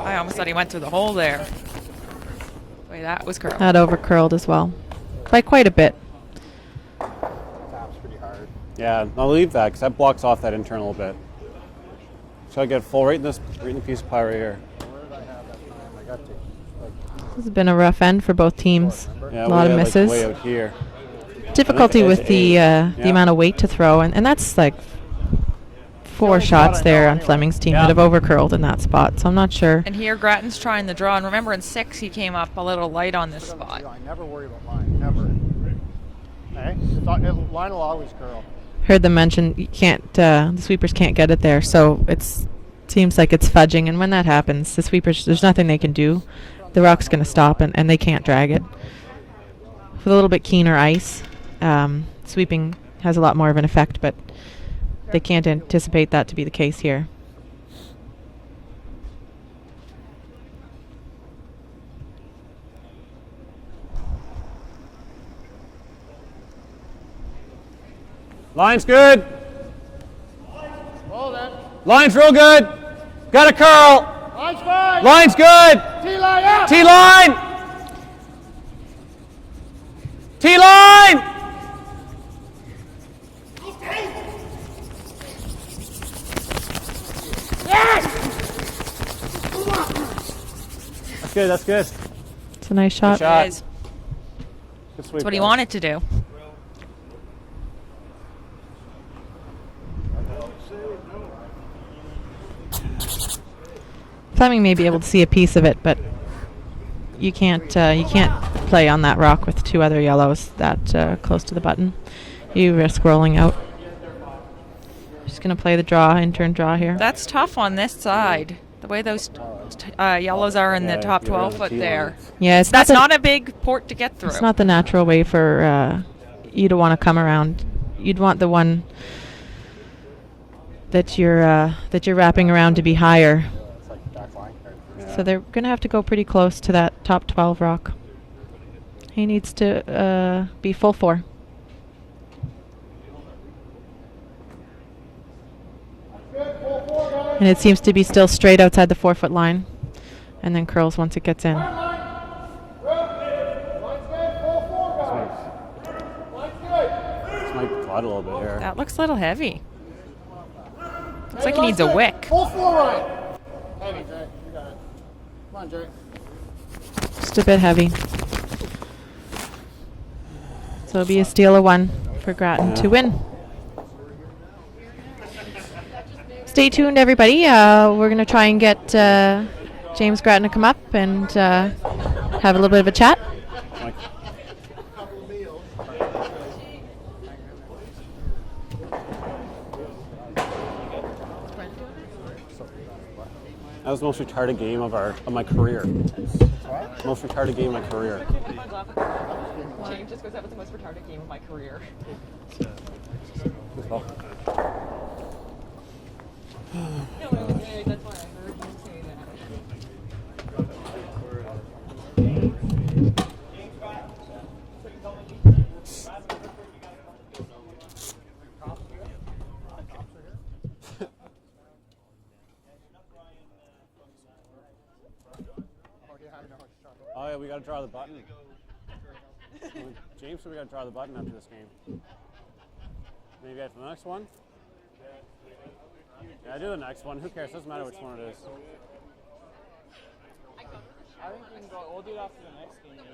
I almost thought he went through the hole there. Wait, that was curled. That over curled as well, by quite a bit. Taps pretty hard. Yeah, I'll leave that because that blocks off that internal a bit. So I get full right in the piece of pie right here. Where did I have that time? I got to. This has been a rough end for both teams. Yeah, A lot of like, misses. way out here. Difficulty edge with the eight. the amount of weight to throw, and that's like 4 shots there on Fleming's team that have over curled in that spot. So I'm not sure. And here Grattan's trying the draw. And remember in 6 he came up a little light on this spot. I never worry about line. Never. Hey? Line will always curl. Heard them mention you can't. The sweepers can't get it there, so it's seems like it's fudging, and when that happens, the sweepers, there's nothing they can do. The rock's going to stop, and they can't drag it. With a little bit keener ice, sweeping has a lot more of an effect, but they can't anticipate that to be the case here. Line's good. Hold it. Line's real good. Got a curl. Line's fine. Line's good. T-line up. T-line. T-line. That's good. That's good. It's a nice shot. shot. It is. Good sweep, That's what he guys. wanted to do. Flemming may be able to see a piece of it, but you can't play on that rock with two other yellows that close to the button. You risk rolling out. Just going to play the draw, in-turn draw here. That's tough on this side. The way those yellows are in the top Yeah, 12 the foot T there. lines. Yeah, That's not a big port to get through. It's not the natural way for you to want to come around. You'd want the one that you're wrapping around to be higher. It's like back line. So they're going to have to go pretty close to that top 12 rock. He needs to be full 4. And it seems to be still straight outside the 4-foot line, and then curls once it gets in. This might flood a little bit here. That looks a little heavy. Looks like he needs a wick. Full 4 right. Heavy, Jay. You got it. Come on, Jay. Just a bit heavy. So it'll be a steal of 1 for Grattan to win. Stay tuned, everybody. We're going to try and get James Grattan to come up and have a little bit of a chat. That was the most retarded game of my career. Most retarded game of my career. James just goes, that was the most retarded game of my career. That's why I heard him say that. Oh yeah, we gotta draw the button. James said we gotta draw the button after this game. Maybe after the next one? Yeah, do the next one. Who cares? Doesn't matter which one it is. I think we can go. We'll do it after the next game, maybe.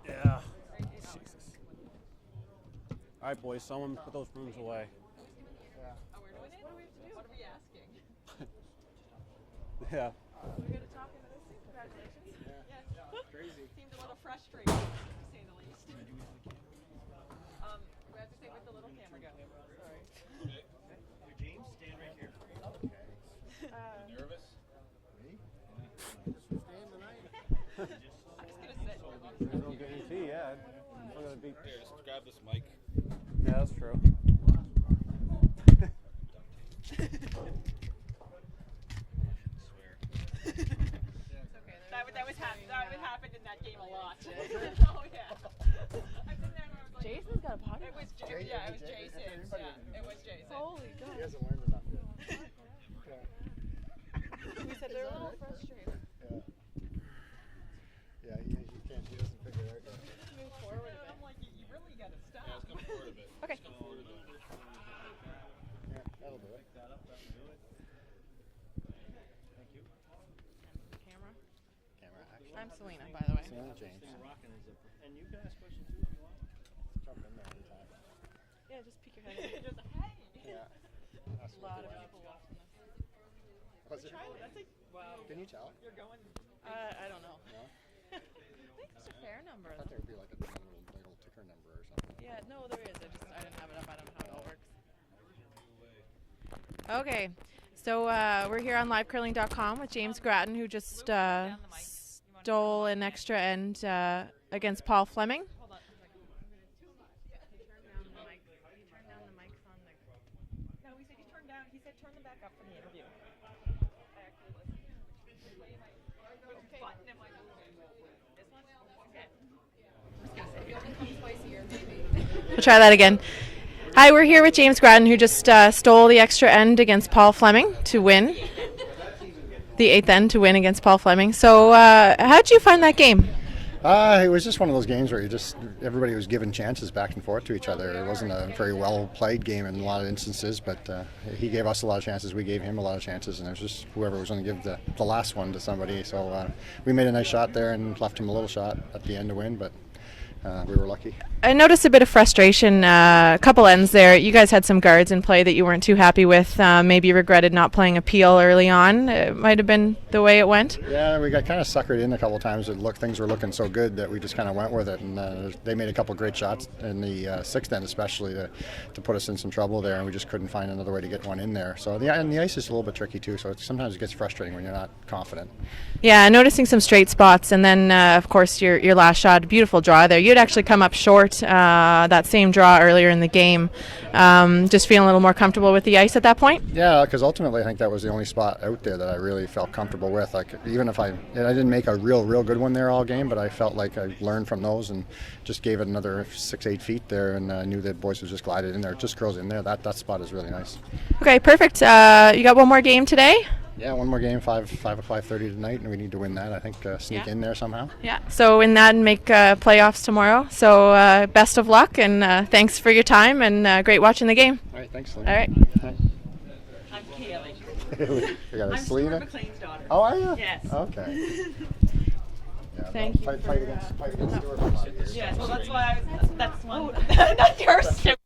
Yeah. Jesus. All right, boys. Someone put those brooms away. What are we asking? Yeah. We're going to talk into this. Congratulations. Yeah. Crazy. Seemed a little frustrating, to say the least. We have to say with the little camera go. Sorry. James, stand right here. Nervous? Me? Stand tonight. I'm just going to sit. There's no guarantee, yeah. I'm gonna beat. Here, just grab this mic. Yeah, that's true. That would happen in that game a lot. Oh yeah. I've been there. Where I was like, Jason's got a podcast. It was Jason. Yeah, it was Jason. Yeah, it was Jason. Holy He God. hasn't learned enough yet. We said they're a little frustrated. Yeah, he can't. He doesn't figure it out yet. Move forward a bit. I'm like, you really got to stop. Yeah, let's come forward a bit. Okay. Yeah, that'll do it. Camera action. I'm Selena, by the way. Selena James. And you can ask questions too if you want. Jump in there anytime. Yeah, just peek your head in. Just hey. Yeah. That's A lot of people watching this. Was it? That's like, wow. Can you tell? You're going. I don't know. No? I think it's a fair number. I thought there would be like a little tick her number or something. Yeah, no, there is. I didn't have it up. I don't know how it all works. Okay, so we're here on livecurling.com with James Grattan, who just stole an extra end against Paul Flemming. We'll try that again. Hi, we're here with James Grattan, who just stole the extra end against Paul Flemming to win. The 8th end to win against Paul Flemming. So how did you find that game? It was just one of those games where everybody was giving chances back and forth to each other. It wasn't a very well played game in a lot of instances, but he gave us a lot of chances, we gave him a lot of chances, and it was just whoever was going to give the last one to somebody. So we made a nice shot there and left him a little shot at the end to win, but we were lucky. I noticed a bit of frustration, a couple ends there. You guys had some guards in play that you weren't too happy with. Maybe regretted not playing a peel early on. It might have been the way it went. Yeah, we got kind of suckered in a couple of times. Things were looking so good that we just kind of went with it. And they made a couple of great shots in the 6th end, especially to put us in some trouble there, and we just couldn't find another way to get one in there. So the ice is a little bit tricky too. So sometimes it gets frustrating when you're not confident. Yeah, noticing some straight spots, and then of course your last shot, beautiful draw there. You had actually come up short that same draw earlier in the game. Just feeling a little more comfortable with the ice at that point? Yeah, because ultimately I think that was the only spot out there that I really felt comfortable with. Like, even if I didn't make a real good one there all game, but I felt like I learned from those and just gave it another 6-8 feet there, and I knew that boys would just glide it in there. It just curls in there. That spot is really nice. Okay, perfect. You got one more game today? Yeah, one more game, 5:30 tonight, and we need to win that. I think sneak in there somehow. Yeah. So win that and make playoffs tomorrow. So best of luck, and thanks for your time, and great watching the game. All right, thanks, Lynn. All right. I'm Kaylee. We got a I'm Selena. Stuart McLean's daughter. Oh, are you? Yes. Okay. Yeah, Thank you fight against Stuart. Yes, well, that's why that's one. Not yours, Stuart.